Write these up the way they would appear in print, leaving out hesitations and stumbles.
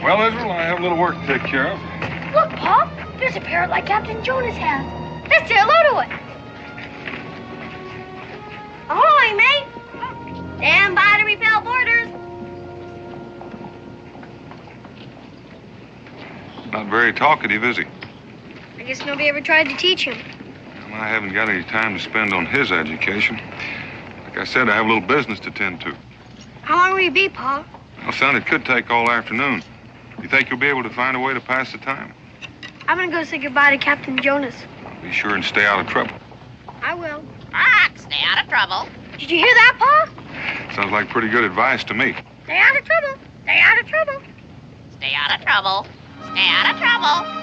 Well, Israel, I have a little work to take care of. Look, Pop. There's a parrot like Captain Jonas has. Let's say hello to it. Ahoy, mate. Stand by to repel boarders. Not very talkative, is he? I guess nobody ever tried to teach him. Well, I haven't got any time to spend on his education. Like I said, I have a little business to tend to. How long will you be, Pa? Well, son, it could take all afternoon. You think you'll be able to find a way to pass the time? I'm gonna go say goodbye to Captain Jonas. Be sure and stay out of trouble. I will. Stay out of trouble. Did you hear that, Pa? Sounds like pretty good advice to me. Stay out of trouble. Stay out of trouble. Stay out of trouble. Stay out of trouble.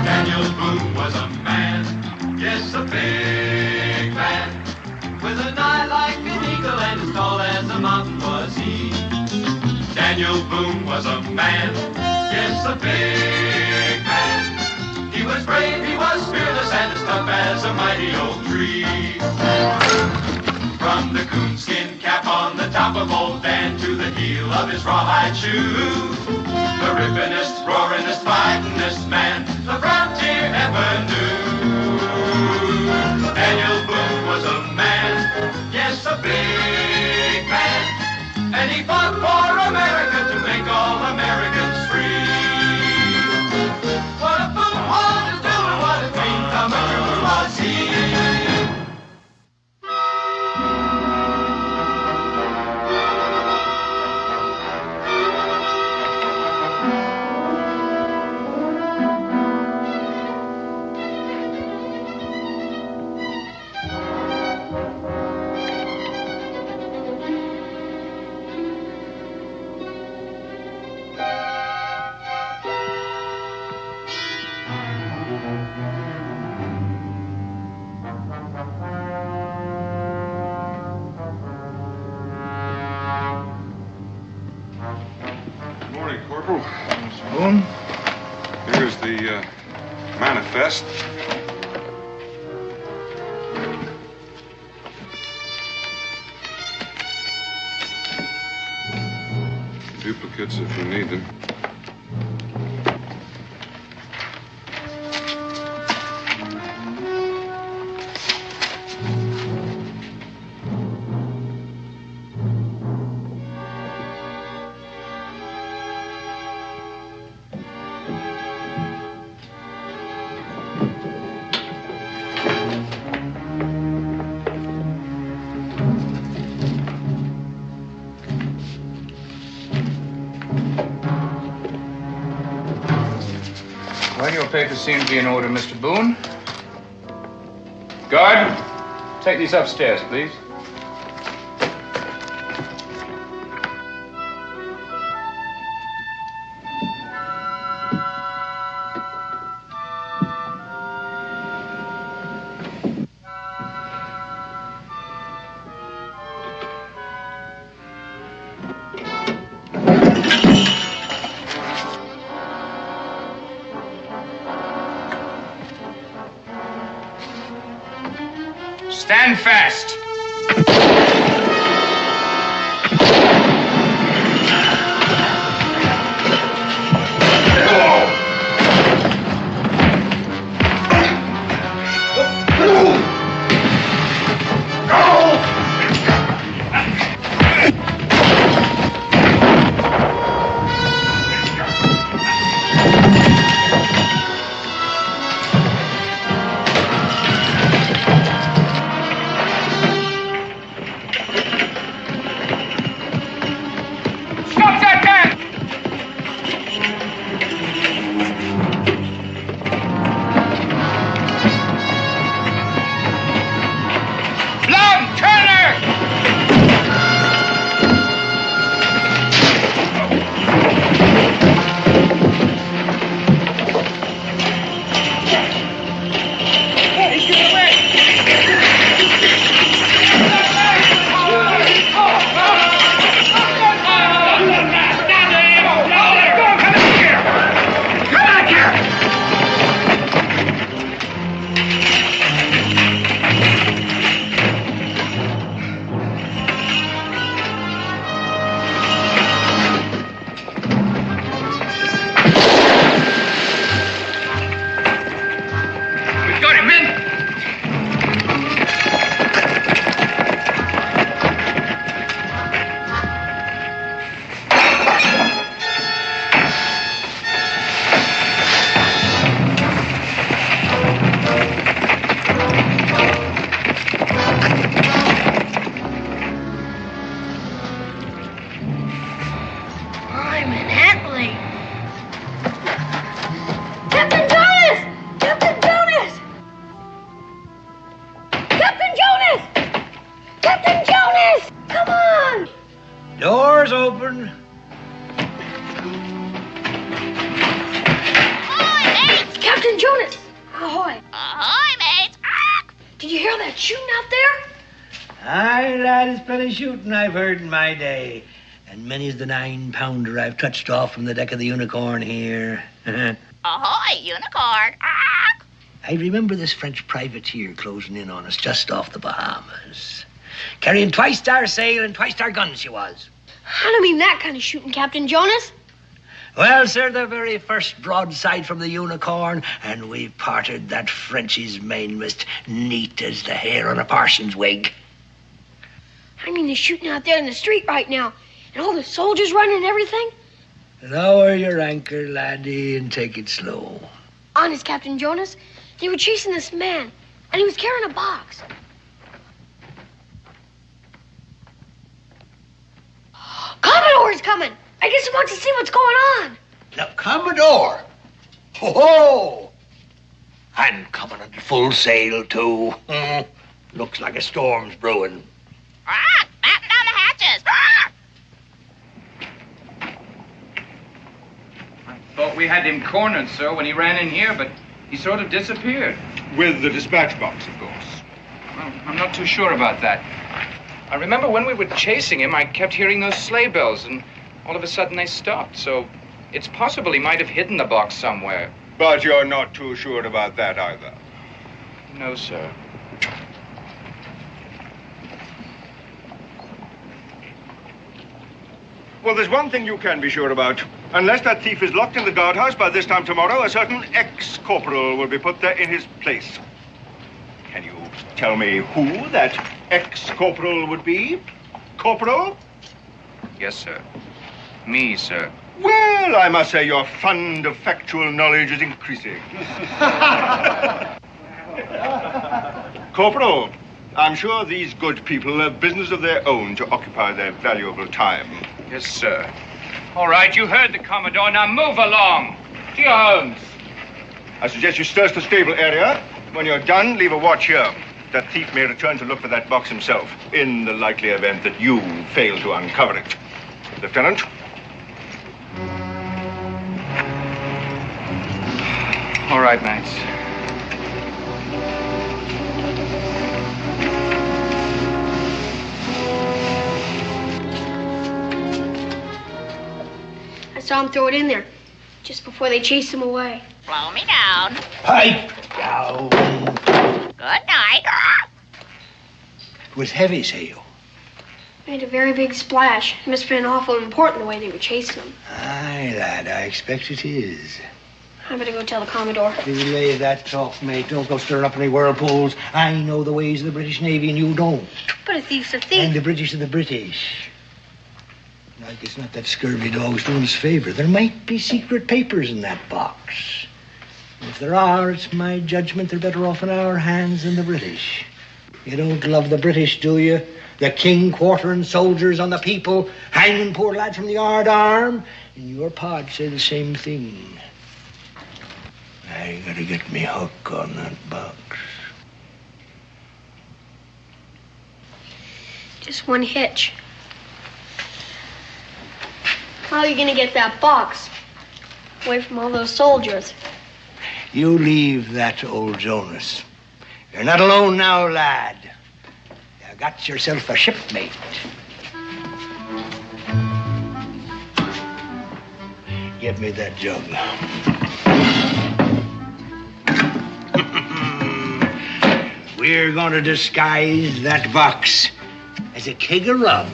Daniel Boone was a man, yes, a big man, with an eye like an eagle and as tall as a mountain was he. Daniel Boone was a man, yes, a big man. He was brave, he was fearless, and as tough as a mighty oak tree. From the coonskin cap on the top of old Dan to the heel of his rawhide shoe, the rippinest, roaringest, fightingest man the frontier ever knew. Daniel Boone was a man, yes, a big man, and he fought for America to make all Americans free. What a Boone wanted to do and what a dream come true was he. Good morning, Corporal. Mr. Boone? Here's the manifest. Duplicates if you need them. Well, your papers seem to be in order, Mr. Boone. Guard, take these upstairs, please. Stand fast. open. Ahoy, mates! Captain Jonas! Ahoy! Ahoy, mates! Did you hear that shooting out there? Aye, lad, it's plenty shooting I've heard in my day. And many's the 9-pounder I've touched off from the deck of the Unicorn here. Ahoy, unicorn! I remember this French privateer closing in on us just off the Bahamas. Carrying twice-star sail and twice-star guns she was. I don't mean that kind of shooting, Captain Jonas. Well, sir, the very first broadside from the Unicorn, and we parted that Frenchie's mainmast neat as the hair on a parson's wig. I mean the shooting out there in the street right now, and all the soldiers running and everything. Lower your anchor, laddie, and take it slow. Honest, Captain Jonas, they were chasing this man, and he was carrying a box. Commodore's coming! I guess he wants to see what's going on. Now, Commodore! Ho-ho! I'm coming at full sail, too. Looks like a storm's brewing. Batten down the hatches! I thought we had him cornered, sir, when he ran in here, but he sort of disappeared. With the dispatch box, of course. Well, I'm not too sure about that. I remember when we were chasing him, I kept hearing those sleigh bells, and all of a sudden they stopped, so it's possible he might have hidden the box somewhere. But you're not too sure about that either. No, sir. Well, there's one thing you can be sure about. Unless that thief is locked in the guardhouse by this time tomorrow, a certain ex-corporal will be put there in his place. Can you tell me who that ex-corporal would be? Corporal? Yes, sir. Me, sir. Well, I must say your fund of factual knowledge is increasing. Corporal, I'm sure these good people have business of their own to occupy their valuable time. Yes, sir. All right, you heard the Commodore. Now move along. To your homes. I suggest you search the stable area. When you're done, leave a watch here. That thief may return to look for that box himself, in the likely event that you fail to uncover it. Lieutenant? All right, mates. I saw him throw it in there, just before they chased him away. Blow me down. Pipe down. Good night. It was heavy sail. Made a very big splash. It must have been awful important the way they were chasing him. Aye, lad, I expect it is. I better go tell the Commodore. Relay that talk, mate. Don't go stirring up any whirlpools. I know the ways of the British Navy, and you don't. But a thief's a And thief. the British are the British. Like it's not that scurvy dog's doing us a favor. There might be secret papers in that box. If there are, it's my judgment they're better off in our hands than the British. You don't love the British, do you? The king quartering soldiers on the people, hanging poor lads from the yard arm. And your pod say the same thing. I gotta get me hook on that box. Just one hitch. How are you gonna get that box away from all those soldiers? You leave that to old Jonas. You're not alone now, lad. You got yourself a shipmate. Give me that jug. We're going to disguise that box as a keg of rum.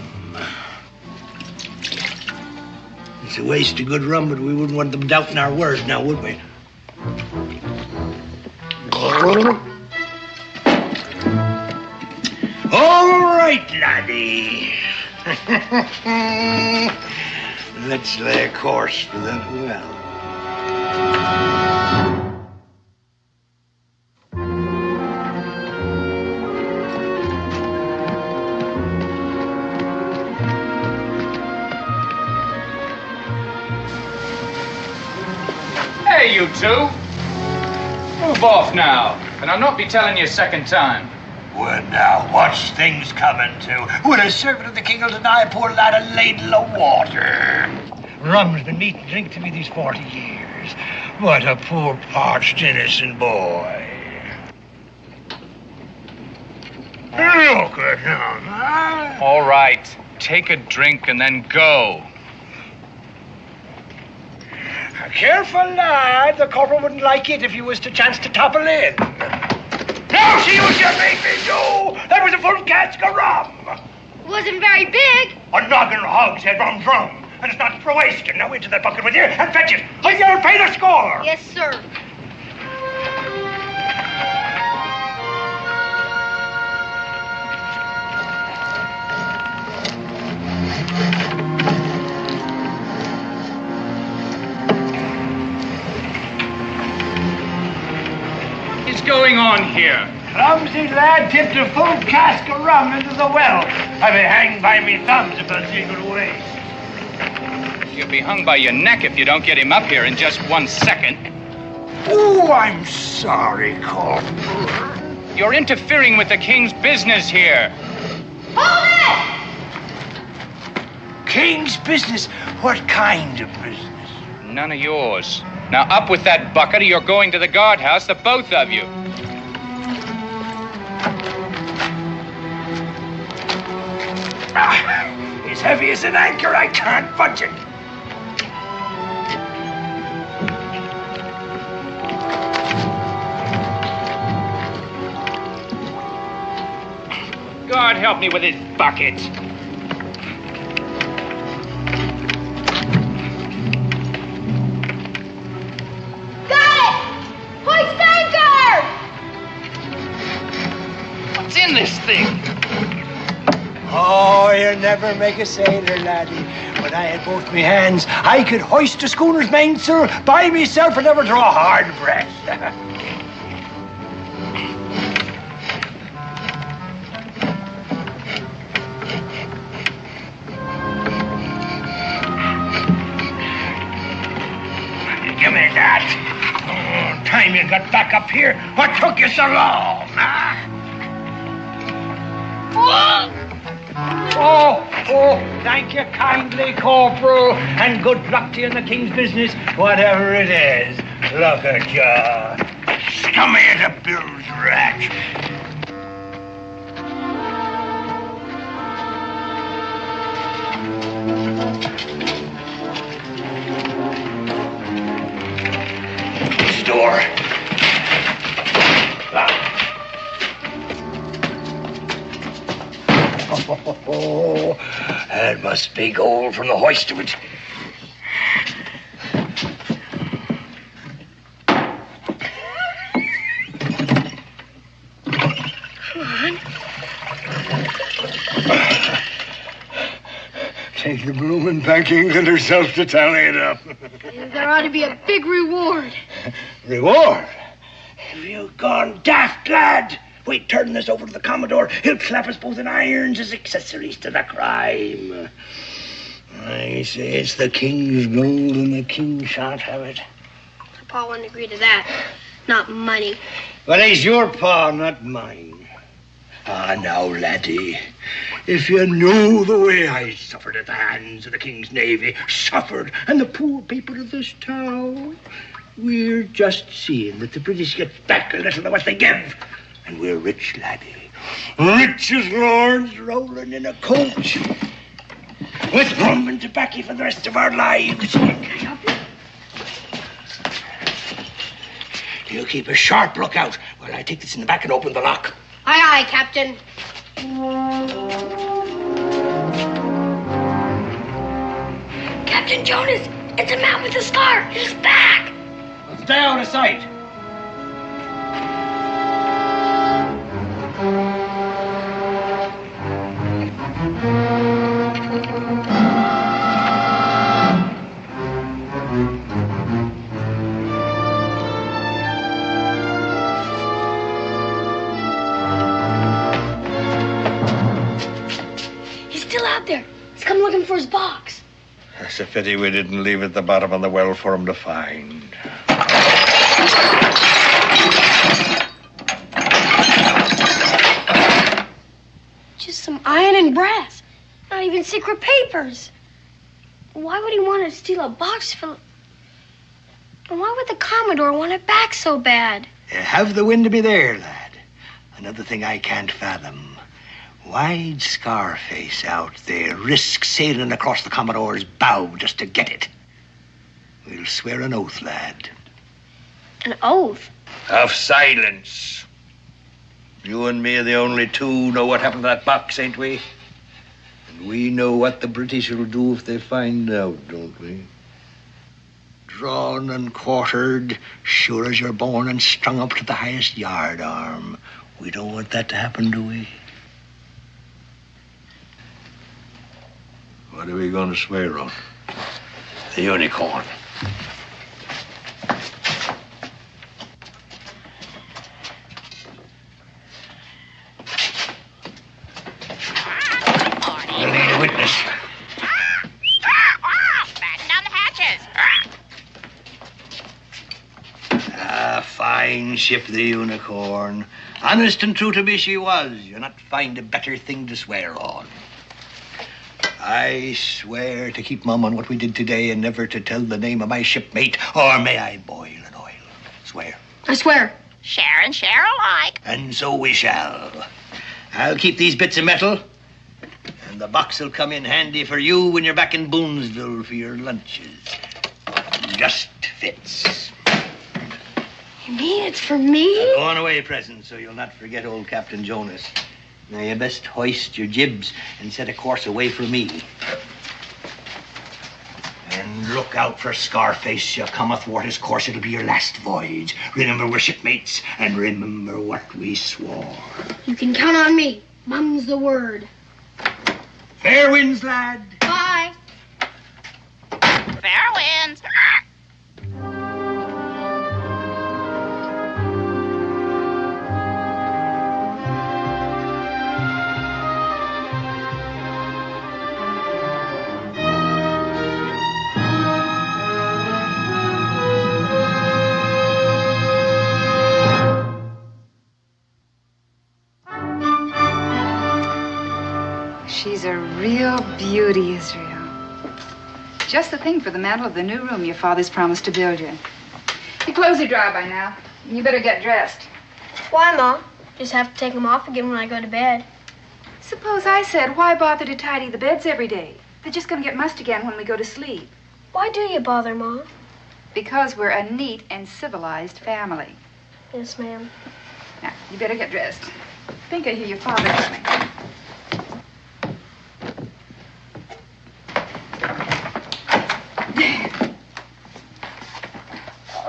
It's a waste of good rum, but we wouldn't want them doubting our word now, would we? All right, laddie. Let's lay a course for that well. Hey, you two. Move off now, and I'll not be telling you a second time. Well, now, what's things coming to? When a servant of the king will deny a poor lad a ladle of water? Rum's been meat and drink to me these 40 years. What a poor, parched, innocent boy. Look at him, huh? All right. Take a drink and then go. Careful, lad. The corporal wouldn't like it if you was to chance to topple in. Now see what you made me do! That was a full cask of rum! Wasn't very big. A noggin of hogshead rum drum. And it's not for wasting. Now into that bucket with you and fetch it. Or you'll pay the score! Yes, sir. What's going on here? Clumsy lad tipped a full cask of rum into the well. I'll be hanged by me thumbs if I take it away. You'll be hung by your neck if you don't get him up here in just 1 second. Oh, I'm sorry, Corporal. You're interfering with the king's business here. Hold it! King's business? What kind of business? None of yours. Now up with that bucket or you're going to the guardhouse, the both of you. It's heavy as an anchor. I can't budge it. God help me with this bucket. What's in this thing? Oh, you'll never make a sailor, laddie. When I had both me hands, I could hoist a schooner's mainsail by myself and never draw a hard breath. Give me that. Oh, time you got back up here, what took you so long, huh? Oh, thank you kindly, Corporal, and good luck to you in the king's business, whatever it is. Look at you. Scummy as a bill's rat. This door. Oh, that must be gold from the hoist of it. Come on. Take the bloomin' back to England herself to tally it up. There ought to be a big reward. Reward? Have you gone daft, lad? Wait, turn this over to the Commodore. He'll clap us both in irons as accessories to the crime. I say it's the king's gold and the king shan't have it. Pa wouldn't agree to that. Not money. But he's your pa, not mine. Ah, now, laddie, if you knew the way I suffered at the hands of the king's navy, suffered, and the poor people of this town, we're just seeing that the British get back a little of what they give. And we're rich, laddie. Rich as lords rolling in a coach. With rum and tobacco for the rest of our lives. You keep a sharp lookout while I take this in the back and open the lock. Aye, aye, Captain. Captain Jonas, it's a man with a scar. He's back. Let's stay out of sight. He's still out there. He's come looking for his box. It's a pity we didn't leave it at the bottom of the well for him to find. just some iron and brass. Not even secret papers. Why would he want to steal a box full? And why would the Commodore want it back so bad? Have the wind to be there, lad. Another thing I can't fathom. Why'd Scarface out there risk sailing across the Commodore's bow just to get it? We'll swear an oath, lad. An oath? Of silence. You and me are the only two know what happened to that box, ain't we? And we know what the British will do if they find out, don't we? Drawn and quartered, sure as you're born, and strung up to the highest yard arm. We don't want that to happen, do we? What are we going to swear on? The unicorn. We'll need a witness. Batten down the hatches. Ah, fine ship, the unicorn. Honest and true to me she was. You'll not find a better thing to swear on. I swear to keep mum on what we did today and never to tell the name of my shipmate, or may I boil in oil. Swear. I swear. Share and share alike. And so we shall. I'll keep these bits of metal, and the box will come in handy for you when you're back in Boonesville for your lunches. Just fits. You mean it's for me? A going away present, so you'll not forget old Captain Jonas. Now, you best hoist your jibs and set a course away from me. And look out for Scarface. You come athwart his course, it'll be your last voyage. Remember, we're shipmates, and remember what we swore. You can count on me. Mum's the word. Fair winds, lad. Bye. Fair winds. She's a real beauty, Israel. Just the thing for the mantel of the new room your father's promised to build you. Your clothes are dry by now. You better get dressed. Why, Ma? Just have to take them off again when I go to bed. Suppose I said, why bother to tidy the beds every day? They're just going to get mussed again when we go to sleep. Why do you bother, Ma? Because we're a neat and civilized family. Yes, ma'am. Now, you better get dressed. I think I hear your father coming.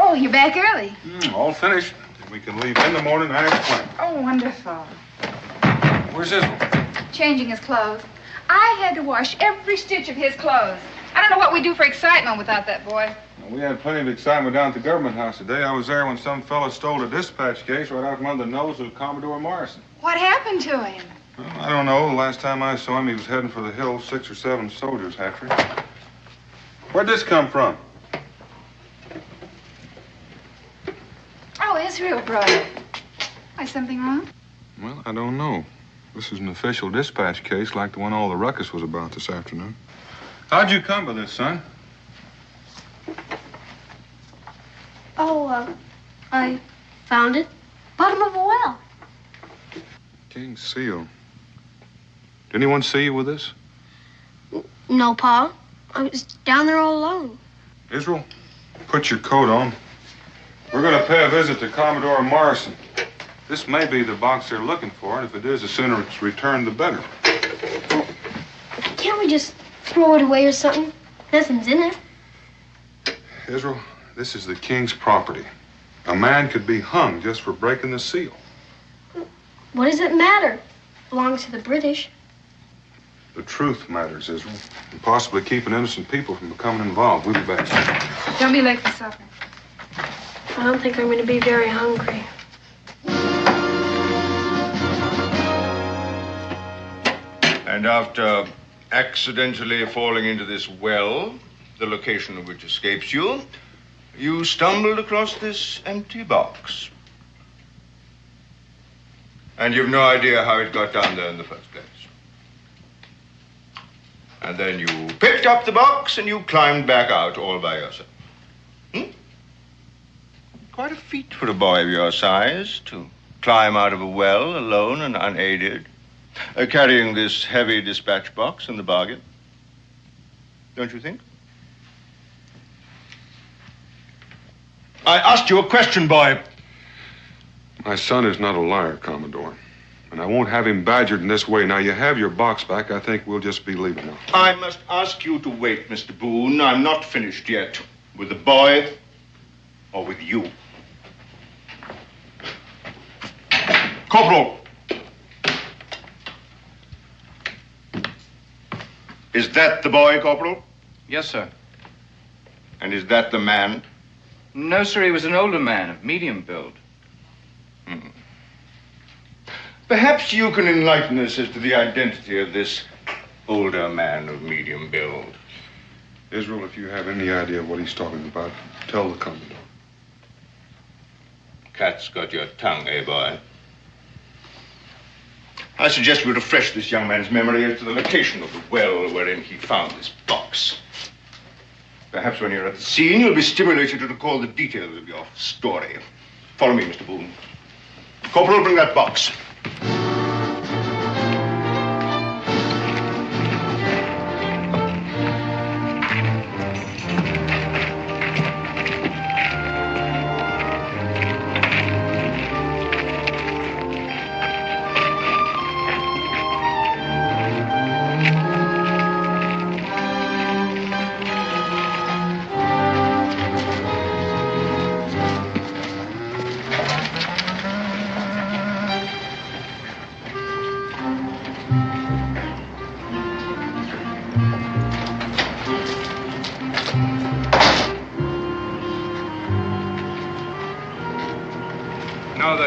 Oh, you're back early. All finished. We can leave in the morning as planned. Oh, wonderful. Where's Israel? Changing his clothes. I had to wash every stitch of his clothes. I don't know what we'd do for excitement without that boy. Well, we had plenty of excitement down at the government house today. I was there when some fella stole a dispatch case right out from under the nose of Commodore Morrison. What happened to him? Well, I don't know. The last time I saw him, he was heading for the hills. 6 or 7 soldiers after him. Where'd this come from? Oh, Israel brought it. Is something wrong? Well, I don't know. This is an official dispatch case like the one all the ruckus was about this afternoon. How'd you come by this, son? Oh, I found it. Bottom of a well. King's seal. Did anyone see you with this? No, Pa. I was down there all alone. Israel, put your coat on. We're going to pay a visit to Commodore Morrison. This may be the box they're looking for, and if it is, the sooner it's returned, the better. Can't we just throw it away or something? Nothing's in it. Israel, this is the king's property. A man could be hung just for breaking the seal. What does it matter? It belongs to the British. The truth matters, Israel, and possibly keeping innocent people from becoming involved. We'll be back. Don't be late for supper. I don't think I'm going to be very hungry. And after accidentally falling into this well, the location of which escapes you, you stumbled across this empty box. And you've no idea how it got down there in the first place. And then you picked up the box and you climbed back out all by yourself. Quite a feat for a boy of your size to climb out of a well alone and unaided, carrying this heavy dispatch box in the bargain. Don't you think? I asked you a question, boy. My son is not a liar, Commodore. And I won't have him badgered in this way. Now, you have your box back. I think we'll just be leaving now. I must ask you to wait, Mr. Boone. I'm not finished yet. With the boy or with you. Corporal. Is that the boy, Corporal? Yes, sir. And is that the man? No, sir, he was an older man of medium build. Perhaps you can enlighten us as to the identity of this older man of medium build. Israel, if you have any idea what he's talking about, tell the Commodore. Cat's got your tongue, eh, boy? I suggest we refresh this young man's memory as to the location of the well wherein he found this box. Perhaps when you're at the scene, you'll be stimulated to recall the details of your story. Follow me, Mr. Boone. Corporal, bring that box.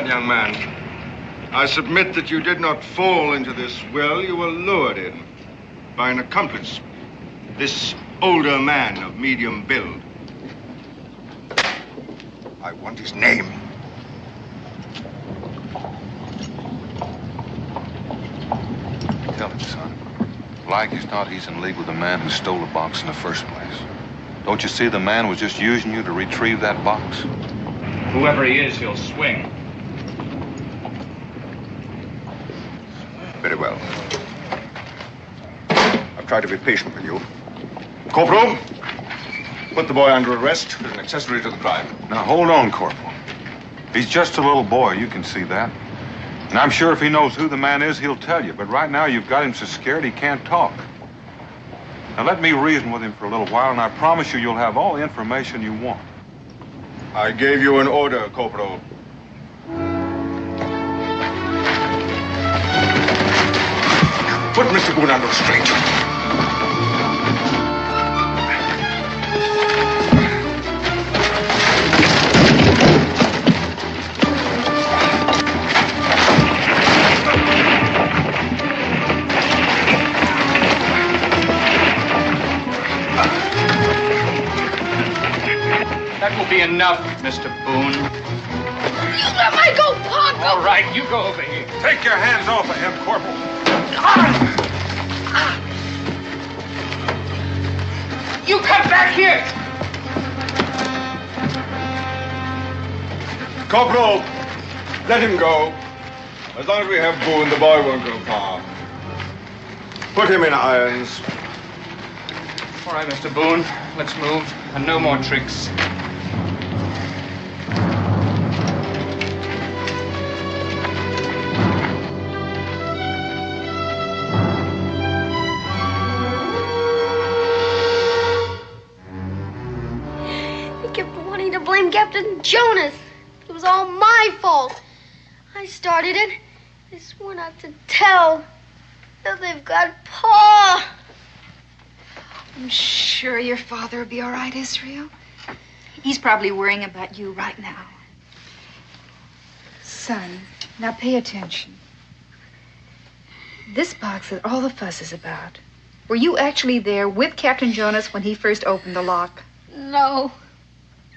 Young man, I submit that you did not fall into this well. You were lured in by an accomplice, this older man of medium build. I want his name. Tell him, son. Like as not, he's in league with the man who stole the box in the first place. Don't you see the man was just using you to retrieve that box? Whoever he is, he'll swing. Very well. I've tried to be patient with you. Corporal, put the boy under arrest as an accessory to the crime. Now, hold on, Corporal. He's just a little boy, you can see that. And I'm sure if he knows who the man is, he'll tell you. But right now, you've got him so scared he can't talk. Now, let me reason with him for a little while, and I promise you you'll have all the information you want. I gave you an order, Corporal. Put Mr. Boone under restraint. That will be enough, Mr. Boone. You let me go, Pop! All right, you go over here. Take your hands off of him, Corporal. You come back here! Corporal, let him go. As long as we have Boone, the boy won't go far. Put him in irons. All right, Mr. Boone, let's move. And no more tricks. Captain Jonas. It was all my fault. I started it. I swore not to tell. Now they've got Pa. I'm sure your father will be all right, Israel. He's probably worrying about you right now. Son, now pay attention. This box that all the fuss is about. Were you actually there with Captain Jonas when he first opened the lock? No.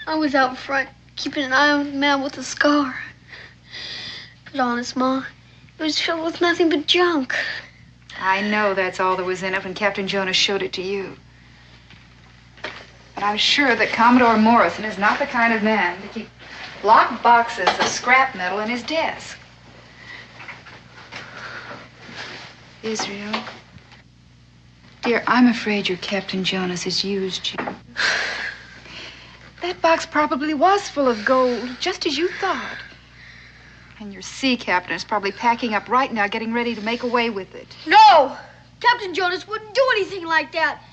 I was out front, keeping an eye on the man with the scar. But honest, Ma, it was filled with nothing but junk. I know that's all there was in it when Captain Jonas showed it to you. But I'm sure that Commodore Morrison is not the kind of man to keep locked boxes of scrap metal in his desk. Israel, dear, I'm afraid your Captain Jonas has used you. That box probably was full of gold, just as you thought. And your sea captain is probably packing up right now, getting ready to make away with it. No! Captain Jonas wouldn't do anything like that.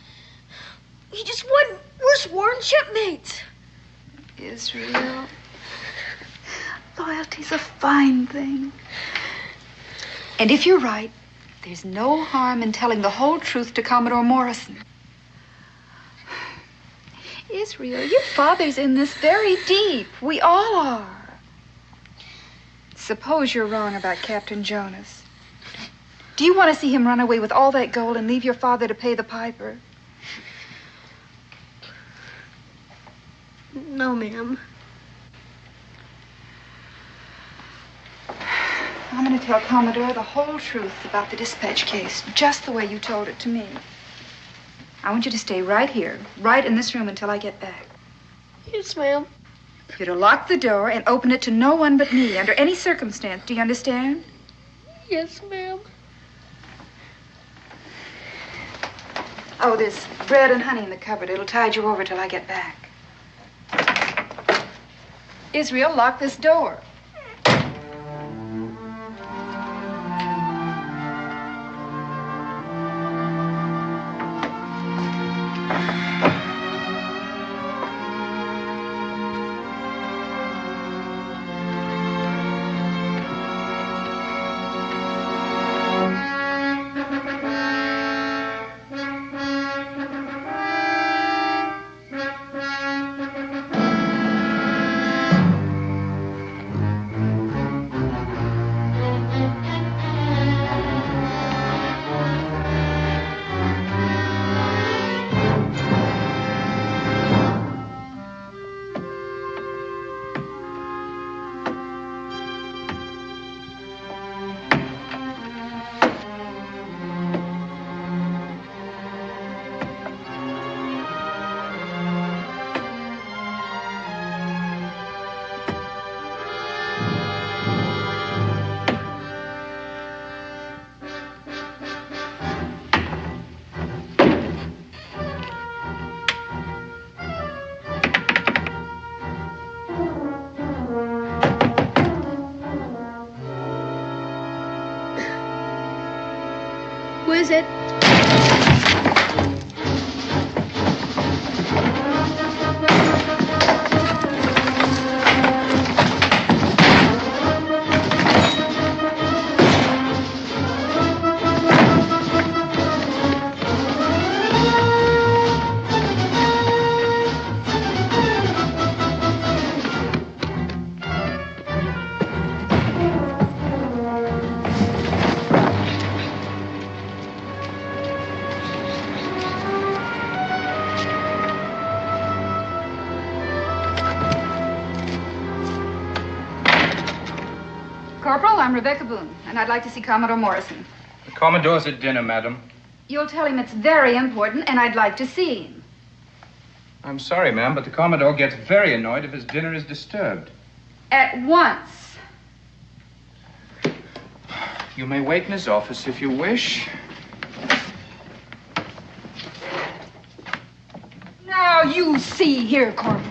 He just wouldn't. We're sworn shipmates. Israel, loyalty's a fine thing. And if you're right, there's no harm in telling the whole truth to Commodore Morrison. Israel, your father's in this very deep. We all are. Suppose you're wrong about Captain Jonas. Do you want to see him run away with all that gold and leave your father to pay the piper? No, ma'am. I'm going to tell Commodore the whole truth about the dispatch case, just the way you told it to me. I want you to stay right here, right in this room until I get back. Yes, ma'am. You're to lock the door and open it to no one but me, under any circumstance. Do you understand? Yes, ma'am. Oh, there's bread and honey in the cupboard. It'll tide you over till I get back. Israel, lock this door. Who is it? Corporal, I'm Rebecca Boone, and I'd like to see Commodore Morrison. The Commodore's at dinner, madam. You'll tell him it's very important, and I'd like to see him. I'm sorry, ma'am, but the Commodore gets very annoyed if his dinner is disturbed. At once. You may wait in his office if you wish. Now, you see here, Corporal.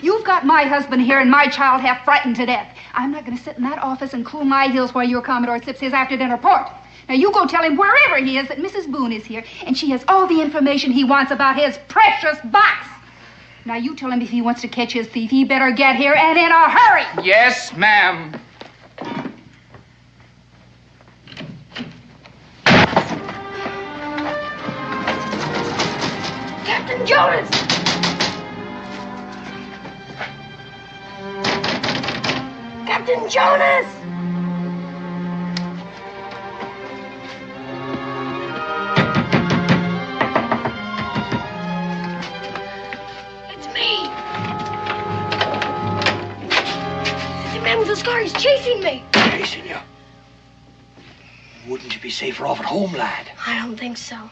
You've got my husband here and my child half frightened to death. I'm not going to sit in that office and cool my heels while your Commodore sips his after-dinner port. Now, you go tell him wherever he is that Mrs. Boone is here, and she has all the information he wants about his precious box. Now, you tell him if he wants to catch his thief, he better get here and in a hurry. Yes, ma'am. Captain Jonas! Captain Jonas! It's me! The man with the scar is chasing me! Chasing you? Wouldn't you be safer off at home, lad? I don't think so.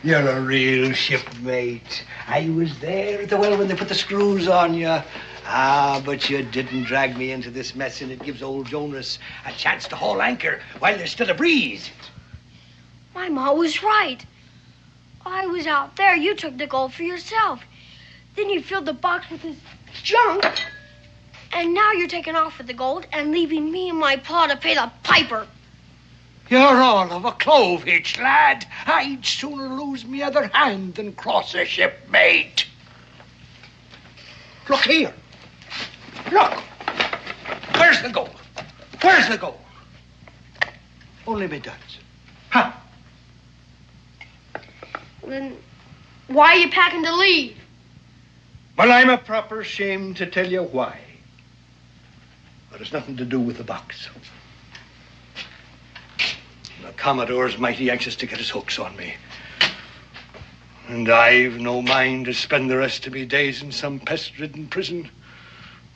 You're a real shipmate. I was there at the well when they put the screws on you. Ah, but you didn't drag me into this mess, and it gives old Jonas a chance to haul anchor while there's still a breeze. My ma was right. I was out there. You took the gold for yourself. Then you filled the box with this junk. And now you're taking off with the gold and leaving me and my pa to pay the piper. You're all of a clove hitch, lad. I'd sooner lose me other hand than cross a shipmate. Look here. Look. Where's the gold? Where's the gold? Only me duds. Huh? Then why are you packing to leave? Well, I'm a proper shame to tell you why. But it's nothing to do with the box. The Commodore's mighty anxious to get his hooks on me. And I've no mind to spend the rest of me days in some pest-ridden prison,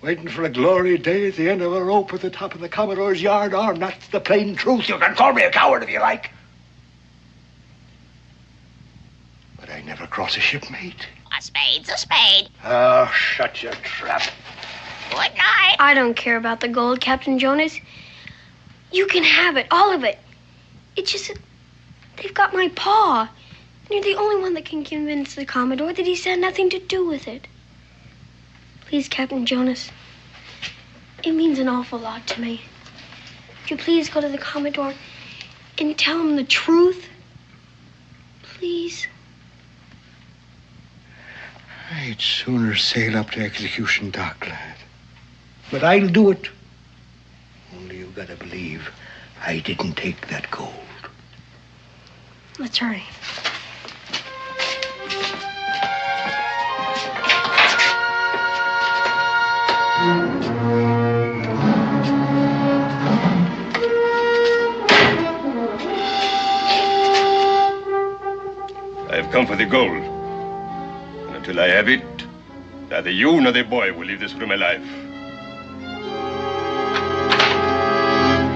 waiting for a glory day at the end of a rope at the top of the Commodore's yard arm. That's the plain truth. You can call me a coward if you like. But I never cross a shipmate. A spade's a spade. Oh, shut your trap. Good night. I don't care about the gold, Captain Jonas. You can have it, all of it. It's just that they've got my paw. And you're the only one that can convince the Commodore that he's had nothing to do with it. Please, Captain Jonas. It means an awful lot to me. Would you please go to the Commodore and tell him the truth? Please. I'd sooner sail up to execution dock, lad. But I'll do it. Only you gotta believe I didn't take that gold. Let's hurry. I've come for the gold. And until I have it, neither you nor the boy will leave this room alive.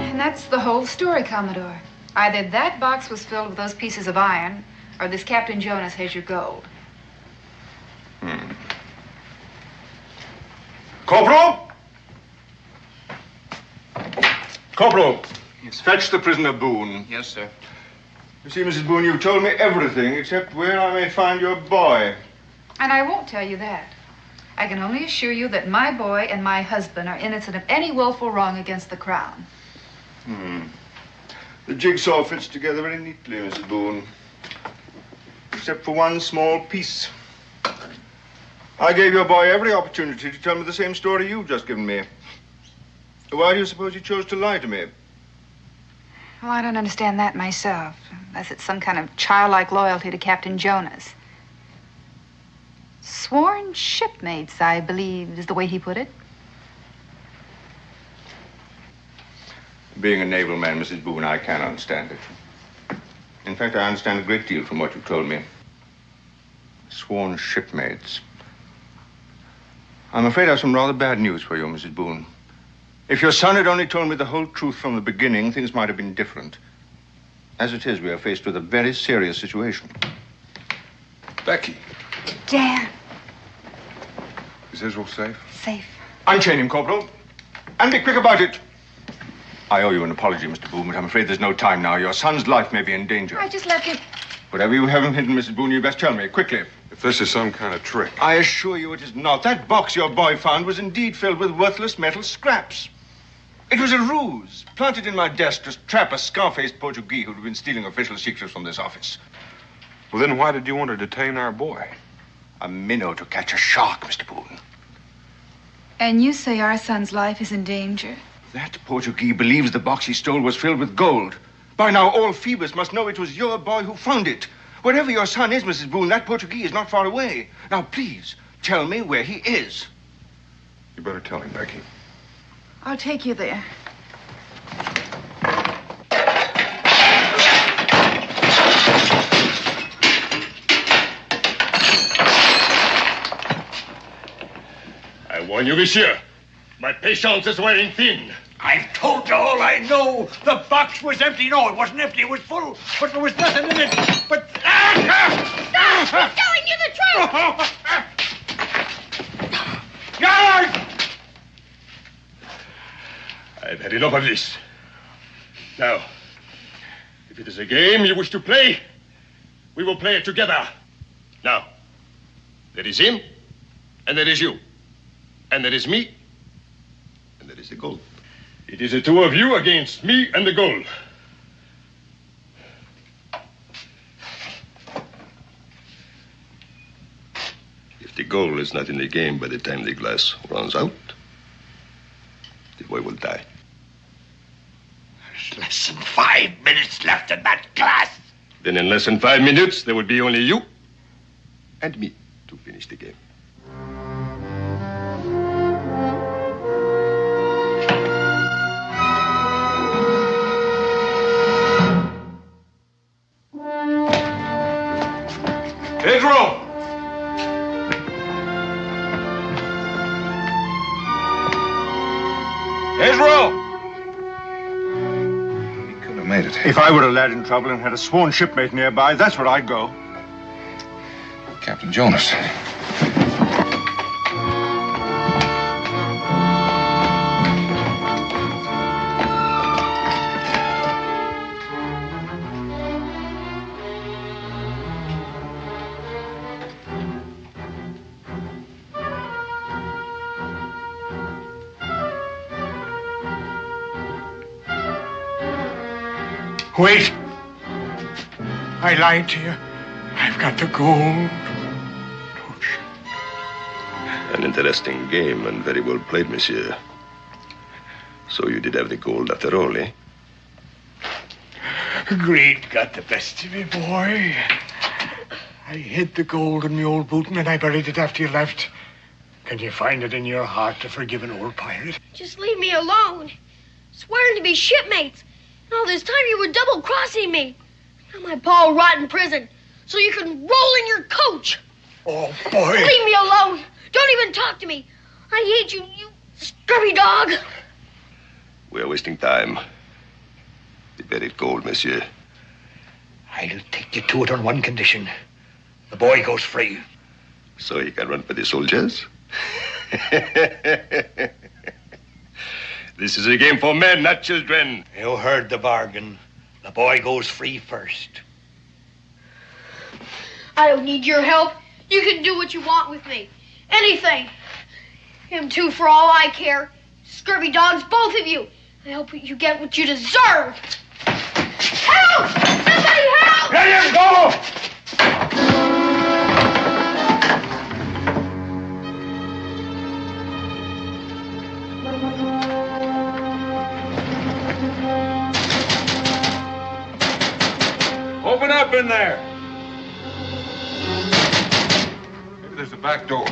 And that's the whole story, Commodore. Either that box was filled with those pieces of iron, or this Captain Jonas has your gold. Corporal! Corporal! Yes. Fetch the prisoner Boone. Yes, sir. You see, Mrs. Boone, you've told me everything except where I may find your boy. And I won't tell you that. I can only assure you that my boy and my husband are innocent of any willful wrong against the Crown. The jigsaw fits together very neatly, Mrs. Boone. Except for one small piece. I gave your boy every opportunity to tell me the same story you've just given me. Why do you suppose he chose to lie to me? Well, I don't understand that myself, unless it's some kind of childlike loyalty to Captain Jonas. Sworn shipmates, I believe, is the way he put it. Being a naval man, Mrs. Boone, I can understand it. In fact, I understand a great deal from what you told me. Sworn shipmates. I'm afraid I have some rather bad news for you, Mrs. Boone. If your son had only told me the whole truth from the beginning, things might have been different. As it is, we are faced with a very serious situation. Becky, Dan. is Israel safe? Safe. Unchain him, Corporal. And be quick about it. I owe you an apology, Mr. Boone, but I'm afraid there's no time now. Your son's life may be in danger. I just left him. Whatever you have him hidden, Mrs. Boone, you best tell me, quickly. If this is some kind of trick. I assure you it is not. That box your boy found was indeed filled with worthless metal scraps. It was a ruse, planted in my desk to trap a scar-faced Portuguese who'd been stealing official secrets from this office. Well, then why did you want to detain our boy? A minnow to catch a shark, Mr. Boone. And you say our son's life is in danger? That Portuguese believes the box he stole was filled with gold. By now, all Phoebus must know it was your boy who found it. Wherever your son is, Mrs. Boone, that Portuguese is not far away. Now, please, tell me where he is. You better tell him, Becky. I'll take you there. I warn you, monsieur. My patience is wearing thin. I've told you all I know. The box was empty. No, it wasn't empty. It was full. But there was nothing in it. But... Stop! I'm telling you the truth! Guard! I've had enough of this. Now, if it is a game you wish to play, we will play it together. Now, there is him, and there is you, and there is me, and there is the gold. It is the two of you against me and the gold. If the gold is not in the game by the time the glass runs out, the boy will die. There's less than 5 minutes left in that glass. Then in less than 5 minutes, there will be only you and me to finish the game. Pedro! Pedro! He could have made it. If I were a lad in trouble and had a sworn shipmate nearby, that's where I'd go. Captain Jonas. Wait. I lied to you. I've got the gold. Don't shoot. An interesting game and very well played, monsieur. So you did have the gold after all, eh? Greed got the best of me, boy. I hid the gold in my old boot and then I buried it after you left. Can you find it in your heart to forgive an old pirate? Just leave me alone. Swearing to be shipmates. And all this time you were double-crossing me. Now my pa will rot in prison, so you can roll in your coach. Oh, boy. Leave me alone. Don't even talk to me. I hate you, you scurvy dog. We are wasting time. The buried gold, monsieur. I'll take you to it on one condition. The boy goes free. So he can run for the soldiers? This is a game for men, not children. You heard the bargain. The boy goes free first. I don't need your help. You can do what you want with me. Anything. Him too, for all I care. Scurvy dogs, both of you. I hope you get what you deserve. Help! Somebody help! Let him go! Open up in there. Maybe there's a back door.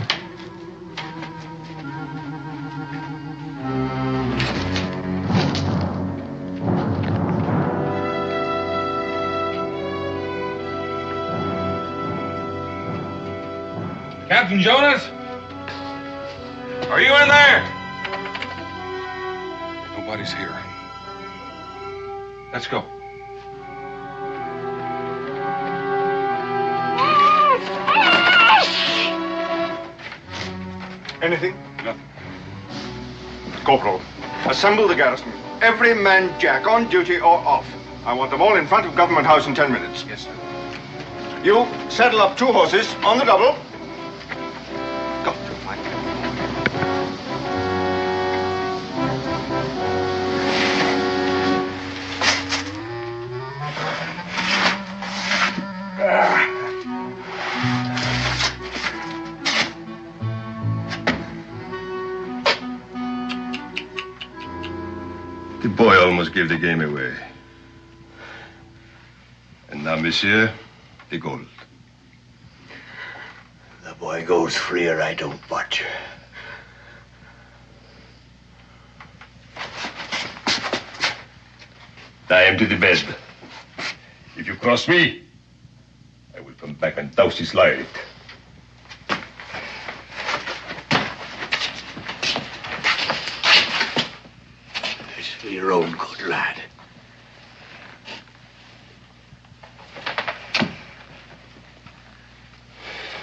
Captain Jonas? Are you in there? Nobody's here. Let's go. Anything? Nothing. Corporal, assemble the garrison. Every man jack, on duty or off. I want them all in front of Government House in 10 minutes. Yes, sir. You saddle up 2 horses on the double. Got to find The boy almost gave the game away. And now, monsieur, the gold. The boy goes free or I don't watch. I am to the bed. If you cross me, I will come back and douse his light. It's for your own good, lad.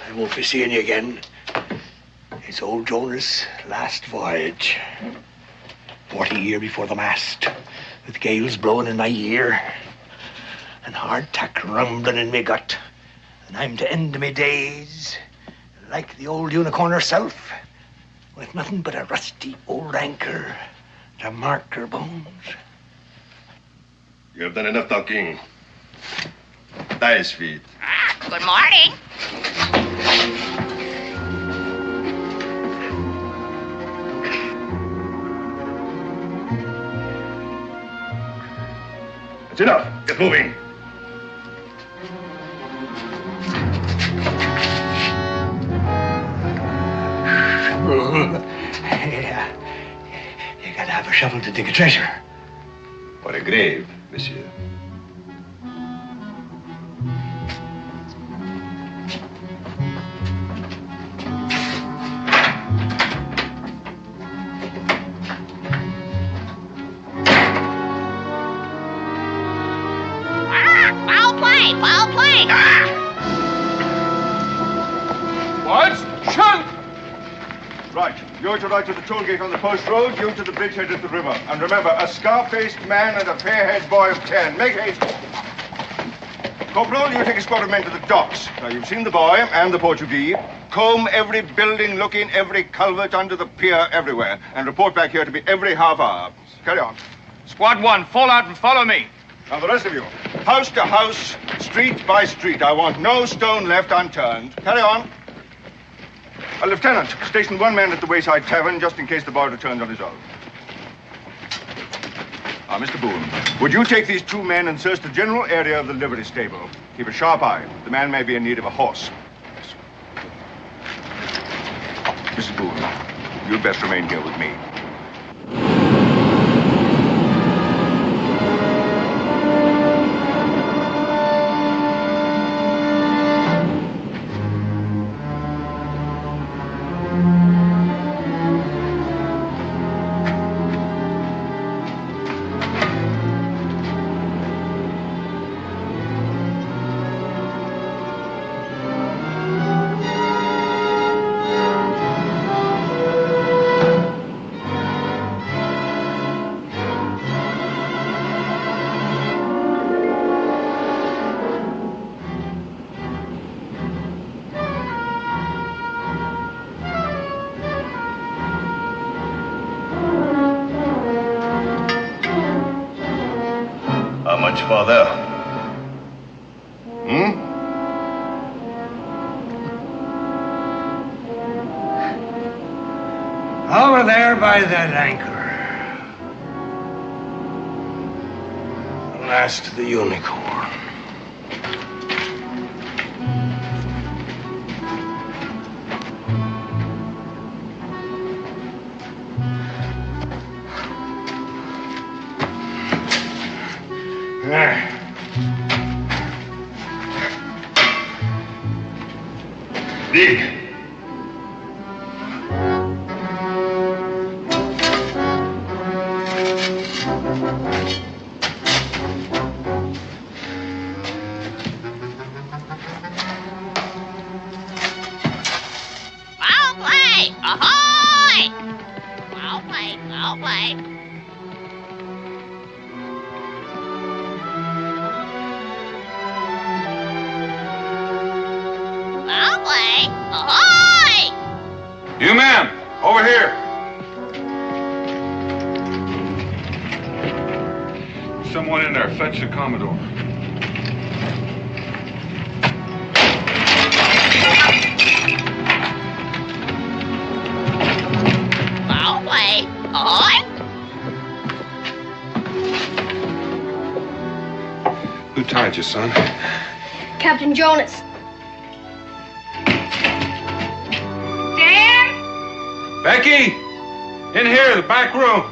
I won't be seeing you again. It's old Jonah's last voyage. 40 years before the mast, with gales blowing in my ear and hardtack rumbling in me gut. And I'm to end my days like the old unicorn herself, with nothing but a rusty old anchor to mark her bones. You have done enough talking. That is sweet. Good morning. It's enough. Get moving. You gotta have a shovel to dig a treasure. Or a grave, monsieur. Foul play! Foul play! What? Shoot! Right. You're to ride to the toll gate on the post road, you to the bridgehead of the river. And remember, a scar-faced man and a fair-haired boy of 10. Make haste. Corporal, you take a squad of men to the docks. Now, you've seen the boy and the Portuguese. Comb every building, look in every culvert, under the pier, everywhere. And report back here to me every half hour. Carry on. Squad 1, fall out and follow me. Now, the rest of you, house to house, street by street. I want no stone left unturned. Carry on. Lieutenant, station one man at the Wayside Tavern, just in case the boy returns on his own. Mr. Boone, would you take these two men and search the general area of the livery stable? Keep a sharp eye. The man may be in need of a horse. Mrs. Boone, you'd best remain here with me. Father. Over there by that anchor. The last of the unicorn. There. Dig. Foul play! Ahoy! Foul play, foul play. Foul play! Ahoy! You men, over here. Someone in there, fetch the Commodore. Foul play! Ahoy! Who tied you, son? Captain Jonas. Dan? Becky! In here, the back room.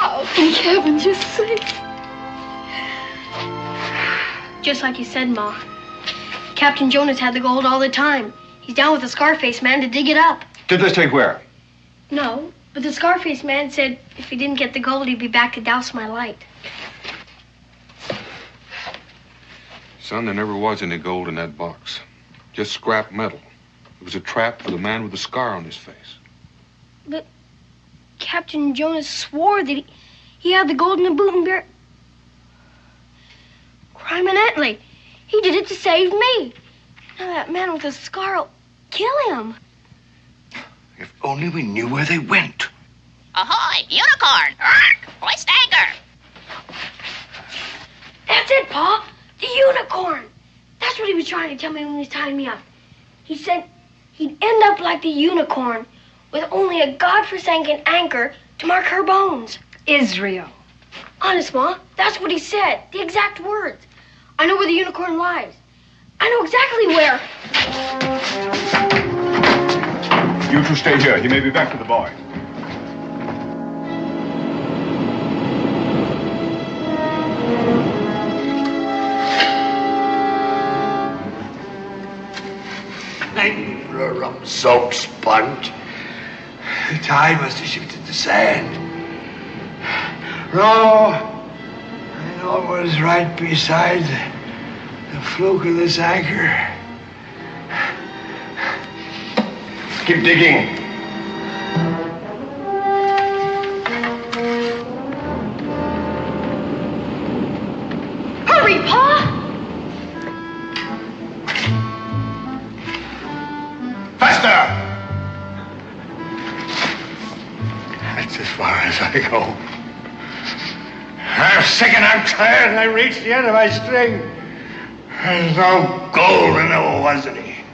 Oh, thank heavens, you're safe. Just like you said, Ma. Captain Jonas had the gold all the time. He's down with the Scarface man to dig it up. Did this take where? No, but the Scarface man said if he didn't get the gold, he'd be back to douse my light. Son, there never was any gold in that box. Just scrap metal. It was a trap for the man with the scar on his face. But Captain Jonas swore that he had the gold in the boot and bear. Criminally, he did it to save me. Now that man with the scar will kill him. If only we knew where they went. Ahoy, unicorn! Hoist anchor! That's it, Pa. The unicorn. That's what he was trying to tell me when he was tying me up. He said he'd end up like the unicorn with only a godforsaken anchor to mark her bones. Israel. Honest, Ma, that's what he said. The exact words. I know where the unicorn lies. I know exactly where. You two stay here. He may be back with the boy. For a rum-soaked sponge. The tide must have shifted the sand. No, I know it was right beside the fluke of this anchor. Keep digging. Hurry, Pa! Faster! That's as far as I go. I'm sick and I'm tired, and I reached the end of my string. There's no gold, and there wasn't any.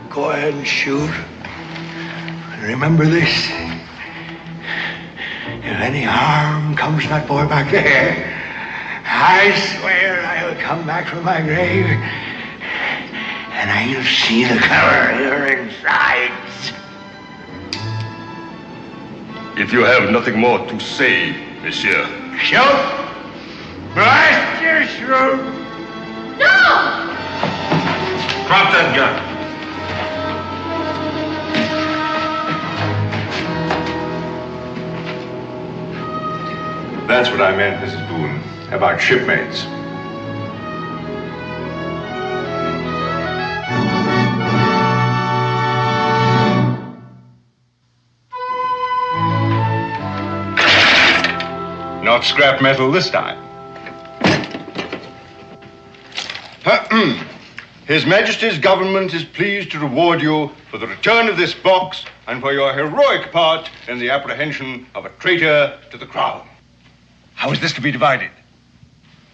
Go ahead and shoot. And remember this. If any harm comes to that boy back there, I swear I'll come back from my grave and I'll see the color of your insides. If you have nothing more to say, monsieur. Shoot! Blast your throat! No! Drop that gun. That's what I meant, Mrs. Boone, about shipmates. Not scrap metal this time. His Majesty's government is pleased to reward you for the return of this box and for your heroic part in the apprehension of a traitor to the crown. How is this to be divided?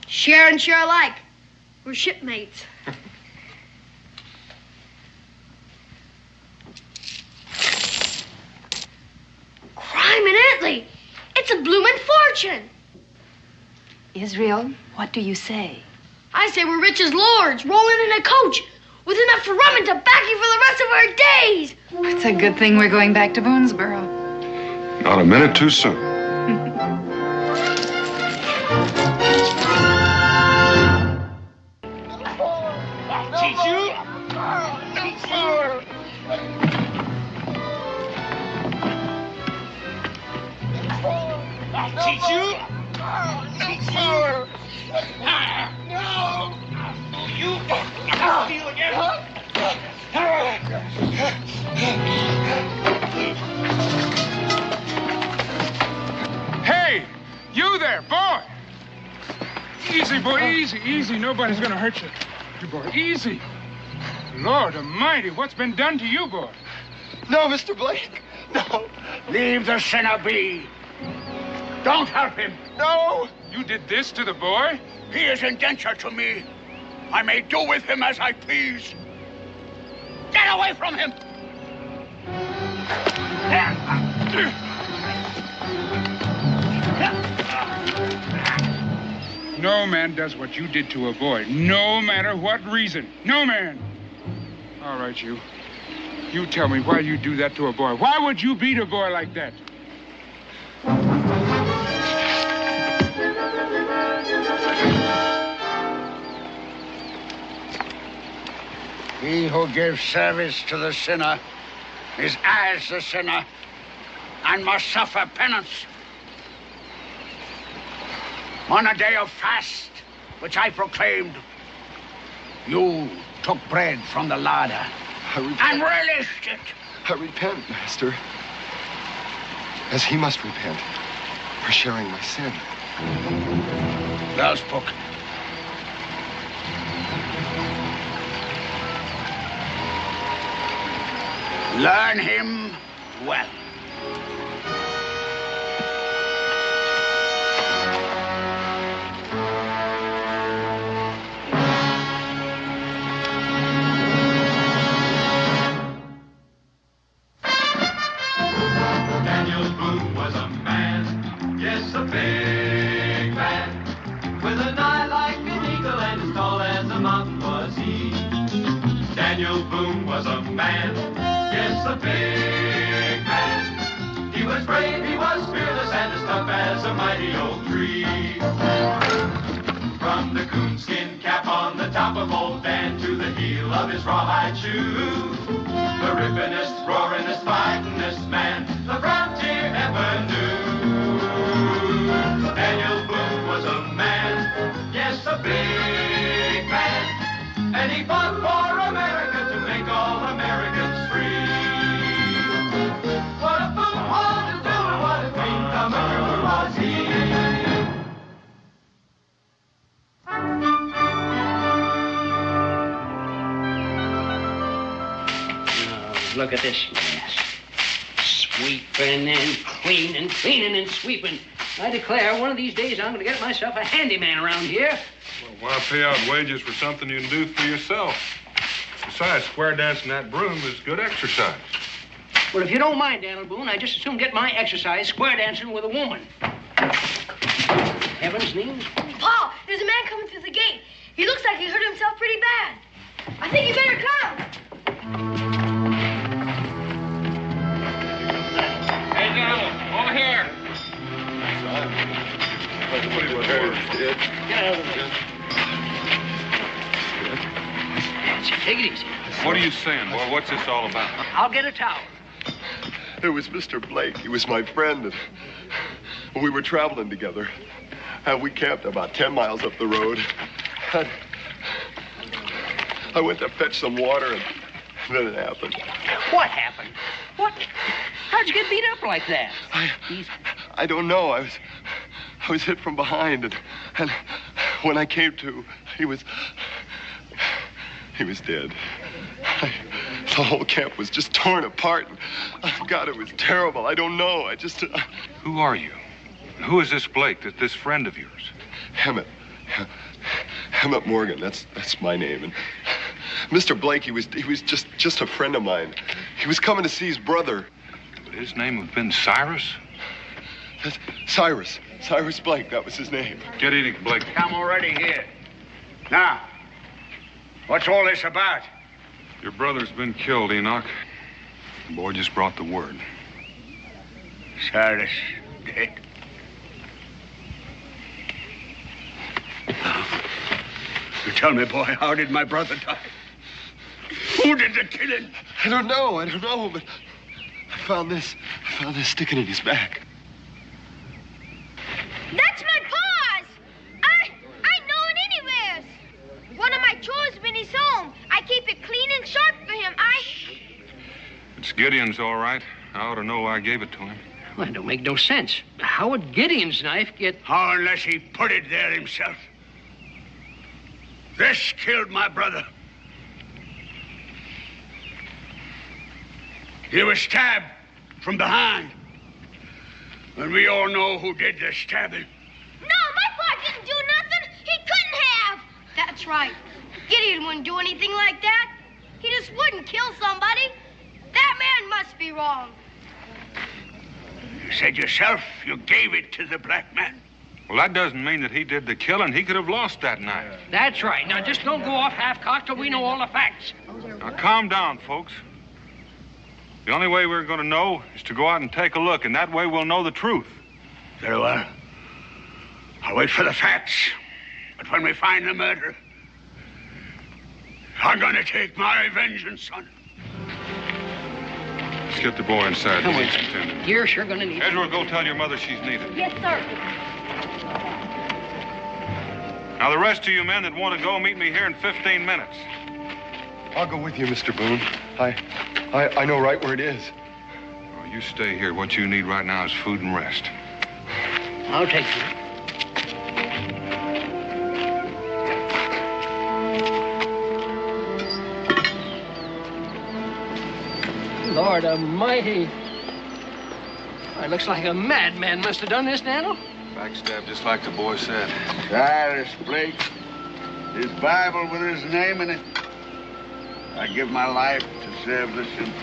Share and share alike. We're shipmates. Crime in Italy. It's a bloomin' fortune. Israel, what do you say? I say we're rich as lords, rolling in a coach with enough for rum and tobacco for the rest of our days. It's a good thing we're going back to Boonesboro. Not a minute too soon. Teach you? Teach you? Teach you? No! You steal again? Hey, you there, boy! Easy, boy, easy, easy. Nobody's gonna hurt you. You boy, easy. Lord Almighty, what's been done to you, boy? No, Mr. Blake. No. Leave the sinner be. Don't help him. No. You did this to the boy? He is indentured to me. I may do with him as I please. Get away from him! No man does what you did to a boy, no matter what reason. No man. All right, you. You tell me why you do that to a boy. Why would you beat a boy like that? He who gives service to the sinner is as the sinner and must suffer penance. On a day of fast, which I proclaimed, you took bread from the larder and relished it. I repent, Master, as he must repent for sharing my sin. Well spoken. Learn him well. Daniel Boone was a man, yes, a big man, with an eye like an eagle and as tall as a mountain was he. Daniel Boone was a man, yes, a big man. He was brave, he was fearless, and as tough as a mighty old tree. From the coonskin cap on the top of old Dan to the heel of his rawhide shoe, the rippinest, roaringest, fightingest man the frontier ever knew. Daniel Boone was a man, yes, a big man, and he fought for America to make all Americans free. What a Boone was to do, and what a great American was he. Look at this mess. Sweeping and cleaning, cleaning and sweeping. I declare, one of these days I'm going to get myself a handyman around here. Well, why pay out wages for something you can do for yourself? Besides, square dancing that broom is good exercise. Well, if you don't mind, Daniel Boone, I just as soon get my exercise square dancing with a woman. Heavens, knees. Pa, there's a man coming through the gate. He looks like he hurt himself pretty bad. I think you better come. Hey, Donald, over here. Take it easy. What are you saying, boy? What's this all about? I'll get a towel. It was Mr. Blake. He was my friend, and we were traveling together. And we camped about 10 miles up the road. And I went to fetch some water, and then it happened. What happened? What? How'd you get beat up like that? I don't know. I was hit from behind, and when I came to, he was dead. The whole camp was just torn apart. And, God, it was terrible. I don't know. I just... Who are you? Who is this Blake, this friend of yours? Emmett. Emmett Morgan. That's my name. And Mr. Blake, he was just a friend of mine. He was coming to see his brother. Would his name have been Cyrus? That's Cyrus. Cyrus Blake. That was his name. Get eating, Blake. I'm already here. Now, what's all this about? Your brother's been killed, Enoch. The boy just brought the word. Cyrus dead. You tell me, boy, how did my brother die? Who did the killing? I don't know, but I found this sticking in his back. That's my paws! I know it anywheres. One of my chores when he's home. I keep it clean and sharp for him. It's Gideon's, all right. I ought to know I gave it to him. Well, that don't make no sense. How would Gideon's knife get... How unless he put it there himself? This killed my brother. He was stabbed from behind. And we all know who did the stabbing. No, my pa didn't do nothing. He couldn't have. That's right. Gideon wouldn't do anything like that. He just wouldn't kill somebody. That man must be wrong. You said yourself you gave it to the black man. Well, that doesn't mean that he did the killing. He could have lost that knife. That's right. Now, just don't go off half-cocked till we know all the facts. Now, calm down, folks. The only way we're going to know is to go out and take a look, and that way we'll know the truth. Very well. I'll wait for the facts. But when we find the murderer, I'm gonna take my vengeance, son. Let's get the boy inside. Come He on. needs attending. You're sure gonna need it. Edward, go tell your mother she's needed. Yes, sir. Now, the rest of you men that want to go, meet me here in 15 minutes. I'll go with you, Mr. Boone. I know right where it is. Oh, you stay here. What you need right now is food and rest. I'll take you. Lord Almighty. It looks like a madman must have done this, Daniel. Backstab, just like the boy said. Cyrus Blake. His Bible with his name in it. I give my life to serve the simple.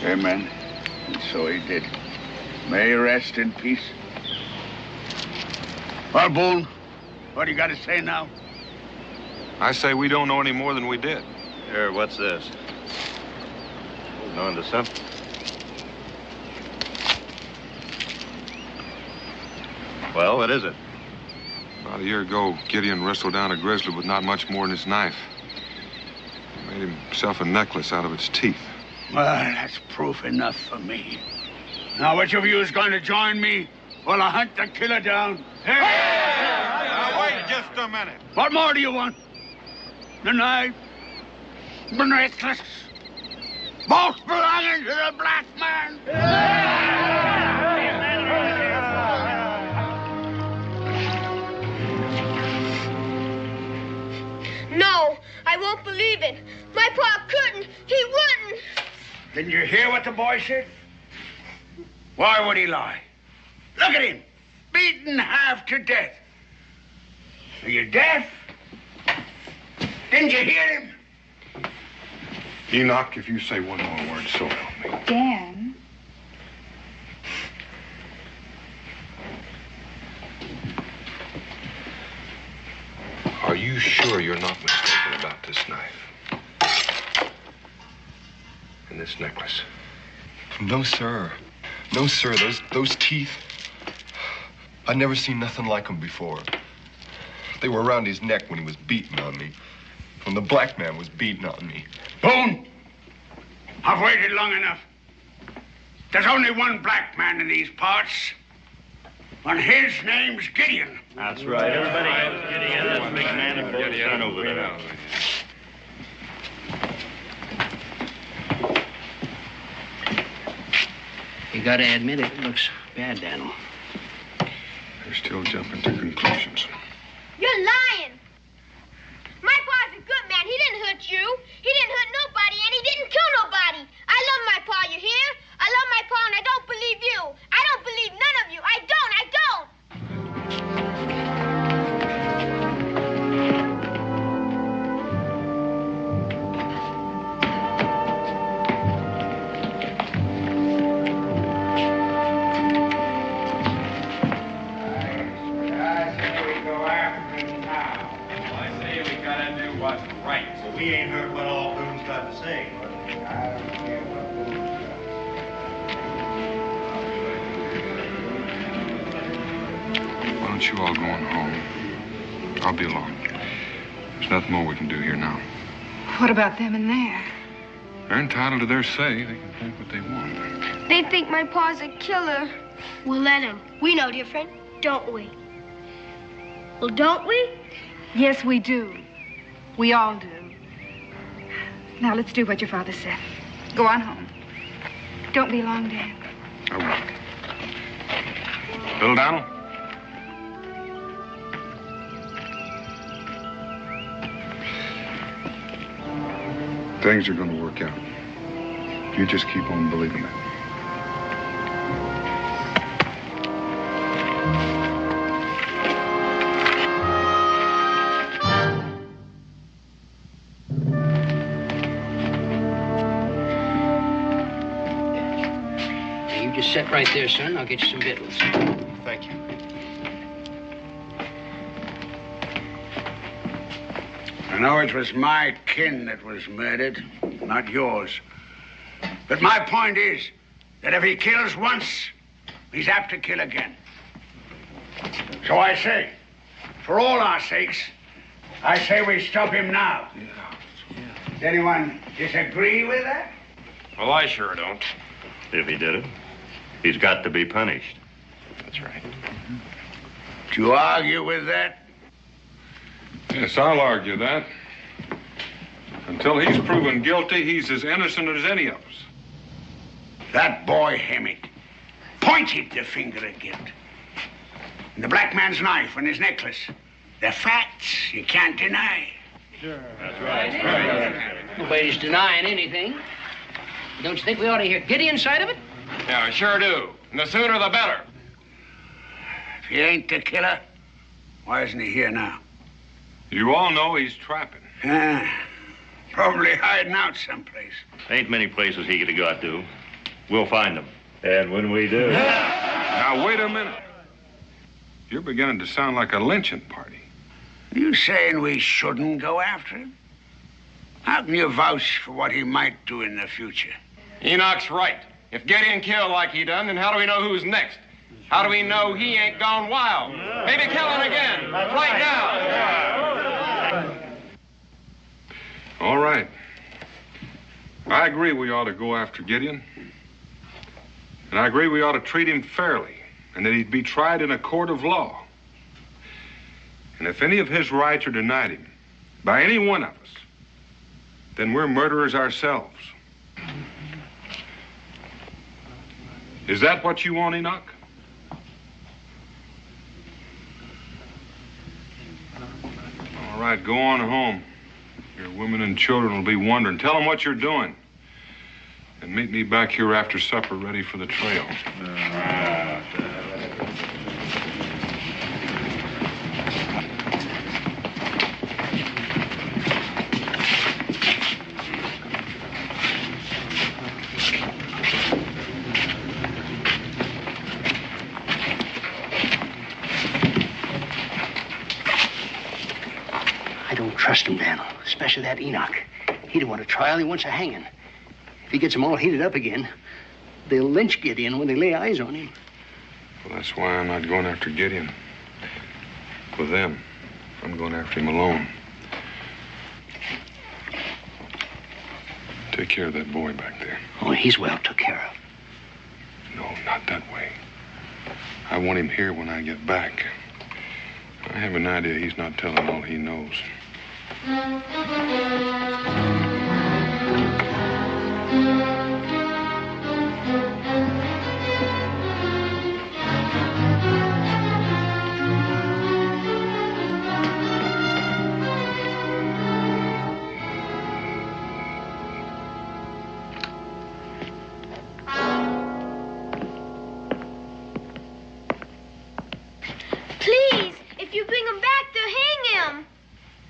Amen. And so he did. May he rest in peace. Well, Boone, what do you got to say now? I say we don't know any more than we did. Here, what's this? Holding on to something. Well, what is it? About a year ago, Gideon wrestled down a grizzly with not much more than his knife. He made himself a necklace out of its teeth. Well, that's proof enough for me. Now, which of you is going to join me while I hunt the killer down? Now, wait just a minute. What more do you want? The knife, the necklace, both belonging to the black man. No, I won't believe it. My pa couldn't. He wouldn't. Didn't you hear what the boy said? Why would he lie? Look at him, beaten half to death. Are you deaf? Didn't you hear him? Enoch, if you say one more word, so help me. Dan. Are you sure you're not mistaken about this knife? And this necklace? No, sir. No, sir. Those teeth. I'd never seen nothing like them before. They were around his neck when he was beating on me. When the black man was beating on me. Boone, I've waited long enough. There's only one black man in these parts, and his name's Gideon. That's right. Everybody knows Gideon. That's big man and Gideon over there. You gotta admit it looks bad, Daniel. They're still jumping to conclusions. You're lying. My pa's a good man. He didn't hurt you. He didn't hurt nobody, and he didn't kill nobody. I love my pa, you hear? I love my pa, and I don't believe you. I don't believe none of you. I don't. We ain't heard what all Boone's got to say. Why don't you all go on home? I'll be along. There's nothing more we can do here now. What about them in there? They're entitled to their say. They can think what they want. They think my pa's a killer. We'll let him. We know different, don't we? Well, don't we? Yes, we do. We all do. Now, let's do what your father said. Go on home. Don't be long, Dan. I will. Little Donald? Things are going to work out. You just keep on believing it. Just sit right there, son. I'll get you some victuals. Thank you. I know it was my kin that was murdered, not yours. But my point is that if he kills once, he's apt to kill again. So I say, for all our sakes, I say we stop him now. Does anyone disagree with that? Well, I sure don't. If he did it, he's got to be punished. That's right. Do you argue with that? Yes, I'll argue that. Until he's proven guilty, he's as innocent as any of us. That boy Hemmett pointed the finger at guilt. And the black man's knife and his necklace. They're facts you can't deny. Sure. That's right. Nobody's denying anything. Don't you think we ought to hear Gideon's side of it? Yeah, I sure do. And the sooner the better. If he ain't the killer, why isn't he here now? You all know he's trapping. Probably hiding out someplace. Ain't many places he could have got to. We'll find him. And when we do... Now, wait a minute. You're beginning to sound like a lynching party. You saying we shouldn't go after him? How can you vouch for what he might do in the future? Enoch's right. If Gideon killed like he done, then how do we know who's next? How do we know he ain't gone wild? Maybe kill him again, right now. All right. I agree we ought to go after Gideon. And I agree we ought to treat him fairly, and that he'd be tried in a court of law. And if any of his rights are denied him by any one of us, then we're murderers ourselves. Is that what you want, Enoch? All right, go on home. Your women and children will be wondering. Tell them what you're doing. And meet me back here after supper, ready for the trail. I don't trust him, Daniel, especially that Enoch. He don't want a trial, he wants a hanging. If he gets them all heated up again, they'll lynch Gideon when they lay eyes on him. Well, that's why I'm not going after Gideon. With them. I'm going after him alone. Take care of that boy back there. Oh, he's well took care of. No, not that way. I want him here when I get back. I have an idea he's not telling all he knows. Please, if you bring him back, they'll hang him.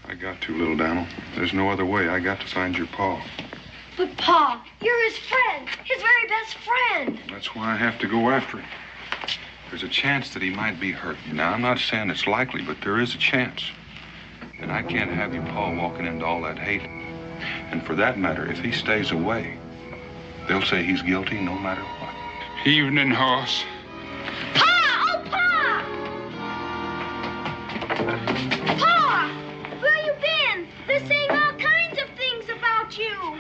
I got to, little Daniel. There's no other way. I got to find your pa. But, Pa, you're his friend, his very best friend. That's why I have to go after him. There's a chance that he might be hurt. Now, I'm not saying it's likely, but there is a chance. And I can't have your pa walking into all that hate. And for that matter, if he stays away, they'll say he's guilty no matter what. Evening, horse. Pa! Oh, Pa! Pa! Where you been? They're saying all kinds of things about you.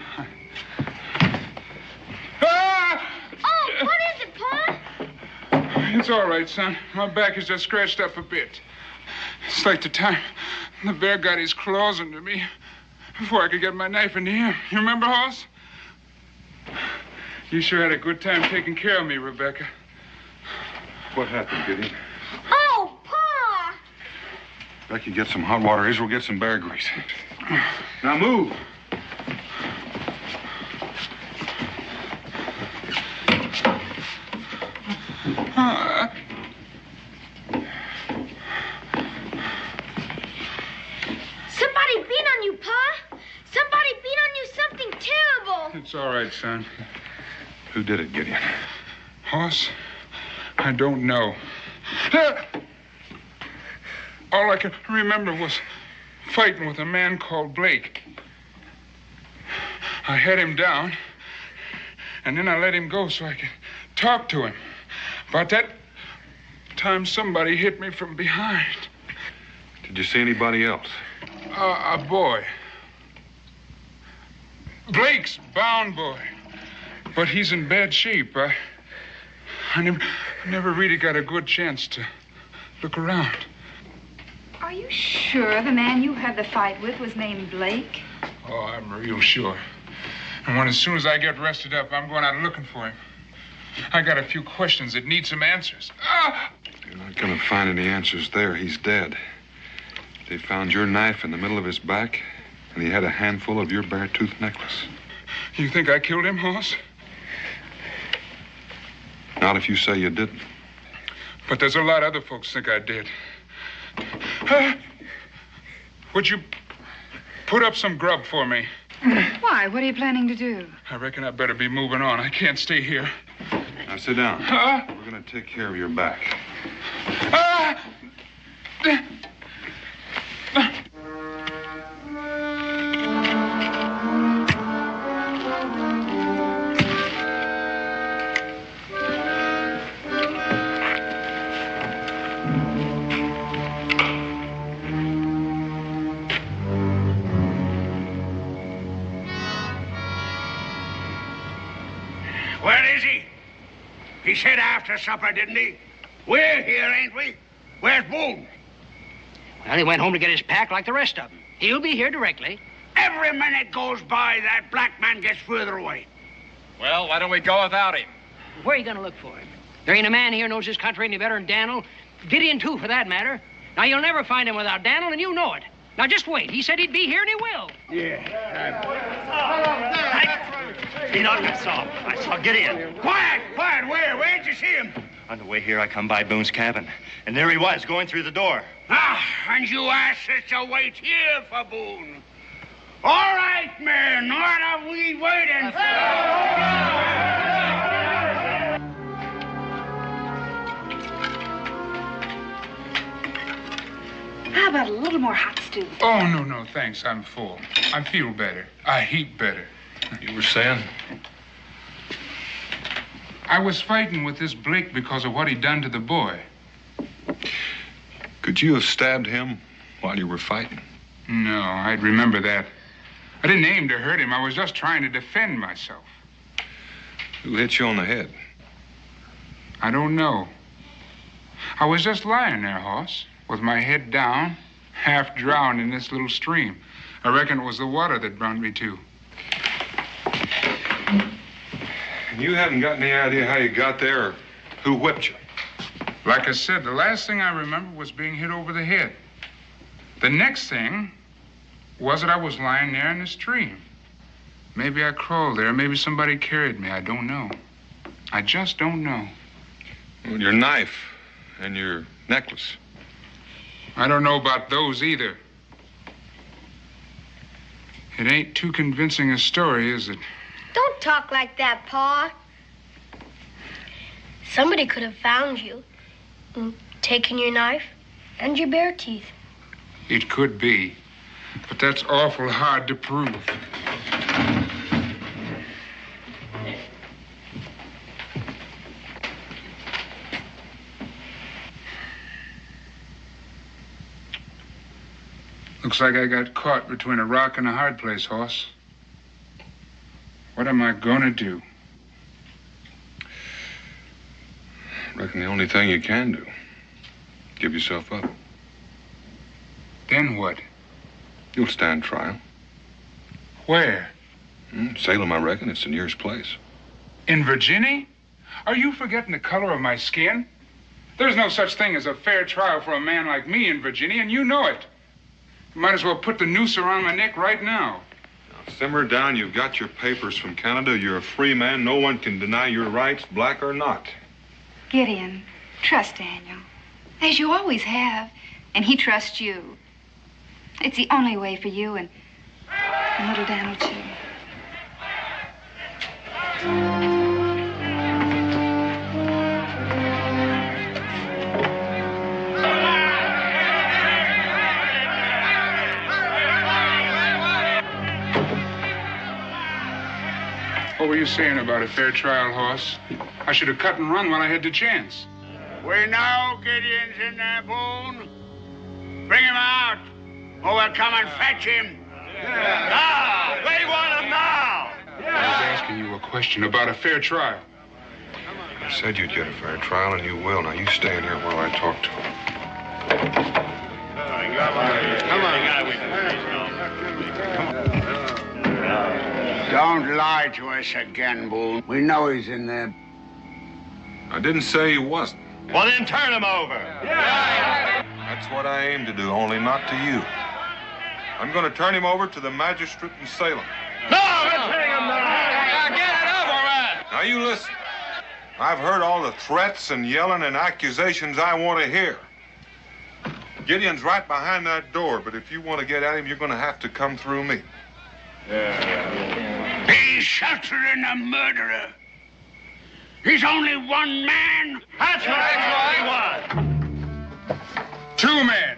Ah! Oh, what is it, Pa? It's all right, son. My back is just scratched up a bit. It's like the time the bear got his claws into me before I could get my knife into him. You remember, Hoss? You sure had a good time taking care of me, Rebecca. What happened, Gideon? Oh, Pa! Becky, get some hot water. Israel, get some bear grease. Now move. Somebody beat on you, Pa! Somebody beat on you something terrible! It's all right, son. Who did it, Gideon? Hoss, I don't know. All I can remember was fighting with a man called Blake. I had him down, and then I let him go so I could talk to him. About that time, somebody hit me from behind. Did you see anybody else? A boy. Blake's bound boy. But he's in bad shape. I never really got a good chance to look around. Are you sure the man you had the fight with was named Blake? Oh, I'm real sure. And as soon as I get rested up, I'm going out looking for him. I got a few questions that need some answers. You're not going to find any answers there. He's dead. They found your knife in the middle of his back, and he had a handful of your bear-tooth necklace. You think I killed him, Hoss? Not if you say you didn't. But there's a lot of other folks think I did. Would you put up some grub for me? Why? What are you planning to do? I reckon I better be moving on. I can't stay here. Now sit down. We're going to take care of your back. Where is he? He said after supper, didn't he? We're here, ain't we? Where's Boone? Well, he went home to get his pack like the rest of them. He'll be here directly. Every minute goes by, that black man gets further away. Well, why don't we go without him? Where are you going to look for him? There ain't a man here knows his country any better than Daniel. Gideon, too, for that matter. Now, you'll never find him without Daniel, and you know it. Now, just wait. He said he'd be here, and he will. Yeah. He knocked us off. I saw Gideon. Quiet! Where'd you see him? On the way here, I come by Boone's cabin, and there he was, going through the door. And you asked us to wait here for Boone. All right, men, what are we waiting for? How about a little more hot stew? Oh, no, thanks. I'm full. I feel better. A heap better. You were saying? I was fighting with this Blake because of what he'd done to the boy. Could you have stabbed him while you were fighting? No, I'd remember that. I didn't aim to hurt him. I was just trying to defend myself. Who hit you on the head? I don't know. I was just lying there, Hoss, with my head down, half drowned in this little stream. I reckon it was the water that brought me to. And you haven't got any idea how you got there or who whipped you? Like I said, the last thing I remember was being hit over the head. The next thing was that I was lying there in the stream. Maybe I crawled there. Maybe somebody carried me. I don't know. I just don't know. Well, your knife and your necklace. I don't know about those either. It ain't too convincing a story, is it? Don't talk like that, Pa. Somebody could have found you and taken your knife and your bare teeth. It could be, but that's awful hard to prove. Looks like I got caught between a rock and a hard place, Hoss. What am I gonna do? I reckon the only thing you can do, give yourself up. Then what? You'll stand trial. Where? Salem, I reckon. It's the nearest place. In Virginia? Are you forgetting the color of my skin? There's no such thing as a fair trial for a man like me in Virginia, and you know it. You might as well put the noose around my neck right now. Now, simmer down. You've got your papers from Canada. You're a free man. No one can deny your rights, black or not. Gideon, trust Daniel, as you always have, and he trusts you. It's the only way for you and little Daniel, too. What were you saying about a fair trial, Hoss? I should have cut and run when I had the chance. We know Gideon's in there, Boone. Bring him out. or we'll come and fetch him. Now! We want him now! I was asking you a question about a fair trial. I said you'd get a fair trial, and you will. Now, you stay in here while I talk to him. Don't lie to us again, Boone. We know he's in there. I didn't say he wasn't. Well, then turn him over. That's what I aim to do, only not to you. I'm going to turn him over to the magistrate in Salem. No, let's hang him now. Get it over with. Now, you listen. I've heard all the threats and yelling and accusations I want to hear. Gideon's right behind that door, but if you want to get at him, you're going to have to come through me. He's sheltering a murderer. He's only one man. That's what he was. 2 men.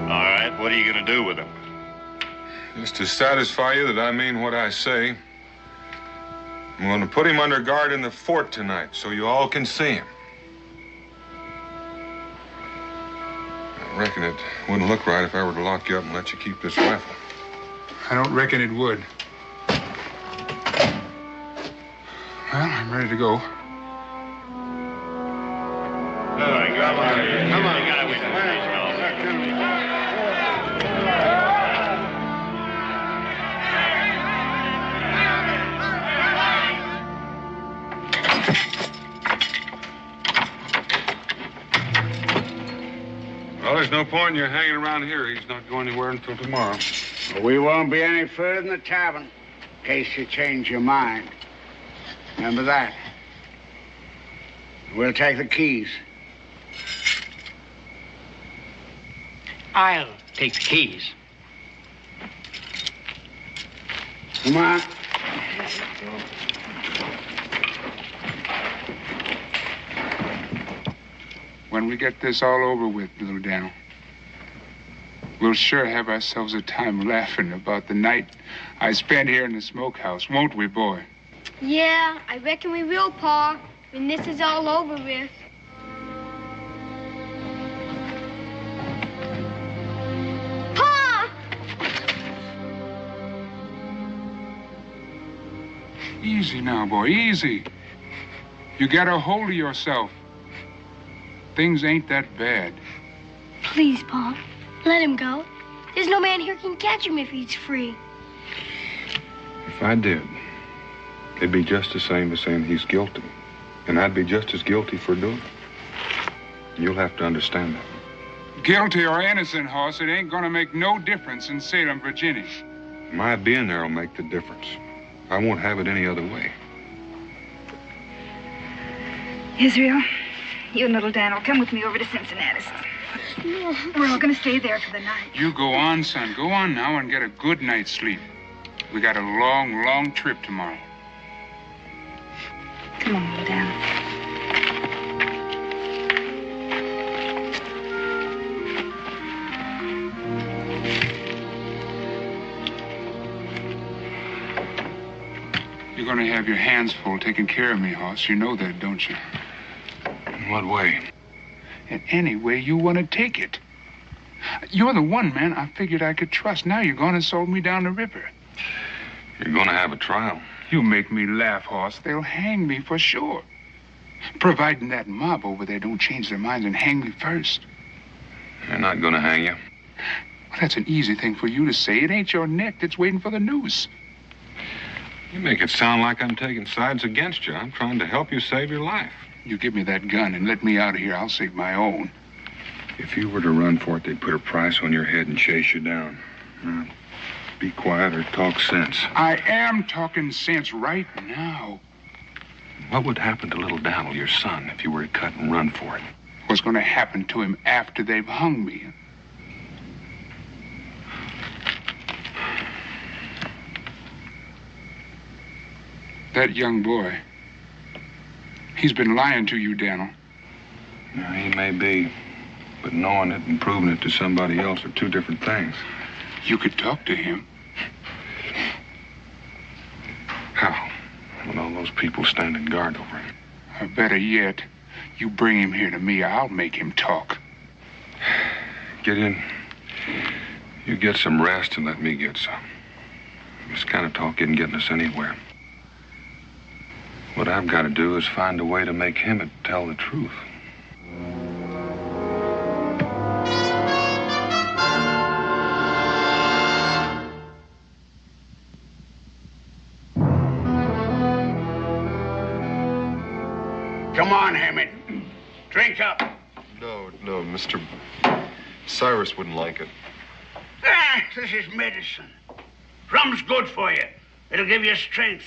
All right, what are you going to do with him? Just to satisfy you that I mean what I say, I'm going to put him under guard in the fort tonight so you all can see him. I reckon it wouldn't look right if I were to lock you up and let you keep this rifle. I don't reckon it would. Well, I'm ready to go. Come on. Well, there's no point in you hanging around here. He's not going anywhere until tomorrow. We won't be any further than the tavern, in case you change your mind. Remember that. We'll take the keys. I'll take the keys. Come on. When we get this all over with, little Daniel, we'll sure have ourselves a time laughing about the night I spent here in the smokehouse, won't we, boy? Yeah, I reckon we will, Pa, when this is all over with. Pa! Easy now, boy, easy. You got a hold of yourself. Things ain't that bad. Please, Pa, let him go. There's no man here can catch him if he's free. If I did, it'd be just the same as saying he's guilty. And I'd be just as guilty for doing it. You'll have to understand that. Guilty or innocent, Hoss, it ain't gonna make no difference in Salem, Virginia. My being there will make the difference. I won't have it any other way. Israel, you and little Dan will come with me over to Cincinnati. We're all going to stay there for the night. You go on, son. Go on now and get a good night's sleep. We got a long, long trip tomorrow. Come on, little Dan. You're going to have your hands full taking care of me, Hoss. You know that, don't you? In what way? In any way you want to take it. You're the one man I figured I could trust. Now you're going to sold me down the river. You're going to have a trial. You make me laugh, Hoss. They'll hang me for sure. Providing that mob over there don't change their minds and hang me first. They're not going to hang you. Well, that's an easy thing for you to say. It ain't your neck that's waiting for the noose. You make it sound like I'm taking sides against you. I'm trying to help you save your life. You give me that gun and let me out of here, I'll save my own. If you were to run for it, they'd put a price on your head and chase you down. Be quiet or talk sense. I am talking sense right now. What would happen to little Daniel, your son, if you were to cut and run for it? What's going to happen to him after they've hung me? That young boy, he's been lying to you, Daniel. Now, he may be, but knowing it and proving it to somebody else are two different things. You could talk to him. How? When all those people standing guard over him. Or better yet, You bring him here to me, I'll make him talk. Gideon, you get some rest and let me get some. This kind of talk isn't getting us anywhere. What I've got to do is find a way to make him tell the truth. Come on, Hammond. Drink up. No, Mr. Cyrus wouldn't like it. Ah, this is medicine. Rum's good for you. It'll give you strength.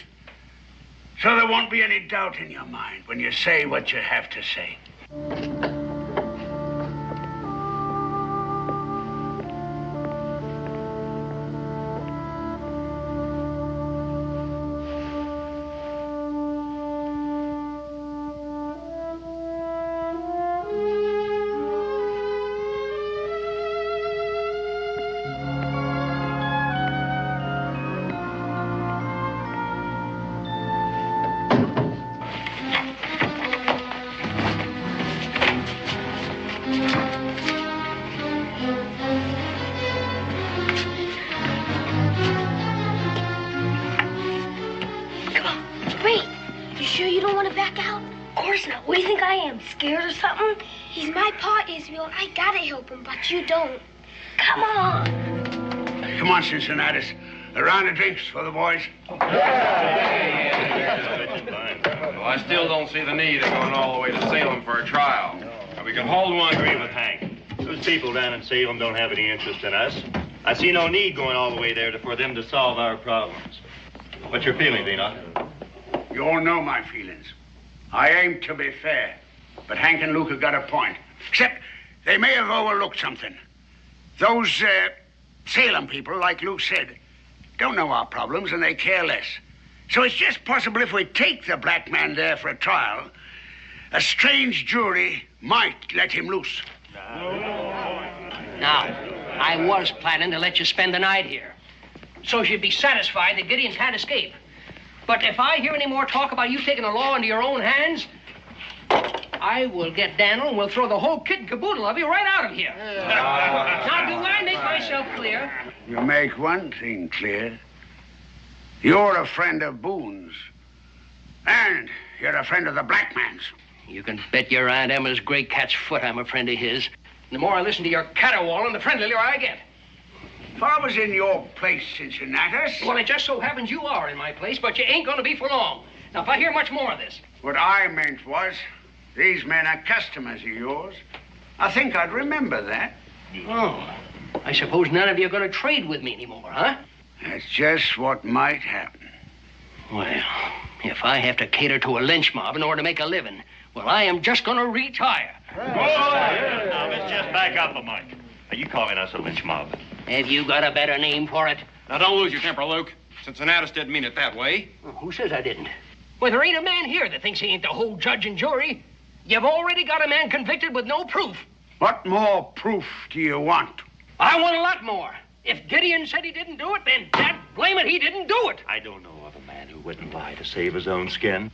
So there won't be any doubt in your mind when you say what you have to say. Scared or something? He's my pa, Israel, and I gotta help him, but you don't. Come on. Come on, Cincinnatus. A round of drinks for the boys. Well, I still don't see the need of going all the way to Salem for a trial. We can hold one. I agree with Hank. Those people down in Salem don't have any interest in us. I see no need going all the way there for them to solve our problems. What's your feeling, Enoch? You all know my feelings. I aim to be fair. But Hank and Luke have got a point. Except they may have overlooked something. Those Salem people, like Luke said, don't know our problems and they care less. So it's just possible if we take the black man there for a trial, a strange jury might let him loose. Now, I was planning to let you spend the night here, so you'd be satisfied that Gideon can't escape. But if I hear any more talk about you taking the law into your own hands, I will get Daniel and we'll throw the whole kit and caboodle of you right out of here. Now, do I make myself clear? You make one thing clear. You're a friend of Boone's. And you're a friend of the black man's. You can bet your Aunt Emma's gray cat's foot I'm a friend of his. The more I listen to your caterwauling, the friendlier I get. If I was in your place, Cincinnatus... Well, it just so happens you are in my place, but you ain't going to be for long. Now, if I hear much more of this... What I meant was, these men are customers of yours. I think I'd remember that. Oh, I suppose none of you are going to trade with me anymore, huh? That's just what might happen. Well, if I have to cater to a lynch mob in order to make a living, well, I am just going to retire. Now, let's just back up a mite. Are you calling us a lynch mob? Have you got a better name for it? Now, don't lose your temper, Luke. Cincinnatus didn't mean it that way. Well, who says I didn't? Well, there ain't a man here that thinks he ain't the whole judge and jury. You've already got a man convicted with no proof. What more proof do you want? I want a lot more. If Gideon said he didn't do it, then dad blame it, he didn't do it. I don't know of a man who wouldn't lie to save his own skin.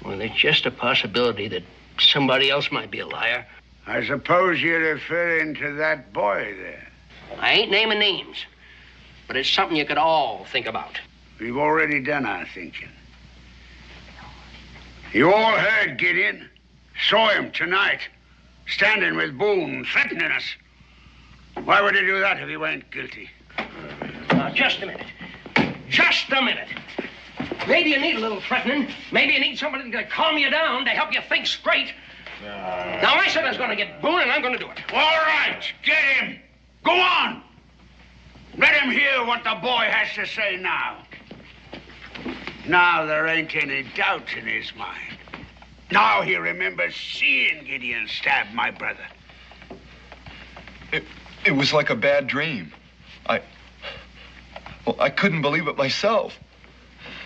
Well, there's just a possibility that somebody else might be a liar. I suppose you're referring to that boy there. I ain't naming names, but it's something you could all think about. We've already done our thinking. You all heard Gideon. Saw him tonight, standing with Boone, threatening us. Why would he do that if he weren't guilty? Now, just a minute. Just a minute. Maybe you need a little threatening. Maybe you need somebody to calm you down, to help you think straight. Now, I said I was going to get Boone, and I'm going to do it. All right, get him. Go on. Let him hear what the boy has to say now. Now there ain't any doubt in his mind. Now he remembers seeing Gideon stab my brother. It was like a bad dream. I couldn't believe it myself.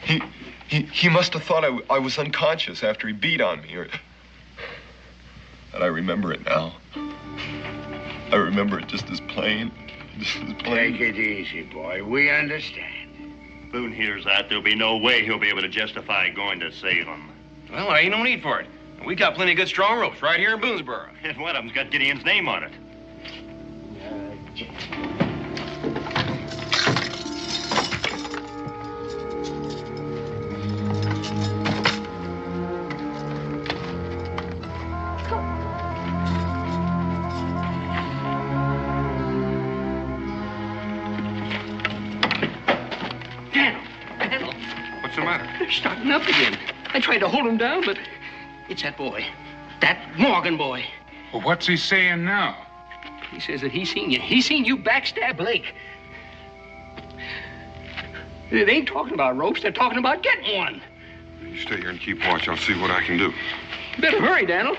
He must have thought I was unconscious after he beat on me, and I remember it now. I remember it just as plain. Take it easy, boy. We understand. Boone hears that. There'll be no way he'll be able to justify going to Salem. Well, there ain't no need for it. We got plenty of good strong ropes right here in Boonesboro. And one of them's got Gideon's name on it. Daniel. What's the matter? They're starting up again. I tried to hold them down, but it's that boy. That Morgan boy. Well, what's he saying now? He says that he's seen you. He's seen you backstab Blake. They ain't talking about ropes. They're talking about getting one. You stay here and keep watch. I'll see what I can do. You better hurry, Daniel.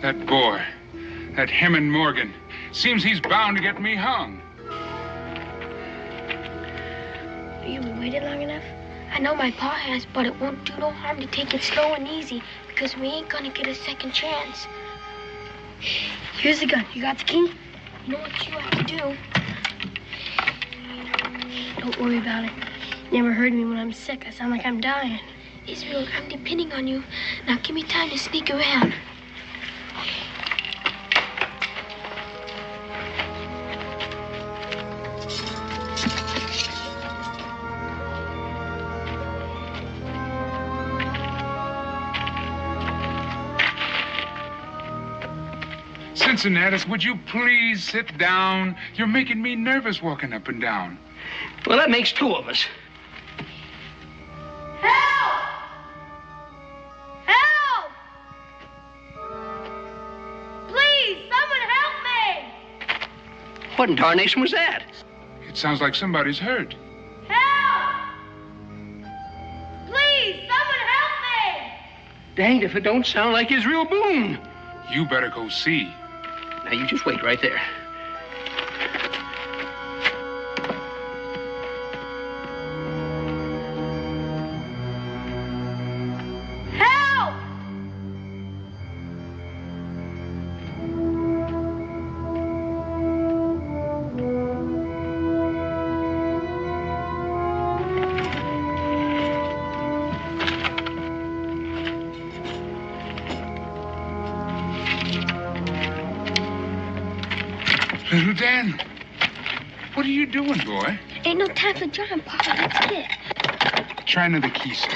That boy, that Hammond Morgan, seems he's bound to get me hung. You waited long enough? I know my pa has, but it won't do no harm to take it slow and easy, because we ain't gonna get a second chance. Here's the gun. You got the key? You know what you have to do. Don't worry about it. You never heard me when I'm sick. I sound like I'm dying. Israel, I'm depending on you. Now give me time to sneak around. Cincinnatus, would you please sit down? You're making me nervous walking up and down. Well, that makes two of us. Help! Help! Please, someone help me! What in tarnation was that? It sounds like somebody's hurt. Help! Please, someone help me! Danged if it don't sound like Israel Boone. You better go see. Now, you just wait right there. Help! Little Dan, what are you doing, boy? Ain't no time for John, Papa. Let's get. Try another key, sir.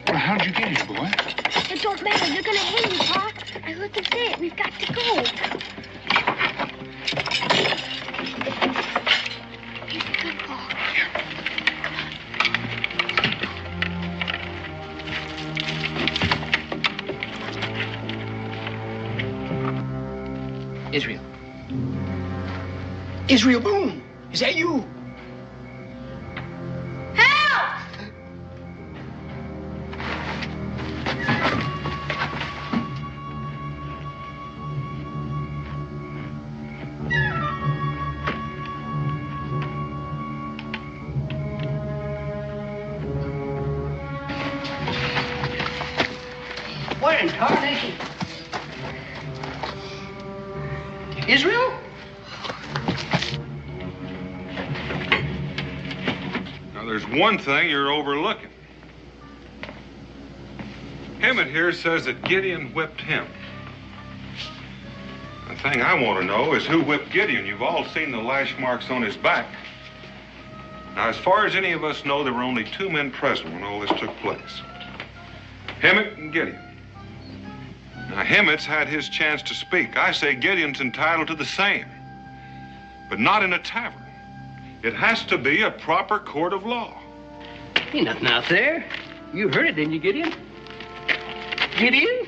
Well, how'd you get here, boy? It don't matter. They're gonna hang you, Pa. I heard them say it. We've got to go. Here's the gun, Pa. Israel. Israel Boone! Is that you? Help! What in tarnation? Israel? Now, there's one thing you're overlooking. Emmett here says that Gideon whipped him. The thing I want to know is who whipped Gideon. You've all seen the lash marks on his back. Now, as far as any of us know, there were only two men present when all this took place. Emmett and Gideon. Now, Emmett's had his chance to speak. I say Gideon's entitled to the same. But not in a tavern. It has to be a proper court of law. Ain't nothing out there. You heard it, didn't you, Gideon? Gideon?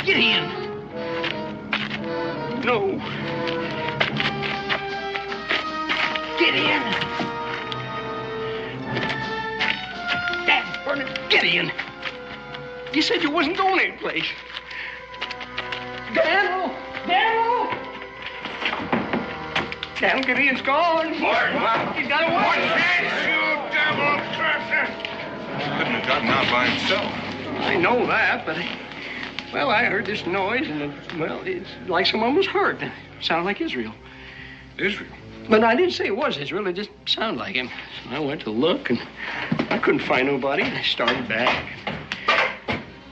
Gideon! No. Gideon! Dad, burn it, Gideon! You said you wasn't going anyplace. Daniel! Daniel! Daniel, Gideon's gone. He's got away. You devil crusher! He couldn't have gotten out by himself. I know that, but Well, I heard this noise, and, it's like someone was hurt. It sounded like Israel. Israel? But I didn't say it was Israel. It just sounded like him. So I went to look, and I couldn't find nobody, and I started back.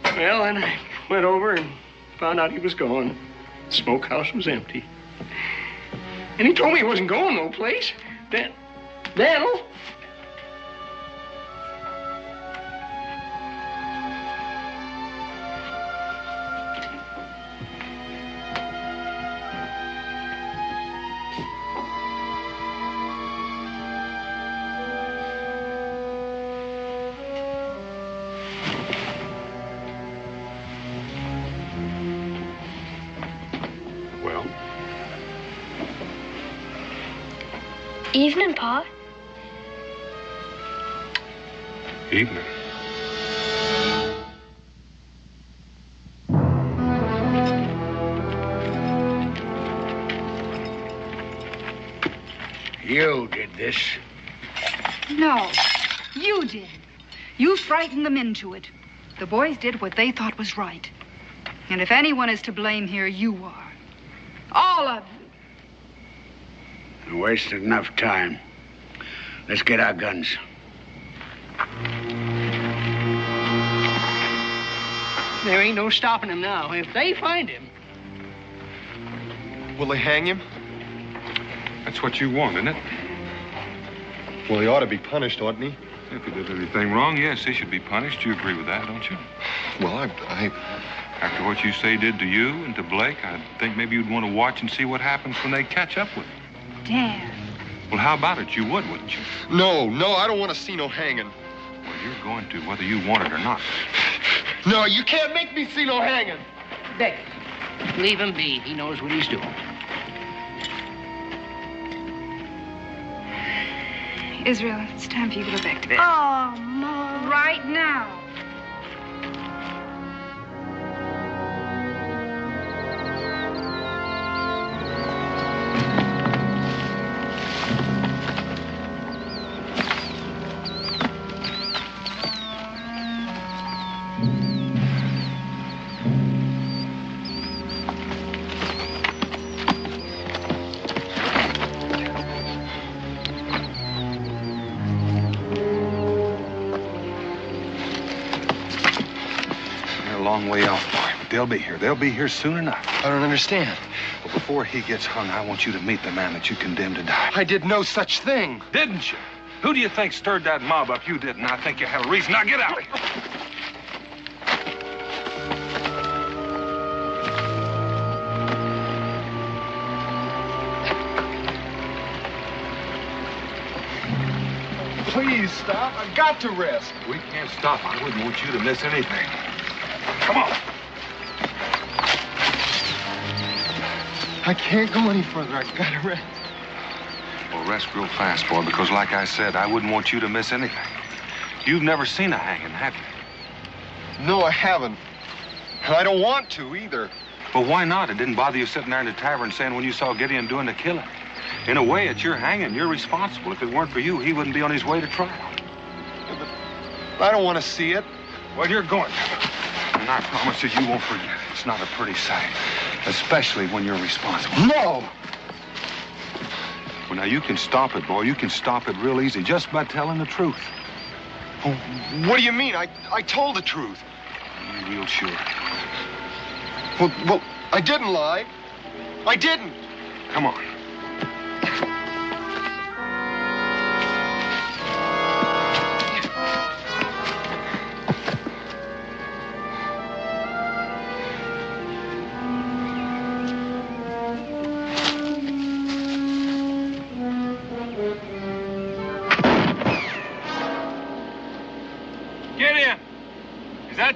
Well, and I went over and found out he was gone. The smokehouse was empty. And he told me he wasn't going no place. Daniel? Evening, Pa. Evening. You did this. No, you did. You frightened them into it. The boys did what they thought was right. And if anyone is to blame here, you are. All of you. You wasted enough time. Let's get our guns. There ain't no stopping him now. If they find him. Will they hang him? That's what you want, isn't it? Well, he ought to be punished, oughtn't he? If he did anything wrong, yes, he should be punished. You agree with that, don't you? Well, After what you say did to you and to Blake, I think maybe you'd want to watch and see what happens when they catch up with him. Dan. Well, how about it? You would, wouldn't you? No, I don't want to see no hanging. Well, you're going to, whether you want it or not. No, you can't make me see no hanging. Beck, leave him be. He knows what he's doing. Israel, it's time for you to go back to bed. Oh, Mom. Right now. Way off, boy. But they'll be here. They'll be here soon enough. I don't understand. But before he gets hung, I want you to meet the man that you condemned to die. I did no such thing. Didn't you? Who do you think stirred that mob up? You didn't. I think you had a reason. Now get out of here. Please stop. I got to rest. We can't stop. I wouldn't want you to miss anything. Come on. I can't go any further. I gotta rest. Well, rest real fast, boy, because like I said, I wouldn't want you to miss anything. You've never seen a hanging, have you? No, I haven't. And I don't want to either. Well, why not? It didn't bother you sitting there in the tavern saying when you saw Gideon doing the killing. In a way, it's your hanging. You're responsible. If it weren't for you, he wouldn't be on his way to trial. Yeah, but I don't want to see it. Well, you're going to. And I promise you, you won't forget. It's not a pretty sight, especially when you're responsible. No! Well, now, you can stop it, boy. You can stop it real easy just by telling the truth. Oh, what do you mean? I told the truth. Are you real sure? Well, I didn't lie. I didn't. Come on.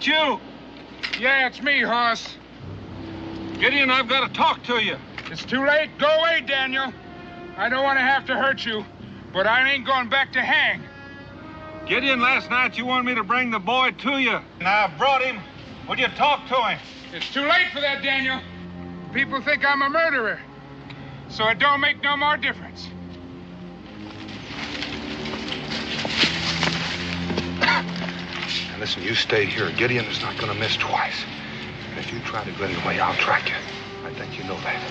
You? Yeah, it's me, Hoss. Gideon, I've got to talk to you. It's too late. Go away, Daniel. I don't want to have to hurt you, but I ain't going back to hang. Gideon, last night you wanted me to bring the boy to you. And I brought him. Would you talk to him? It's too late for that, Daniel. People think I'm a murderer, so it don't make no more difference. Now listen, you stay here. Gideon is not going to miss twice. And if you try to get away, I'll track you. I think you know that.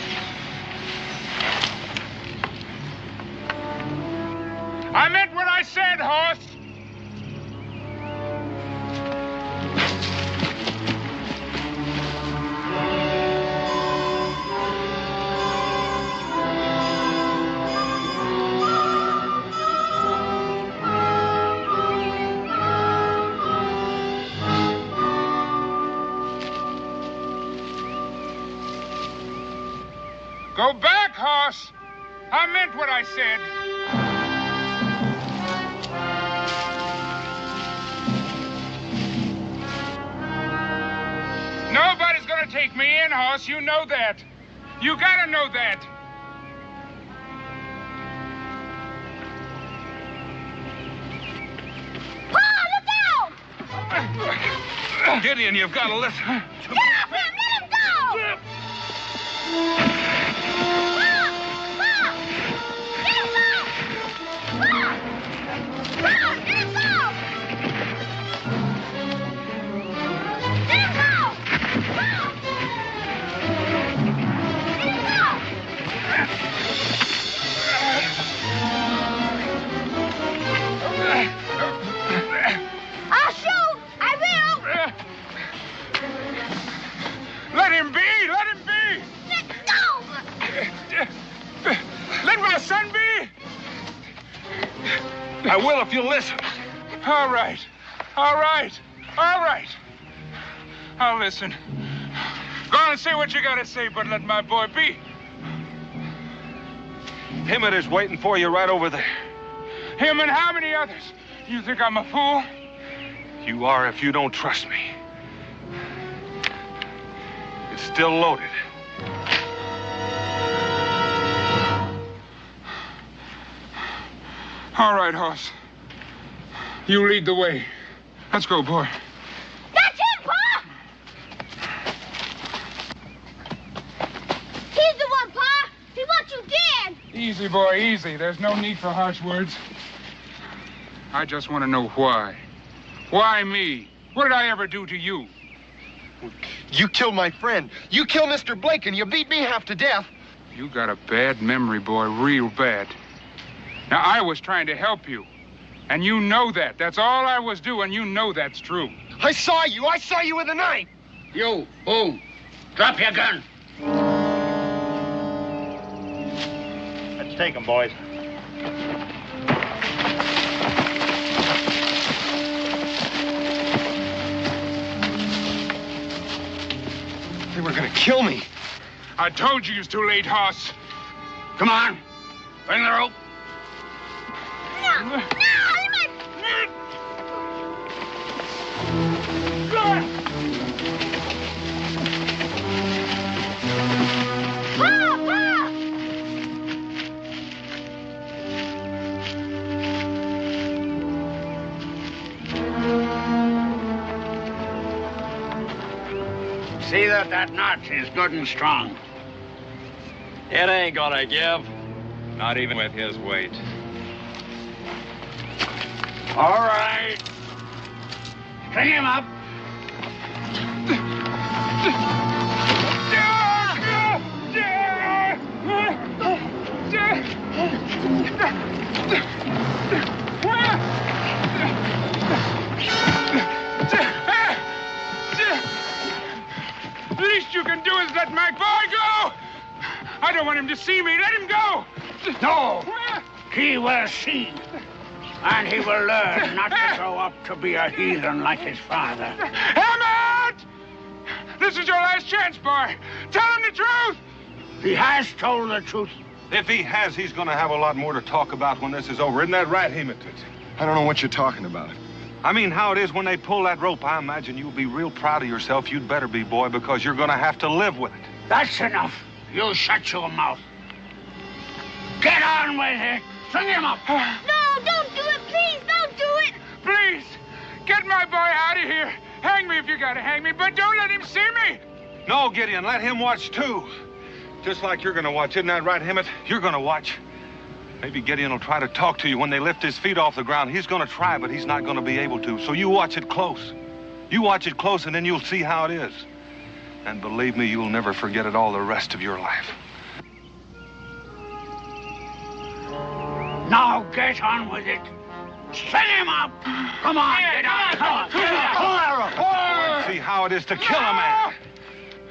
I meant what I said, Hoss. Go back, Hoss. I meant what I said. Nobody's gonna take me in, Hoss. You know that. You gotta know that. Pa, look out! Gideon, you've got to listen. Get off him! Let him go! I'll shoot! I will! Let him be! Let him be! Let go! Let my son be! I will if you'll listen. All right. All right. All right. I'll listen. Go on and say what you gotta say, but let my boy be. Emmett is waiting for you right over there. Him and how many others? You think I'm a fool? You are if you don't trust me. It's still loaded. All right, Hoss. You lead the way. Let's go, boy. That's him, Pa! He's the one, Pa! He wants you dead! Easy, boy, easy. There's no need for harsh words. I just want to know why. Why me? What did I ever do to you? You killed my friend. You killed Mr. Blake, and you beat me half to death. You got a bad memory, boy, real bad. Now, I was trying to help you. And you know that. That's all I was doing. You know that's true. I saw you. I saw you with a knife. You, Boone, drop your gun. Let's take him, boys. They were gonna kill me. I told you it was too late, Hoss. Come on. Bring the rope. No! No! See that knot is good and strong. It ain't gonna give. Not even with his weight. All right. String him up. The least you can do is let my boy go. I don't want him to see me. Let him go. No. He will see. And he will learn not to grow up to be a heathen like his father. Emmett! This is your last chance, boy. Tell him the truth. He has told the truth. If he has, he's going to have a lot more to talk about when this is over. Isn't that right, Emmett? I don't know what you're talking about. I mean, how it is when they pull that rope. I imagine you'll be real proud of yourself. You'd better be, boy, because you're going to have to live with it. That's enough. You shut your mouth. Get on with it. String him up. No, don't do it. Please, don't do it. Please, get my boy out of here. Hang me if you gotta hang me, but don't let him see me. No, Gideon, let him watch, too. Just like you're going to watch. Isn't that right, Emmett? You're going to watch. Maybe Gideon will try to talk to you when they lift his feet off the ground. He's going to try, but he's not going to be able to. So you watch it close. You watch it close, and then you'll see how it is. And believe me, you'll never forget it all the rest of your life. Now get on with it. Send him up. Come on, get on. Come on. See how it is to kill a man.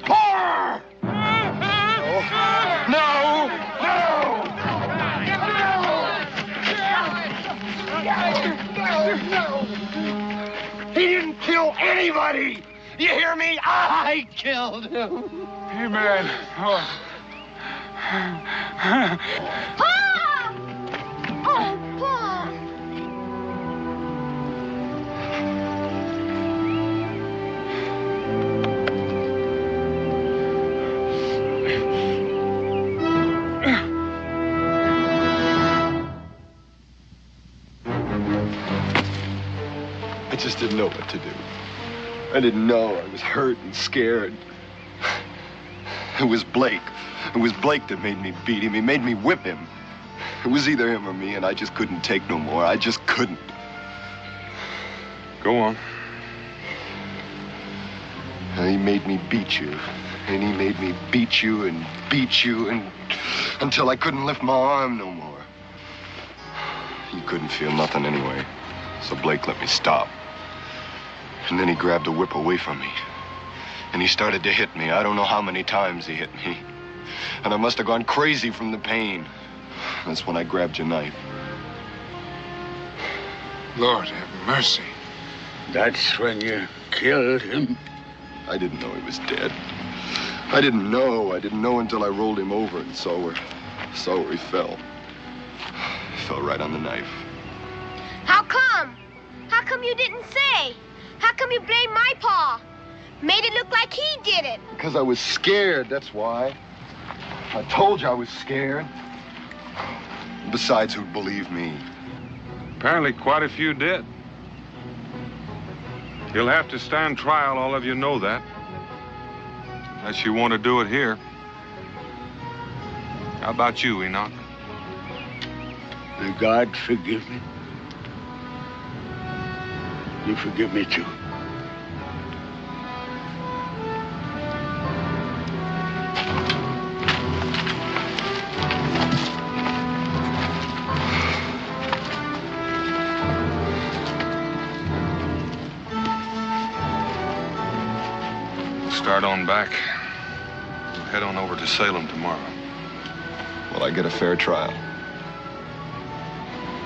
Pour! No! He didn't kill anybody. You hear me? I killed him. Hey, man. Oh. Pa! Oh, Pa! I just didn't know what to do. I didn't know. I was hurt and scared. It was Blake. It was Blake that made me beat him. He made me whip him. It was either him or me, and I just couldn't take no more. I just couldn't. Go on. And he made me beat you. And he made me beat you and until I couldn't lift my arm no more. You couldn't feel nothing anyway. So Blake let me stop. And then he grabbed the whip away from me. And he started to hit me. I don't know how many times he hit me. And I must have gone crazy from the pain. That's when I grabbed your knife. Lord have mercy. That's when you killed him? I didn't know he was dead. I didn't know. I didn't know until I rolled him over and saw where he fell. He fell right on the knife. How come? How come you didn't say? How come you blamed my pa? Made it look like he did it. Because I was scared, that's why. I told you I was scared. Besides, who'd believe me? Apparently quite a few did. You'll have to stand trial, all of you know that. Unless you want to do it here. How about you, Enoch? May God forgive me. You forgive me, too. Start on back. We'll head on over to Salem tomorrow. Will I get a fair trial?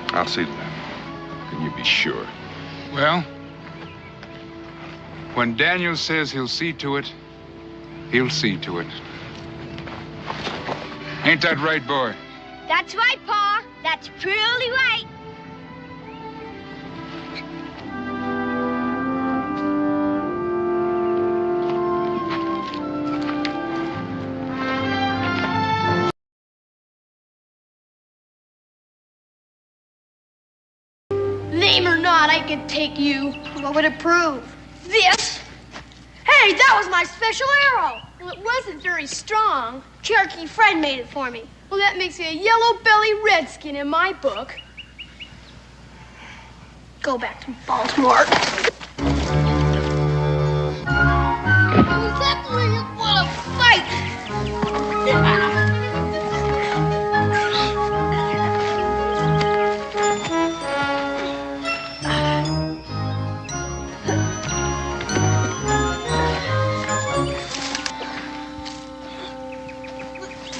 I'll see to that. Can you be sure? Well, when Daniel says he'll see to it, he'll see to it. Ain't that right, boy? That's right, Pa. That's truly right. Name or not, I could take you. What would it prove? This? Hey, that was my special arrow. Well, it wasn't very strong. Cherokee Fred made it for me. Well, that makes me a yellow-belly redskin in my book. Go back to Baltimore. Exactly what a fight!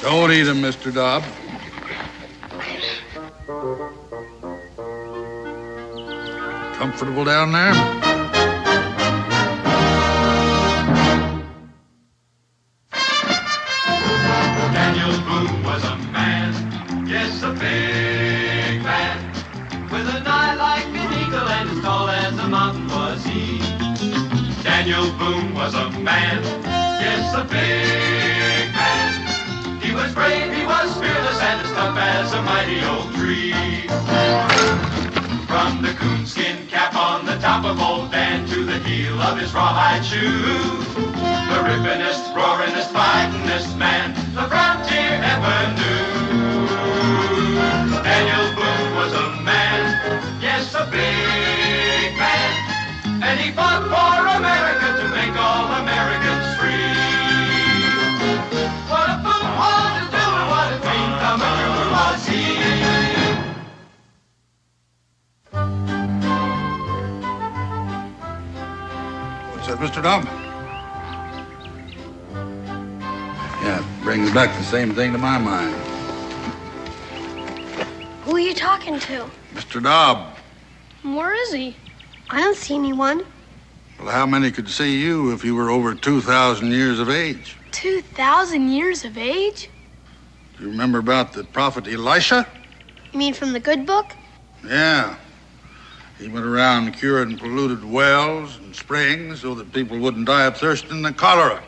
Don't eat him, Mr. Dobb. Comfortable down there? Daniel Boone was a man, yes, a big man, with an eye like an eagle and as tall as a mountain was he. Daniel Boone was a man, yes, a big man. He was brave, he was fearless, and as tough as a mighty old tree. From the coonskin cap on the top of old Dan to the heel of his rawhide shoe, the rippinest, roaringest, fightingest man the frontier ever knew. Daniel Boone was a man, yes, a big man, and he fought for America to make all Americans free. that Mr. Dobb? Yeah, it brings back the same thing to my mind. Who are you talking to? Mr. Dobb. Where is he? I don't see anyone. Well, how many could see you if you were over 2,000 years of age? 2,000 years of age? Do you remember about the prophet Elisha? You mean from the good book? Yeah. He went around curing polluted wells and springs so that people wouldn't die of thirst and the cholera.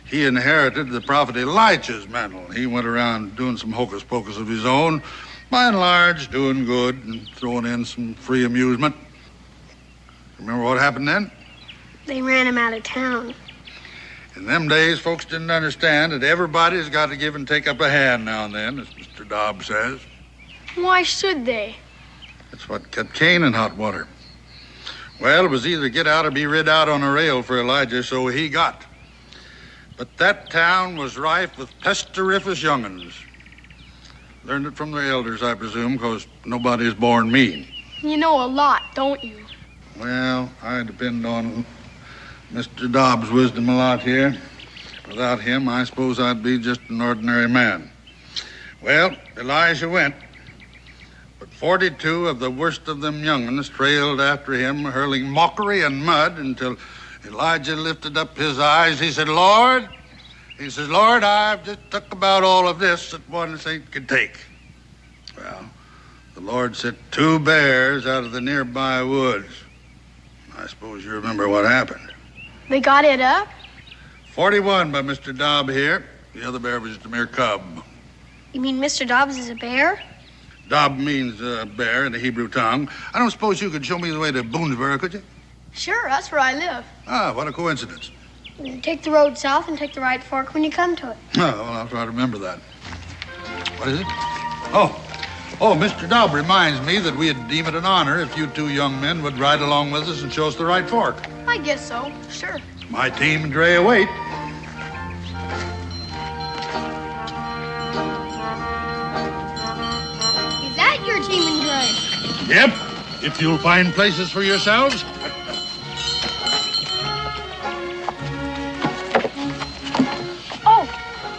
He inherited the prophet Elijah's mantle. He went around doing some hocus pocus of his own, by and large doing good and throwing in some free amusement. Remember what happened then? They ran him out of town. In them days, folks didn't understand that everybody's got to give and take up a hand now and then, as Mr. Dobb says. Why should they? That's what kept Cain in hot water. Well, it was either get out or be rid out on a rail for Elijah, so he got. But that town was rife with pesteriferous young'uns. Learned it from the elders, I presume, because nobody's born mean. You know a lot, don't you? Well, I depend on Mr. Dobb's wisdom a lot here. Without him, I suppose I'd be just an ordinary man. Well, Elijah went. But 42 of the worst of them young'uns trailed after him, hurling mockery and mud until Elijah lifted up his eyes. He said, Lord, I've just took about all of this that one saint could take. Well, the Lord sent 2 bears out of the nearby woods. I suppose you remember what happened. They got it up? 41 by Mr. Dobb here. The other bear was just a mere cub. You mean Mr. Dobbs is a bear? Dobb means bear in the Hebrew tongue. I don't suppose you could show me the way to Boonesboro, could you? Sure, that's where I live. Ah, what a coincidence. You take the road south and take the right fork when you come to it. Oh, well, I'll try to remember that. What is it? Oh, Mr. Dobb reminds me that we'd deem it an honor if you 2 young men would ride along with us and show us the right fork. I guess so, sure. My team and Dre await. Is that your team and Dre? Yep, if you'll find places for yourselves.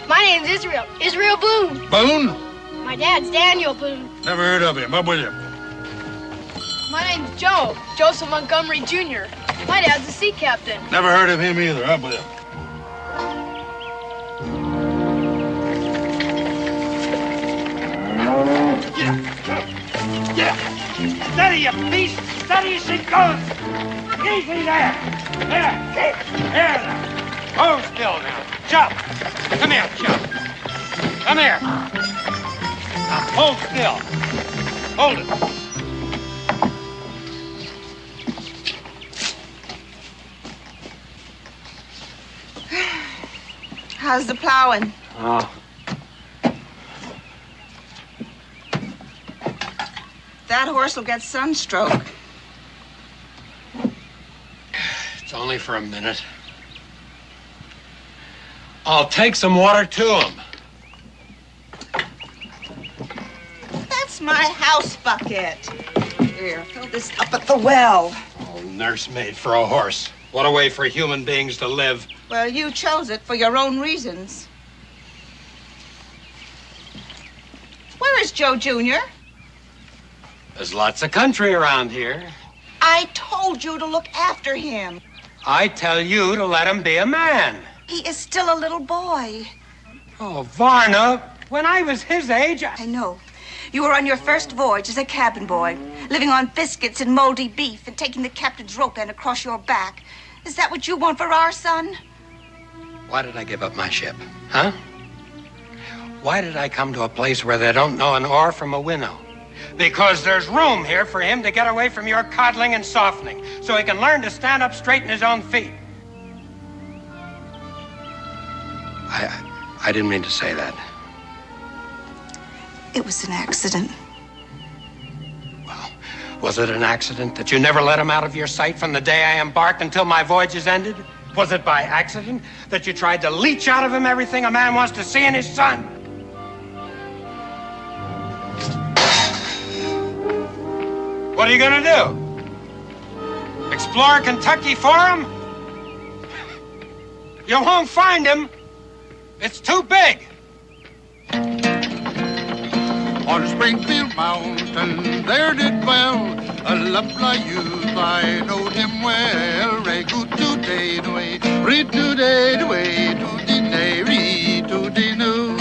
My name's Israel. Israel Boone. Boone? My dad's Daniel Boone. Never heard of him. Up with him. My name's Joe. Joseph Montgomery Jr. My dad's a sea captain. Never heard of him either. Up with him. Yeah. Steady, you beast. Steady as she goes. Easy there. There now. Hold still now. Jump. Come here, Jump. Come here. Now, hold still. Hold it. How's the plowing? Oh. That horse will get sunstroke. It's only for a minute. I'll take some water to him. That's my house bucket. Here, fill this up at the well. Oh, nursemaid for a horse. What a way for human beings to live. Well, you chose it for your own reasons. Where is Joe Jr.? There's lots of country around here. I told you to look after him. I tell you to let him be a man. He is still a little boy. Oh, Varna, when I was his age, I know. You were on your first voyage as a cabin boy, living on biscuits and moldy beef and taking the captain's rope end across your back. Is that what you want for our son? Why did I give up my ship, huh? Why did I come to a place where they don't know an oar from a winnow? Because there's room here for him to get away from your coddling and softening, so he can learn to stand up straight in his own feet. I didn't mean to say that. It was an accident. Well, was it an accident that you never let him out of your sight from the day I embarked until my voyage is ended? Was it by accident that you tried to leech out of him everything a man wants to see in his son? What are you gonna do? Explore Kentucky for him? You won't find him. It's too big. On Springfield Mountain, there did dwell a lovely youth. I knowed him well. Re-good today, re today, to dinay, re to dinu.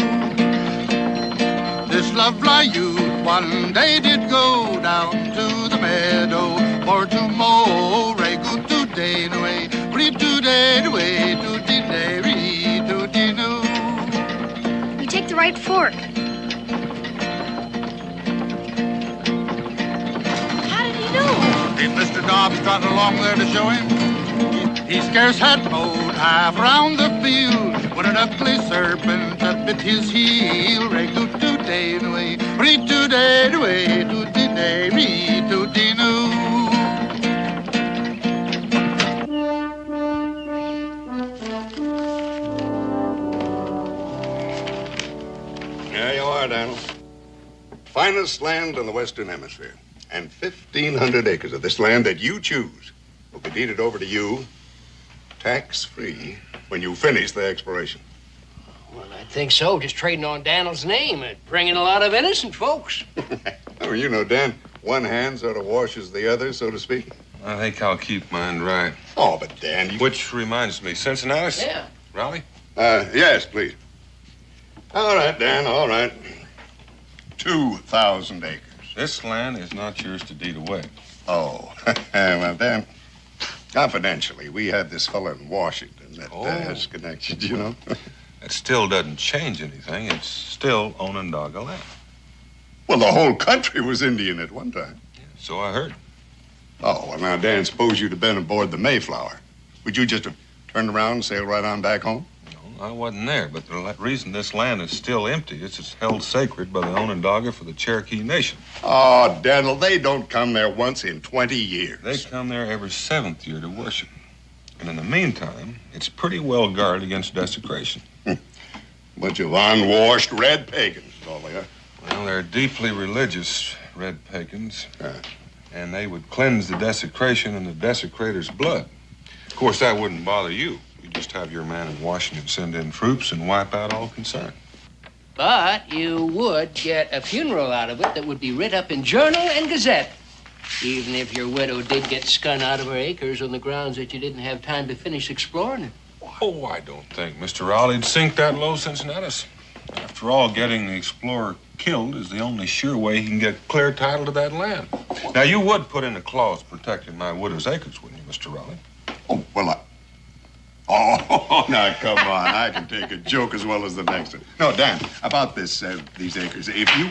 This lovely youth one day did go down to the meadow for to mow. Re-good today, re today, to dinay, re to dinu. You take the right fork. If Mr. Dobbs trotted along there to show him, he scarce had mowed half round the field when an ugly serpent bit his heel. Re-good today, re today, to dinay, re to dinu. There you are, Daniel. Finest land in the Western Hemisphere. And 1,500 acres of this land that you choose will be deeded over to you, tax-free, when you finish the exploration. Well, I think so. Just trading on Daniel's name and bringing a lot of innocent folks. Oh, you know, Dan, one hand sort of washes the other, so to speak. I think I'll keep mine dry. Oh, but Dan, you... Which reminds me, Cincinnati? Yeah. Raleigh? Yes, please. All right, Dan, all right. 2,000 acres. This land is not yours to deed away. Oh, well, Dan, confidentially, we had this fella in Washington that has connections, you know. That still doesn't change anything. It's still Onondaga land. Well, the whole country was Indian at one time. Yeah, so I heard. Oh, well, now, Dan, suppose you'd have been aboard the Mayflower. Would you just have turned around and sailed right on back home? I wasn't there, but the reason this land is still empty is it's held sacred by the Onondaga for the Cherokee Nation. Oh, Daniel, they don't come there once in 20 years. They come there every 7th year to worship. And in the meantime, it's pretty well guarded against desecration. Bunch of unwashed red pagans, is all they are. Well, they're deeply religious red pagans. And they would cleanse the desecration in the desecrator's blood. Of course, that wouldn't bother you. You just have your man in Washington send in troops and wipe out all concern. But you would get a funeral out of it that would be writ up in Journal and Gazette. Even if your widow did get skun out of her acres on the grounds that you didn't have time to finish exploring it. Oh, I don't think Mr. Raleigh'd sink that low, Cincinnatus. After all, getting the explorer killed is the only sure way he can get clear title to that land. Now, you would put in a clause protecting my widow's acres, wouldn't you, Mr. Raleigh? Oh, well, Oh, now, come on. I can take a joke as well as the next one. No, Dan, about these acres, if you...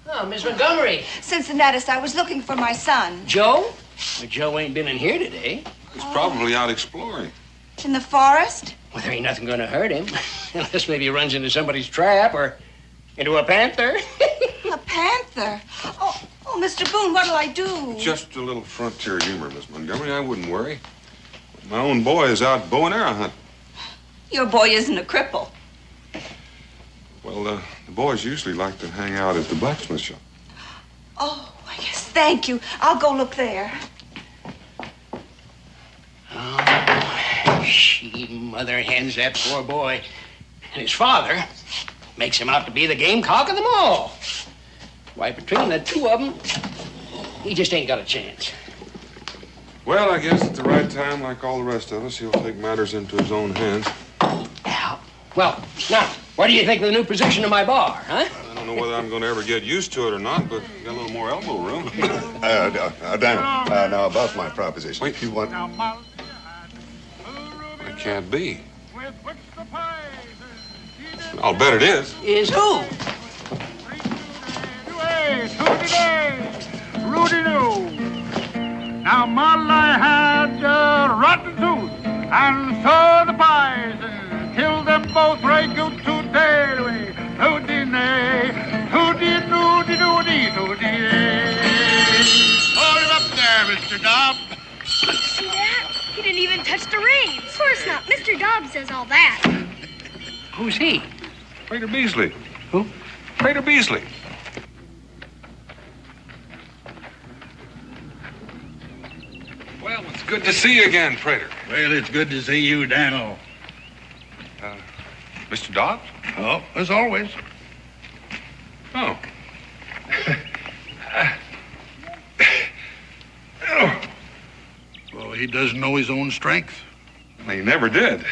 Oh, Miss Montgomery. Cincinnatus, I was looking for my son. Joe? Well, Joe ain't been in here today. He's probably out exploring. In the forest? Well, there ain't nothing going to hurt him. Unless maybe he runs into somebody's trap or into a panther. A panther? Oh, Mr. Boone, what'll I do? Just a little frontier humor, Miss Montgomery. I wouldn't worry. My own boy is out bow and arrow hunting. Your boy isn't a cripple. Well, the boys usually like to hang out at the blacksmith shop. Oh, yes, thank you. I'll go look there. Oh, she mother hens that poor boy. And his father makes him out to be the gamecock of them all. Why, between the two of them, he just ain't got a chance. Well, I guess at the right time, like all the rest of us, he'll take matters into his own hands. Well, now, what do you think of the new position of my bar, huh? I don't know whether I'm going to ever get used to it or not, but got a little more elbow room. Daniel, now about my proposition. Wait. If you want... It can't be. I'll bet it is. Is who? Rudy New. Now, Molly had a rotten tooth, and so the poison killed them both right good today. Hoody-nay, hoody-doody-doody-doody. Hold him up there, Mr. Dobbs. See that? He didn't even touch the reins. Of course not. Mr. Dobbs says all that. Who's he? Prater Beasley. Who? Prater Beasley. Well, what's Good to see you again, Prater. Well, it's good to see you, Daniel. Mr. Dobbs? Oh, as always. Oh. Well, he doesn't know his own strength. He never did.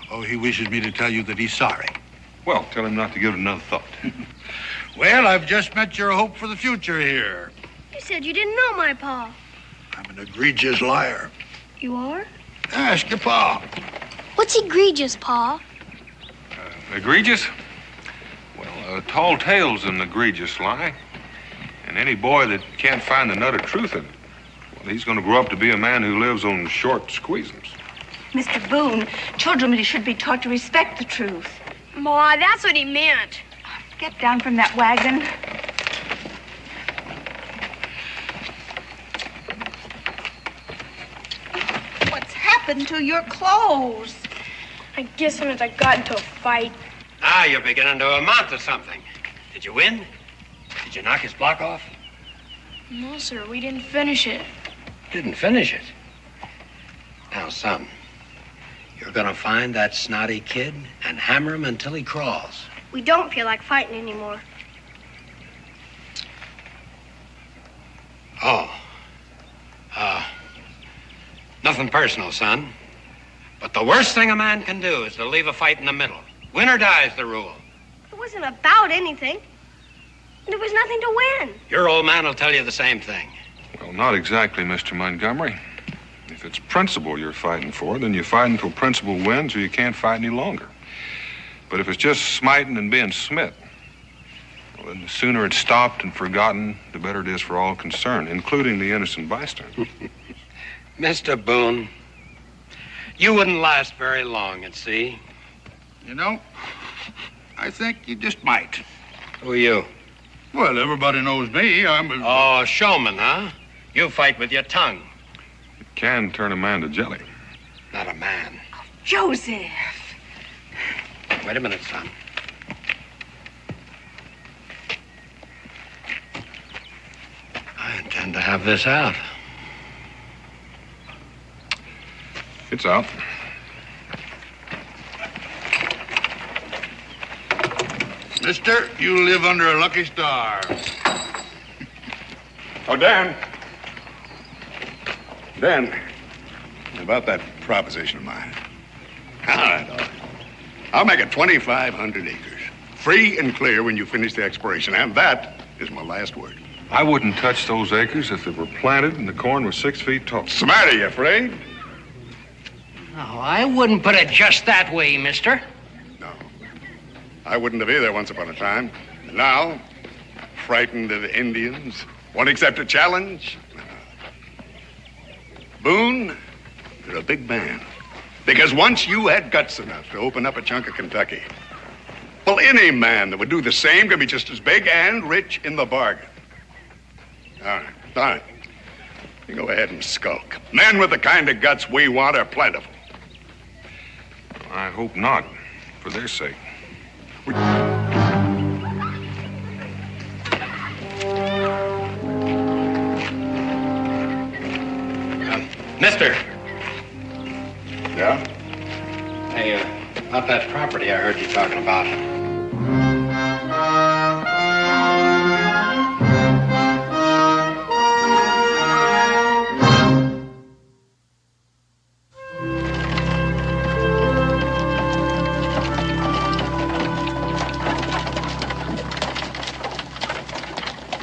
Oh, he wishes me to tell you that he's sorry. Well, tell him not to give it another thought. Well, I've just met your hope for the future here. You said you didn't know my pa. I'm an egregious liar. You are? Ask your pa. What's egregious, Pa? Egregious? Well, tall tale's an egregious lie. And any boy that can't find the nut of truth in it, well, he's going to grow up to be a man who lives on short squeezings. Mr. Boone, children should be taught to respect the truth. Ma, that's what he meant. Get down from that wagon. What's happened to your clothes? I guess sometimes I got into a fight. Ah, you're beginning to amount to something. Did you win? Did you knock his block off? No, sir, we didn't finish it. Didn't finish it. Now, son, you're gonna find that snotty kid and hammer him until he crawls. We don't feel like fighting anymore. Oh. Nothing personal, son. But the worst thing a man can do is to leave a fight in the middle. Win or die is the rule. It wasn't about anything. There was nothing to win. Your old man will tell you the same thing. Well, not exactly, Mr. Montgomery. If it's principle you're fighting for, then you fight until principle wins or you can't fight any longer. But if it's just smiting and being smit, well, then the sooner it's stopped and forgotten, the better it is for all concerned, including the innocent bystander. Mr. Boone, you wouldn't last very long at sea. You know, I think you just might. Who are you? Well, everybody knows me. I'm a... Oh, showman, huh? You fight with your tongue. It can turn a man to jelly. Not a man. Joseph. Wait a minute, son. I intend to have this out. It's out. Mister, you live under a lucky star. Oh, Dan. Dan, about that proposition of mine. All right. I'll make it 2,500 acres. Free and clear when you finish the exploration, and that is my last word. I wouldn't touch those acres if they were planted and the corn was 6 feet tall. What's the matter, you afraid? Oh, I wouldn't put it just that way, mister. No. I wouldn't have either once upon a time. And now, frightened of the Indians, won't accept a challenge. Boone, you're a big man. Because once you had guts enough to open up a chunk of Kentucky, well, any man that would do the same can be just as big and rich in the bargain. All right. You go ahead and skulk. Men with the kind of guts we want are plentiful. I hope not, for their sake. Mister. Yeah? Hey, about that property I heard you talking about.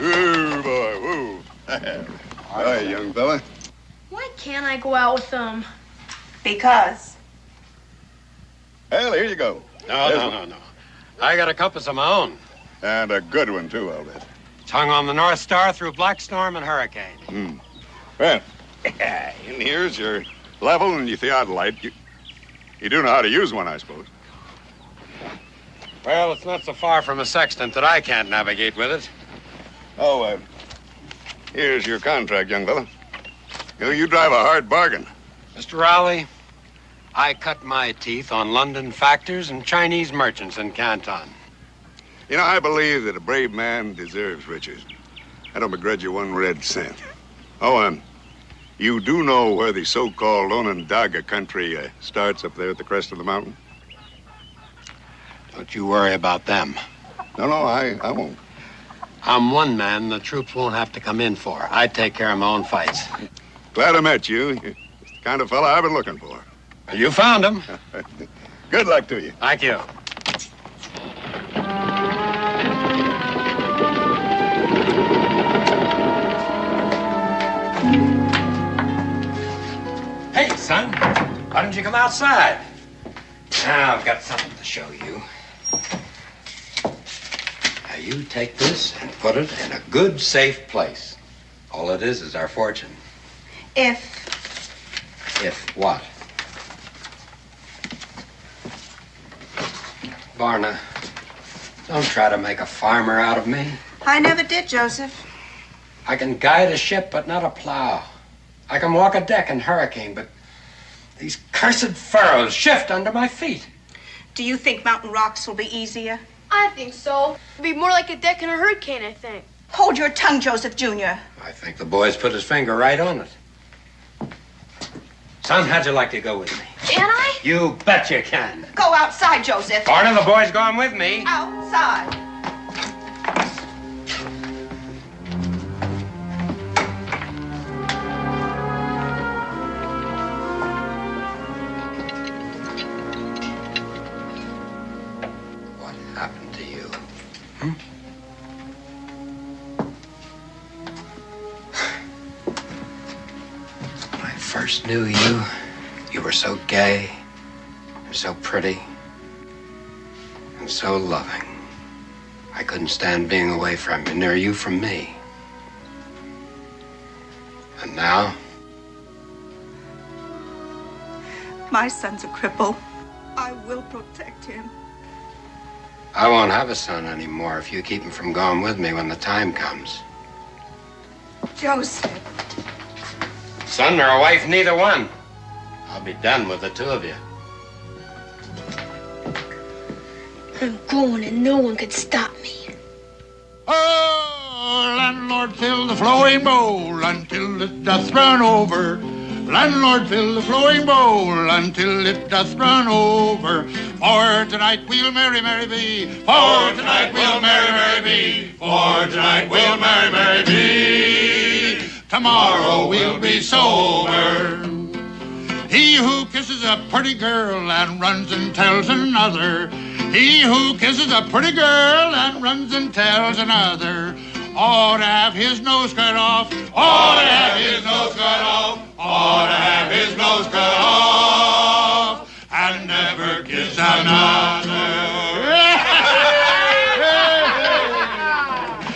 Ooh, boy, woo. Hi, young fella. Why can't I go out with them? Because. Well, here you go. No. I got a compass of my own. And a good one, too, I'll bet. It's hung on the North Star through black storm and hurricane. Well, in here's your level and your theodolite. You do know how to use one, I suppose. Well, it's not so far from a sextant that I can't navigate with it. Oh, here's your contract, young fella. You drive a hard bargain. Mr. Rowley, I cut my teeth on London factors and Chinese merchants in Canton. You know, I believe that a brave man deserves riches. I don't begrudge you one red cent. Oh, You do know where the so-called Onondaga country starts up there at the crest of the mountain? Don't you worry about them. No, I won't. I'm one man the troops won't have to come in for. I take care of my own fights. Glad I met you. You're the kind of fella I've been looking for. You found him. Good luck to you. Thank you. Hey, son. Why don't you come outside? Now, I've got something to show you. Now, you take this and put it in a good, safe place. All it is our fortune. If what? Varna, don't try to make a farmer out of me. I never did, Joseph. I can guide a ship, but not a plow. I can walk a deck in hurricane, but these cursed furrows shift under my feet. Do you think mountain rocks will be easier? I think so. It'll be more like a deck in a hurricane, I think. Hold your tongue, Joseph Jr. I think the boy's put his finger right on it. Son, how'd you like to go with me? Can I? You bet you can. Go outside, Joseph. Varna, the boy's going with me. Outside. What happened to you? When I first knew you, you were so gay, and so pretty, and so loving. I couldn't stand being away from you, nor you from me. And now? My son's a cripple. I will protect him. I won't have a son anymore if you keep him from going with me when the time comes. Joseph. Son or a wife, neither one. I'll be done with the two of you. I'm going and no one could stop me. Oh, landlord, fill the flowing bowl until it doth run over. Landlord, fill the flowing bowl until it doth run over. For tonight we'll merry, merry be. For tonight we'll merry, merry be. For tonight we'll merry, merry be. Tomorrow we'll be sober. He who kisses a pretty girl and runs and tells another. He who kisses a pretty girl and runs and tells another ought to have his nose cut off. Ought to have his nose cut off. Ought to have his nose cut off. And never kiss another.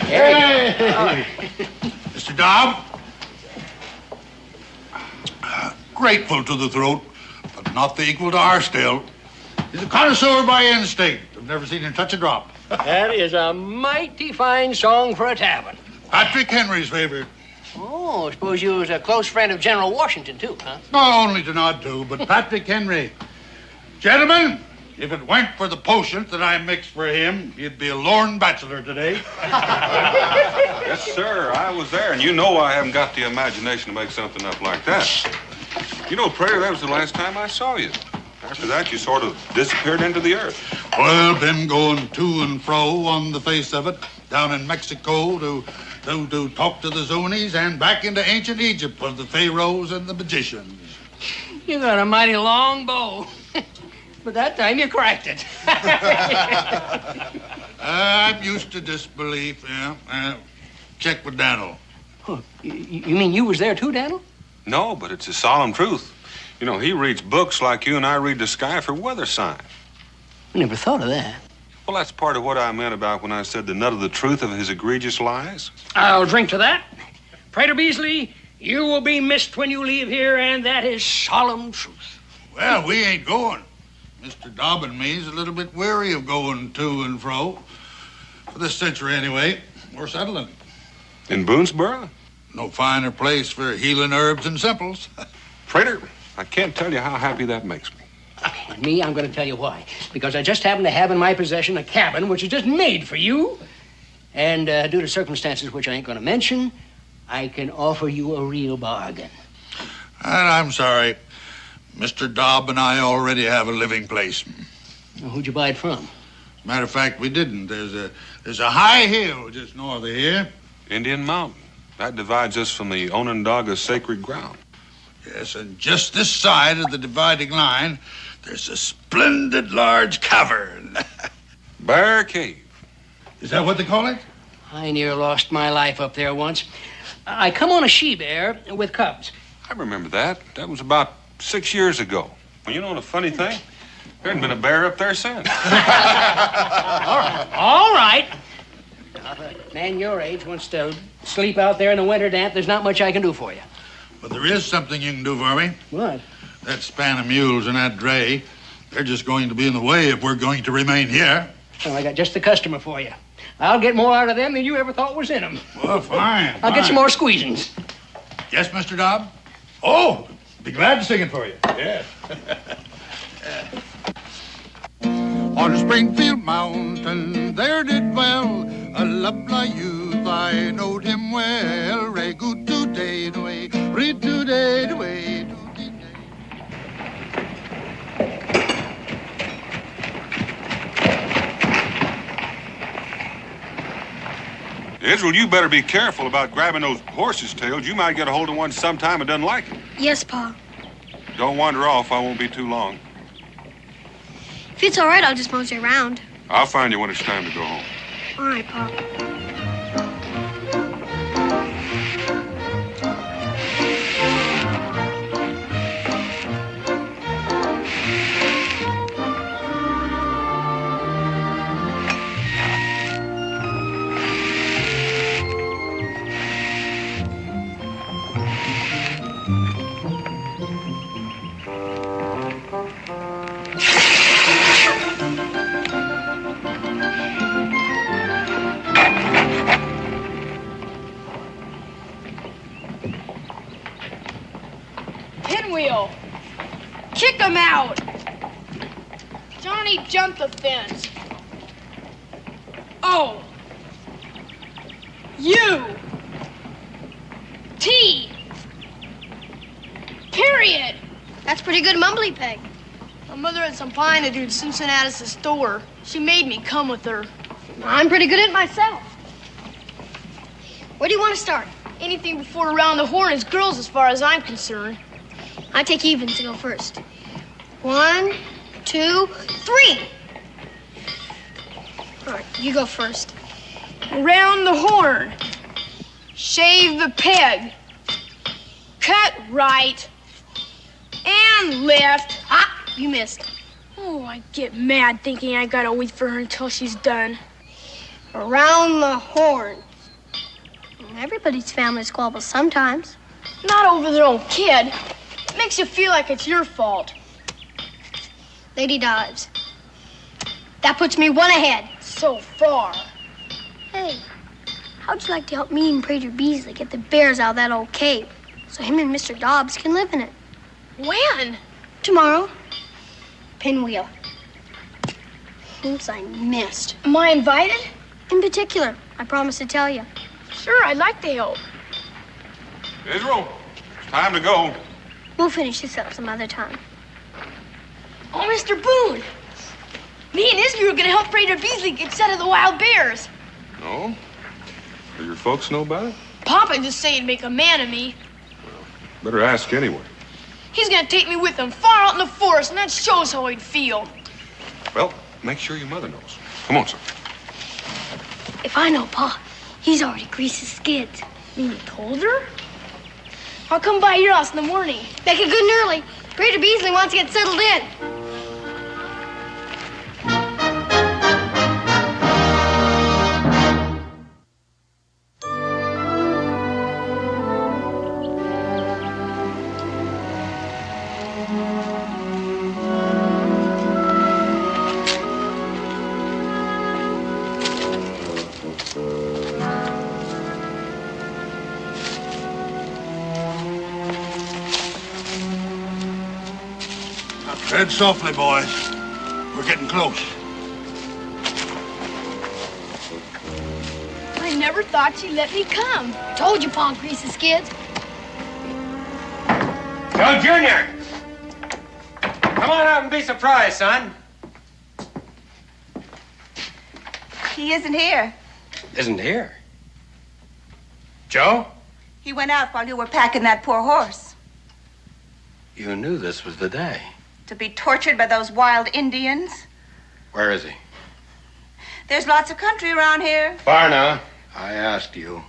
Hey. Mr. Dobb. Grateful to the throat, but not the equal to our still. He's a connoisseur by instinct. I've never seen him touch a drop. That is a mighty fine song for a tavern. Patrick Henry's favorite. Oh, I suppose you was a close friend of General Washington, too, huh? Not only to nod to, but Patrick Henry. Gentlemen, if it weren't for the potions that I mixed for him, he'd be a lorn bachelor today. Yes, sir, I was there, and you know I haven't got the imagination to make something up like that. You know, Prater, that was the last time I saw you. After that, you sort of disappeared into the earth. Well, been going to and fro on the face of it, down in Mexico to talk to the Zunis and back into ancient Egypt with the pharaohs and the magicians. You got a mighty long bow. But that time you cracked it. I'm used to disbelief, yeah. Check with Daniel. Oh, you mean you was there too, Daniel? No, but it's a solemn truth. You know, he reads books like you and I read the sky for weather signs. I never thought of that. Well, that's part of what I meant about when I said the nut of the truth of his egregious lies. I'll drink to that. Prater Beasley, you will be missed when you leave here, and that is solemn truth. Well, we ain't going. Mr. Dobb and me's a little bit weary of going to and fro. For this century, anyway. We're settling. In Boonesboro? No finer place for healing herbs and simples. Prater, I can't tell you how happy that makes me. Okay, me, I'm going to tell you why. Because I just happen to have in my possession a cabin which is just made for you. And due to circumstances which I ain't going to mention, I can offer you a real bargain. And I'm sorry. Mr. Dobb and I already have a living place. Well, who'd you buy it from? Matter of fact, we didn't. There's a high hill just north of here. Indian Mountain. That divides us from the Onondaga sacred ground. Yes, and just this side of the dividing line, there's a splendid large cavern. Bear Cave. Is that what they call it? I near lost my life up there once. I come on a she-bear with cubs. I remember that. That was about 6 years ago. Well, you know the funny thing? There hadn't been a bear up there since. All right. Now, if a man your age wants to sleep out there in the winter damp, there's not much I can do for you. But there is something you can do for me. What? That span of mules and that dray, they're just going to be in the way if we're going to remain here. Well, I got just the customer for you. I'll get more out of them than you ever thought was in them. Well, fine. I'll get some more squeezins. Yes, Mr. Dobb? Oh, be glad to sing it for you. Yes. On Springfield Mountain, there did dwell a lovely youth. I knowed him well. Ray good today, way, read today, way. Israel, you better be careful about grabbing those horses' tails. You might get a hold of one sometime and doesn't like it. Yes, Pa. Don't wander off. I won't be too long. If it's all right, I'll just mosey around. I'll find you when it's time to go home. All right, Pa. Pinwheel! Kick him out! Johnny jumped the fence. O. U. T. Period. That's pretty good mumbly peg. My mother had some pie to do at Cincinnatus' store. She made me come with her. I'm pretty good at it myself. Where do you want to start? Anything before around the horn is girls as far as I'm concerned. I take evens to go first. 1, 2, 3. All right, you go first. Around the horn. Shave the peg. Cut right. And left. Ah, you missed. Oh, I get mad thinking I gotta wait for her until she's done. Around the horn. Everybody's family squabbles sometimes. Not over their own kid. It makes you feel like it's your fault. Lady dives. That puts me one ahead. So far. Hey, how'd you like to help me and Prater Beasley get the bears out of that old cave so him and Mr. Dobbs can live in it? When? Tomorrow. Pinwheel. Oops, I missed. Am I invited? In particular, I promised to tell you. Sure, I'd like to help. Israel, it's time to go. We'll finish this up some other time. Oh, Mr. Boone. Me and Israel are gonna help Prater Beasley get set of the wild bears. No? Do your folks know about it? Papa just said he'd make a man of me. Better ask anyway. He's gonna take me with him far out in the forest, and that shows how he'd feel. Well, make sure your mother knows. Come on, son. If I know Pa, he's already greased his skids. You told her? I'll come by your house in the morning. Make it good and early. Prater Beasley wants to get settled in. Tread softly, boys. We're getting close. I never thought she'd let me come. Told you Pa greased his skids. Joe Jr. Come on out and be surprised, son. He isn't here. Isn't here? Joe? He went out while you were packing that poor horse. You knew this was the day. To be tortured by those wild Indians. Where is he? There's lots of country around here. Varna. I asked you.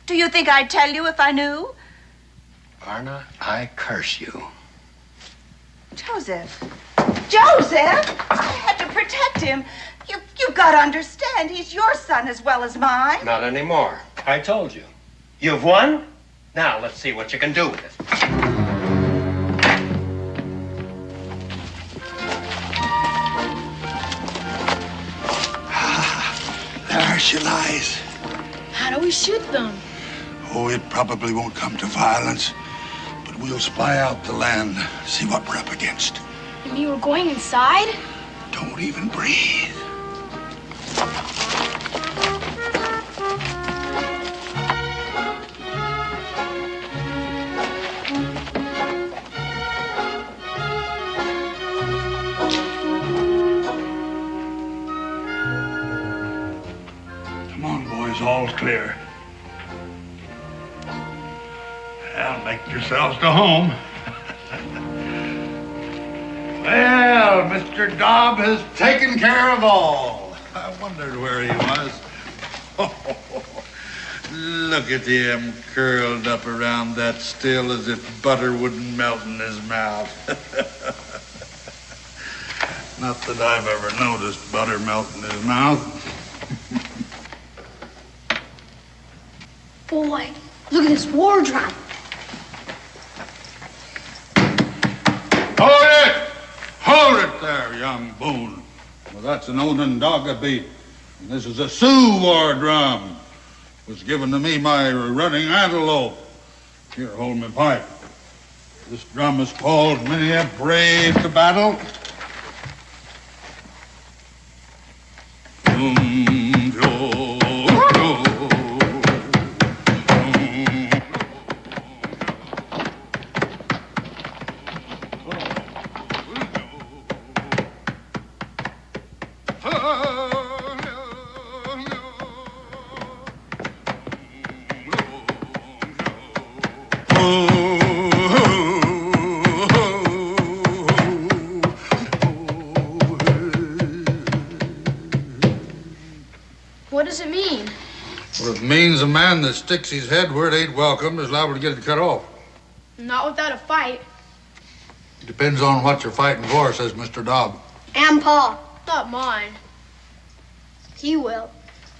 Do you think I'd tell you if I knew? Varna, I curse you. Joseph. Joseph! I had to protect him. You've got to understand, he's your son as well as mine. Not anymore. I told you. You've won? Now let's see what you can do with it. There she lies. How do we shoot them? Oh, it probably won't come to violence, but we'll spy out the land, see what we're up against. You mean we're going inside? Don't even breathe. Come on, boys, all's clear. Well, make yourselves to home. Well, Mr. Dobb has taken care of all. I wondered where he was. Look at him curled up around that still as if butter wouldn't melt in his mouth. Not that I've ever noticed butter melt in his mouth. Boy, look at this war drum. Hold it! Hold it there, young Boone. Well, that's an Onondaga beat. And this is a Sioux war drum. It was given to me by running antelope. Here, hold my pipe. This drum is called Many a Brave to Battle. What does it mean? Well, it means a man that sticks his head where it ain't welcome is liable to get it cut off. Not without a fight. It depends on what you're fighting for, says Mr. Dobb. And Pa. Not mine. He will.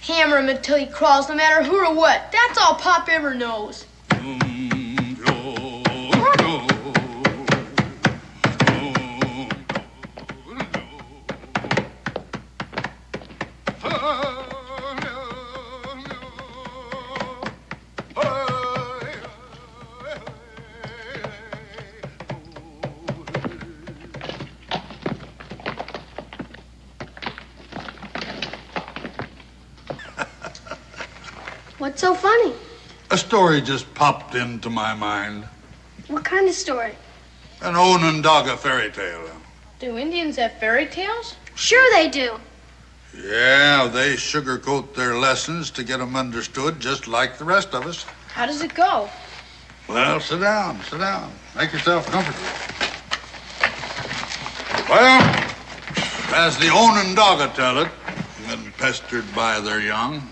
Hammer him until he crawls, no matter who or what. That's all Pop ever knows. What's so funny? A story just popped into my mind. What kind of story? An Onondaga fairy tale. Do Indians have fairy tales? Sure they do. Yeah, they sugarcoat their lessons to get them understood just like the rest of us. How does it go? Well, sit down, sit down. Make yourself comfortable. Well, as the Onondaga tell it, when pestered by their young,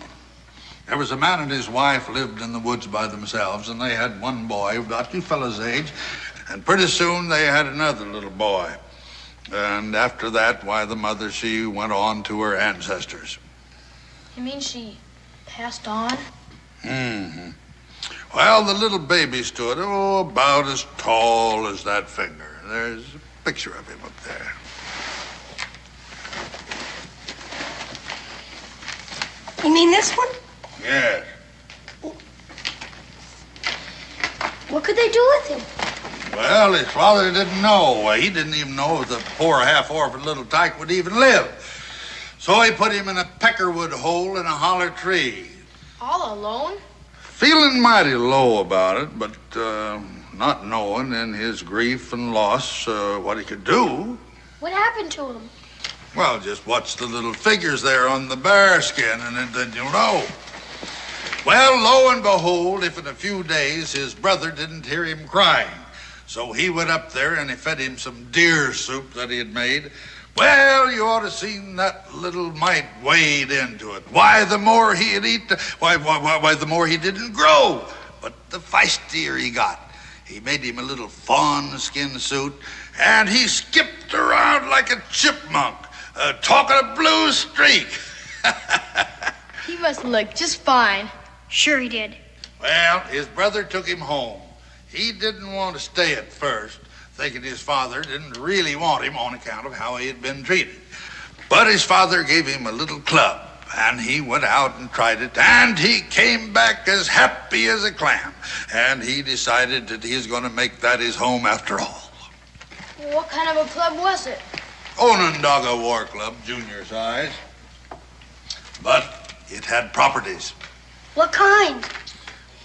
there was a man and his wife lived in the woods by themselves, and they had one boy about you fellas' age, and pretty soon they had another little boy. And after that, why, the mother, she went on to her ancestors. You mean she passed on? Mm-hmm. Well, the little baby stood, about as tall as that finger. There's a picture of him up there. You mean this one? Yes. What could they do with him? Well, his father didn't know. He didn't even know if the poor half-orphan little tyke would even live. So he put him in a peckerwood hole in a holler tree. All alone? Feeling mighty low about it, but not knowing in his grief and loss what he could do. What happened to him? Well, just watch the little figures there on the bear skin, and then you'll know. Well, lo and behold, if in a few days his brother didn't hear him crying. So he went up there and he fed him some deer soup that he had made. Well, you ought to have seen that little mite wade into it. Why, the more he'd eat, why, the more he didn't grow. But the feistier he got. He made him a little fawn skin suit, and he skipped around like a chipmunk, talking a blue streak. He must look just fine. Sure he did. Well, his brother took him home. He didn't want to stay at first, thinking his father didn't really want him on account of how he had been treated. But his father gave him a little club, and he went out and tried it, and he came back as happy as a clam. And he decided that he was going to make that his home after all. What kind of a club was it? Onondaga War Club, junior size. But it had properties. What kind?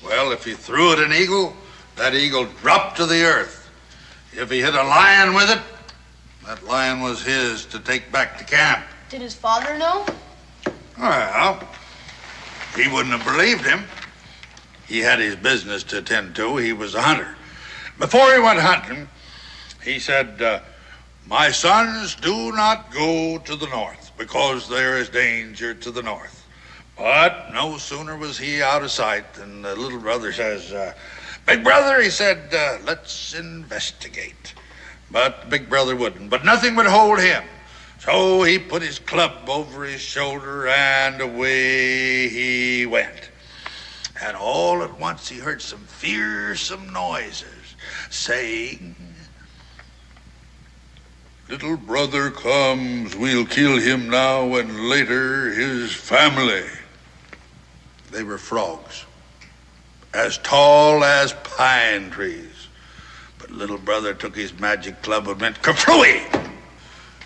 Well, if he threw at an eagle, that eagle dropped to the earth. If he hit a lion with it, that lion was his to take back to camp. Did his father know? Well, he wouldn't have believed him. He had his business to attend to. He was a hunter. Before he went hunting, he said, my sons, do not go to the north because there is danger to the north. But no sooner was he out of sight than the little brother says, big brother, he said, let's investigate. But big brother wouldn't. But nothing would hold him. So he put his club over his shoulder and away he went. And all at once he heard some fearsome noises saying, little brother comes, we'll kill him now and later his family. They were frogs, as tall as pine trees. But little brother took his magic club and went kerflooey.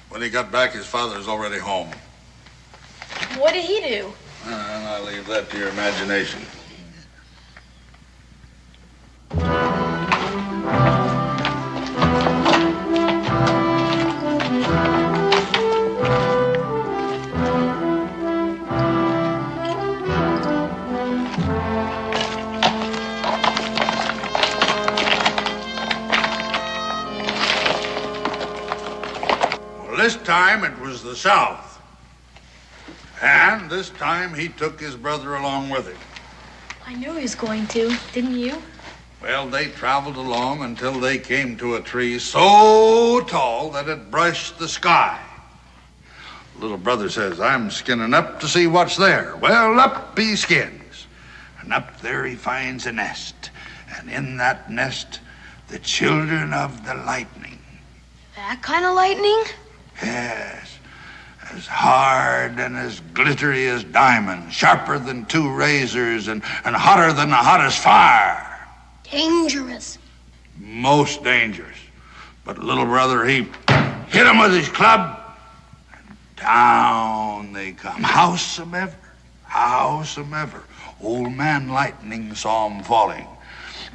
When he got back, his father was already home. What did he do? And I leave that to your imagination. This time it was the South. And this time he took his brother along with him. I knew he was going to, didn't you? Well, they traveled along until they came to a tree so tall that it brushed the sky. Little brother says, I'm skinning up to see what's there. Well, up he skins. And up there he finds a nest. And in that nest, the children of the lightning. That kind of lightning? Yes, as hard and as glittery as diamonds, sharper than two razors, and hotter than the hottest fire. Dangerous. Most dangerous. But little brother, he hit him with his club, and down they come. Howsomever, old man Lightning saw him falling.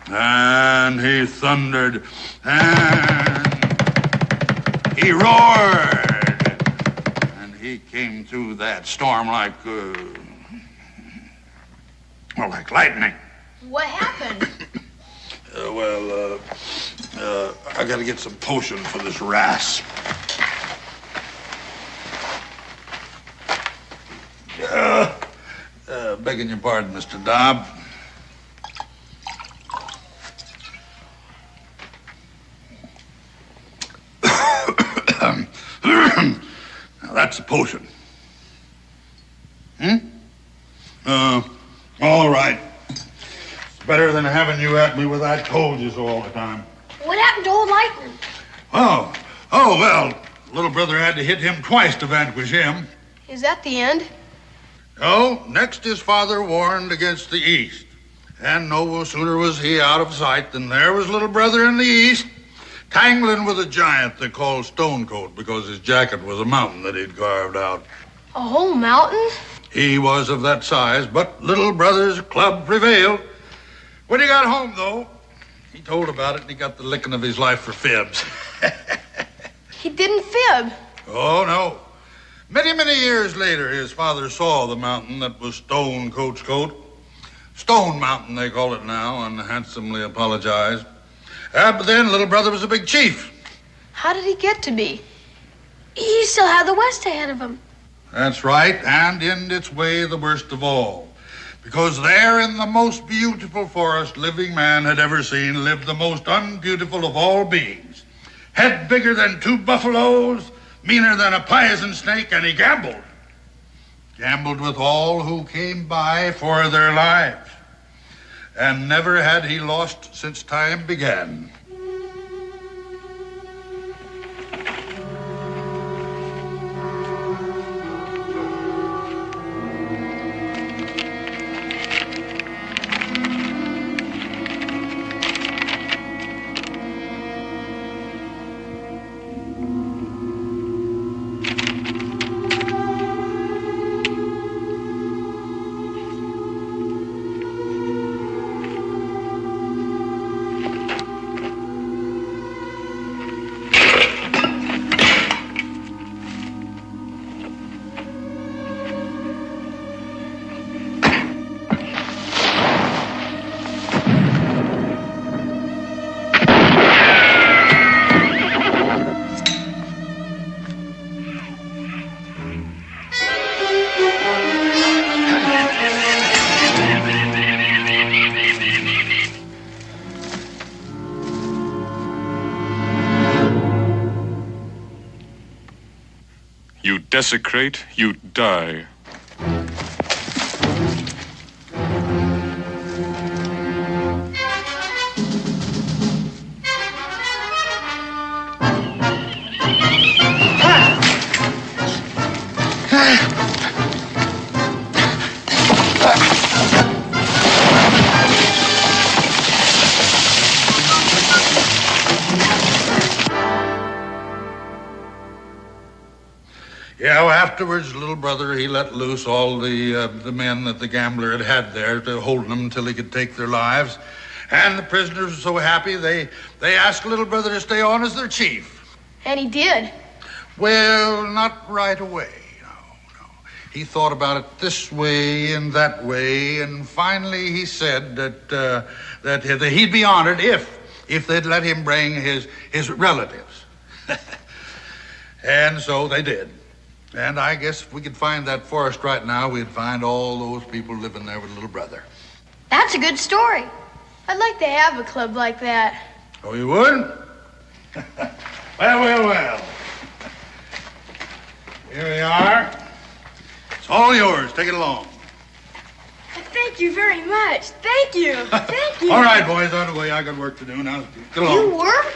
And he thundered, and he roared, and he came through that storm like lightning. What happened? I gotta get some potion for this rasp. Begging your pardon, Mr. Dobb. Now, that's a potion. All right. It's better than having you at me with I told you so all the time. What happened to old Lightning? Well, little brother had to hit him twice to vanquish him. Is that the end? No, next his father warned against the east. And no sooner was he out of sight than there was little brother in the east, tangling with a giant they called Stonecoat because his jacket was a mountain that he'd carved out. A whole mountain? He was of that size, but little brother's club prevailed. When he got home, though, He told about it and he got the licking of his life for fibs. He didn't fib. Oh, no. Many, many years later, his father saw the mountain that was Stone Coat's coat. Stone Mountain, they call it now, and handsomely apologized. But then little brother was a big chief. How did he get to be? He still had the West ahead of him. That's right, and in its way, the worst of all. Because there in the most beautiful forest living man had ever seen lived the most unbeautiful of all beings. Head bigger than 2 buffaloes, meaner than a poison snake, and he gambled. Gambled with all who came by for their lives. And never had he lost since time began. You desecrate, you die. Yeah, well, afterwards, little brother, he let loose all the men that the gambler had there to hold them until he could take their lives. And the prisoners were so happy, they asked little brother to stay on as their chief. And he did. Well, not right away. No. He thought about it this way and that way, and finally he said that he'd be honored if they'd let him bring his relatives. And so they did. And I guess if we could find that forest right now, we'd find all those people living there with little brother. That's a good story. I'd like to have a club like that. Oh, you would? Well. Here we are. It's all yours. Take it along. Thank you very much. Thank you. Thank you. All right, boys, on the way. I got work to do now. Get along. You work?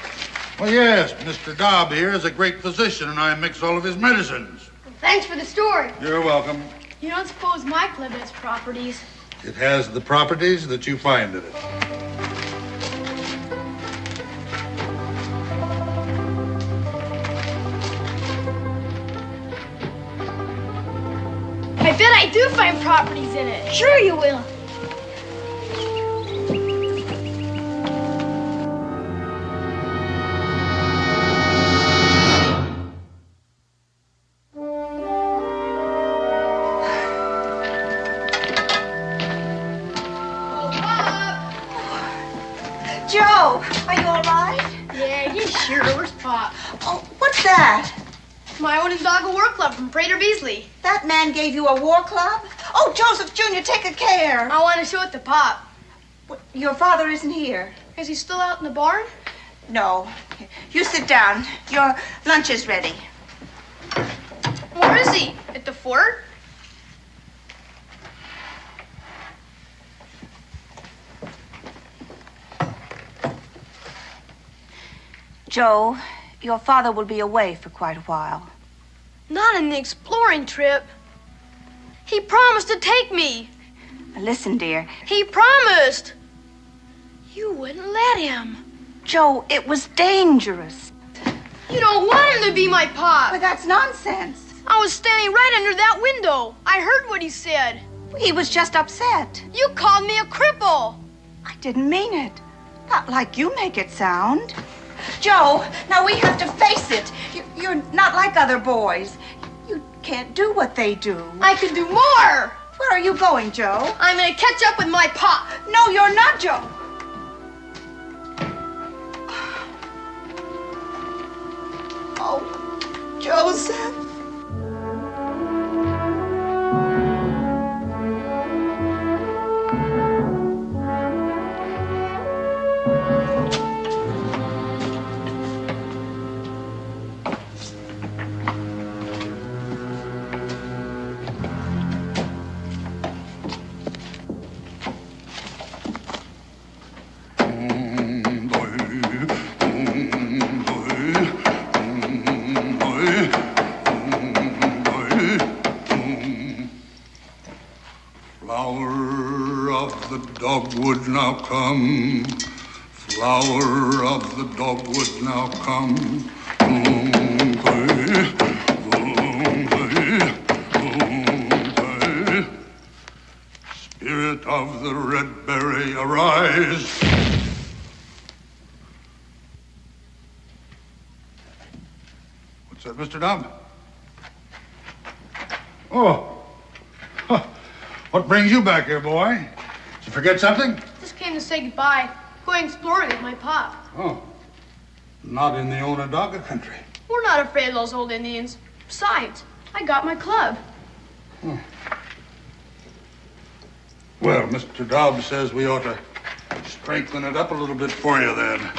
Well, yes. Mr. Dobb here is a great physician, and I mix all of his medicines. Thanks for the story. You're welcome. You don't suppose my club has properties? It has the properties that you find in it. I bet I do find properties in it. Sure you will. Joe, are you all right? Yeah, sure. Where's Pop? Oh, what's that? My own Doggo War Club from Prater Beasley. That man gave you a war club? Oh, Joseph Jr., take a care. I want to show it to Pop. Your father isn't here. Is he still out in the barn? No. You sit down. Your lunch is ready. Where is he? At the fort? Joe, your father will be away for quite a while. Not on the exploring trip. He promised to take me. Listen, dear. He promised. You wouldn't let him. Joe, it was dangerous. You don't want him to be my pop. But that's nonsense. I was standing right under that window. I heard what he said. He was just upset. You called me a cripple. I didn't mean it. Not like you make it sound. Joe, now we have to face it. You're not like other boys. You can't do what they do. I can do more. Where are you going, Joe? I'm gonna catch up with my pop. No, you're not, Joe. Oh, Joseph. Dogwood now come, flower of the dogwood now come. Spirit of the red berry, arise. What's that, Mr. Dobb? Oh, huh. What brings you back here, boy? Did you forget something? Just came to say goodbye. Going exploring with my pop. Oh, not in the Onondaga country. We're not afraid of those old Indians. Besides, I got my club. Oh. Well, Mr. Dobbs says we ought to strengthen it up a little bit for you then.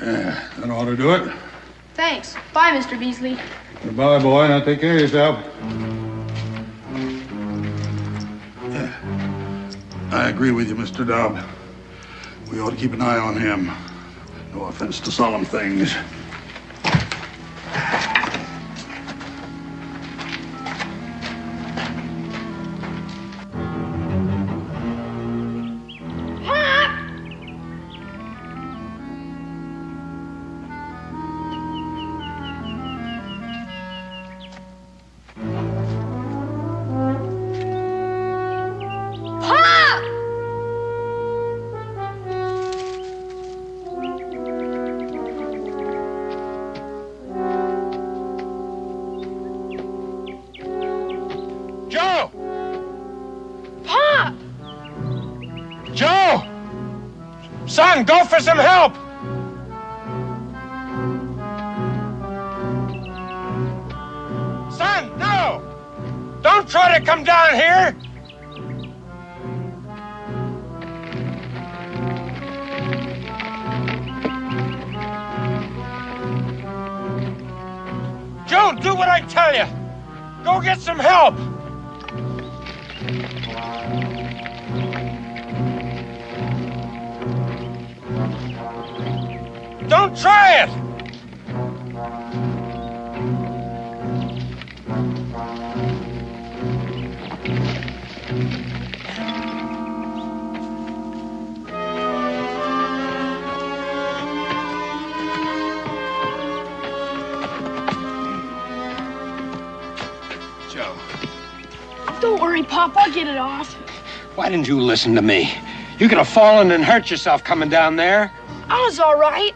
Yeah, that ought to do it. Thanks. Bye, Mr. Beasley. Goodbye, boy. Now take care of yourself. Yeah. I agree with you, Mr. Dobb. We ought to keep an eye on him. No offense to solemn things. Go for some help! Son, no! Don't try to come down here! Joe, do what I tell you! Go get some help! Don't try it! Joe. Don't worry, Pop. I'll get it off. Why didn't you listen to me? You could have fallen and hurt yourself coming down there. I was all right.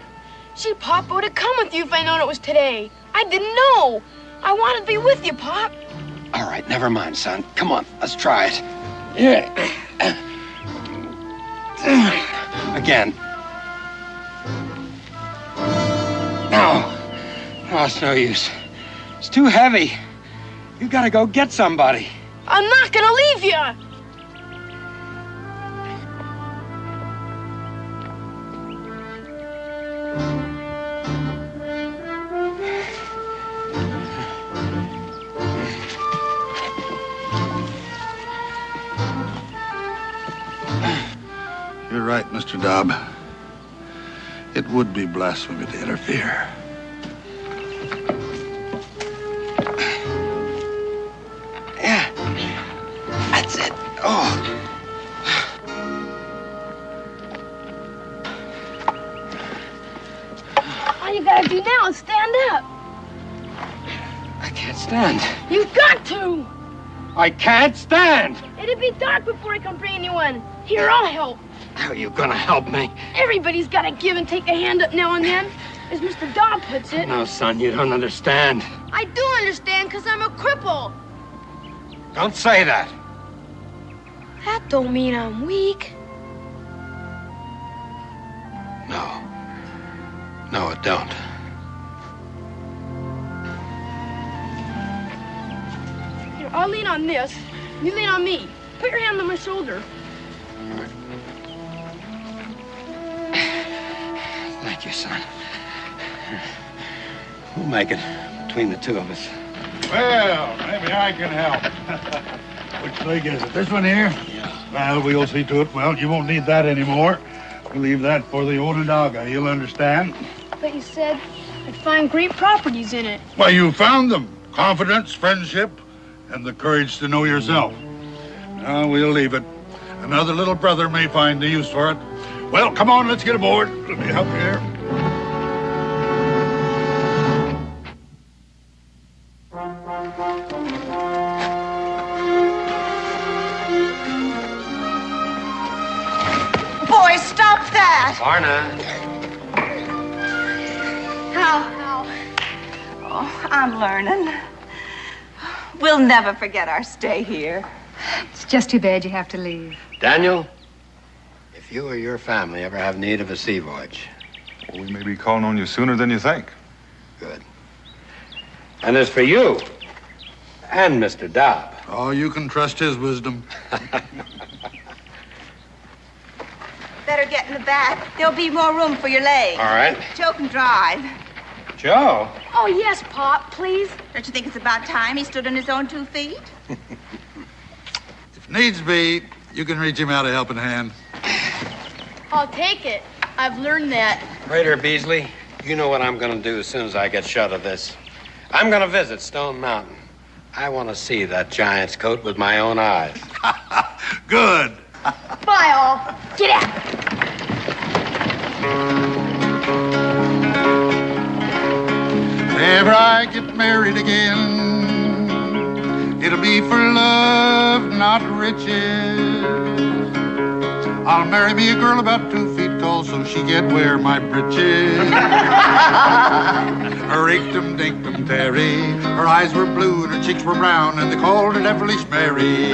See, Pop, I would have come with you if I'd known it was today. I didn't know. I wanted to be with you, Pop. All right, never mind, son. Come on, let's try it. Yeah. Again. No. No, it's no use. It's too heavy. You gotta go get somebody. I'm not gonna leave you. You're right, Mr. Dobb. It would be blasphemy to interfere. Yeah. That's it. Oh. All you gotta do now is stand up. I can't stand. You've got to. I can't stand. It'll be dark before I can bring anyone. Here, I'll help. How are you gonna help me? Everybody's got to give and take a hand up now and then, as Mr. Dobb puts it. No, son, you don't understand. I do understand, because I'm a cripple. Don't say that. That don't mean I'm weak. No. No, it don't. Here, I'll lean on this. You lean on me. Put your hand on my shoulder. Thank you, son. We'll make it between the two of us. Well, maybe I can help. Which leg is it? This one here? Yeah. Well, we'll see to it. Well, you won't need that anymore. We'll leave that for the Onondaga. He'll understand. But you said I'd find great properties in it. Well, you found them. Confidence, friendship, and the courage to know yourself. Now, we'll leave it. Another little brother may find the use for it. Well, come on, let's get aboard. Let me help you here. Boy, stop that! Varna. How? Oh, I'm learning. We'll never forget our stay here. It's just too bad you have to leave. Daniel, if you or your family ever have need of a sea voyage. Well, we may be calling on you sooner than you think. Good. And as for you and Mr. Dobb. Oh, you can trust his wisdom. Better get in the back. There'll be more room for your legs. All right. Joe can drive. Joe? Oh, yes, Pop, please. Don't you think it's about time he stood on his own 2 feet? If needs be, you can reach him out a helping hand. I'll take it. I've learned that. Raider Beasley, you know what I'm going to do as soon as I get shut of this. I'm going to visit Stone Mountain. I want to see that giant's coat with my own eyes. Good. Bye, all. Get out. If ever I get married again, it'll be for love, not riches. I'll marry me a girl about 2 feet tall so she can wear my breeches. Her inktum dinktum Terry, her eyes were blue and her cheeks were brown and they called her Devilish Mary.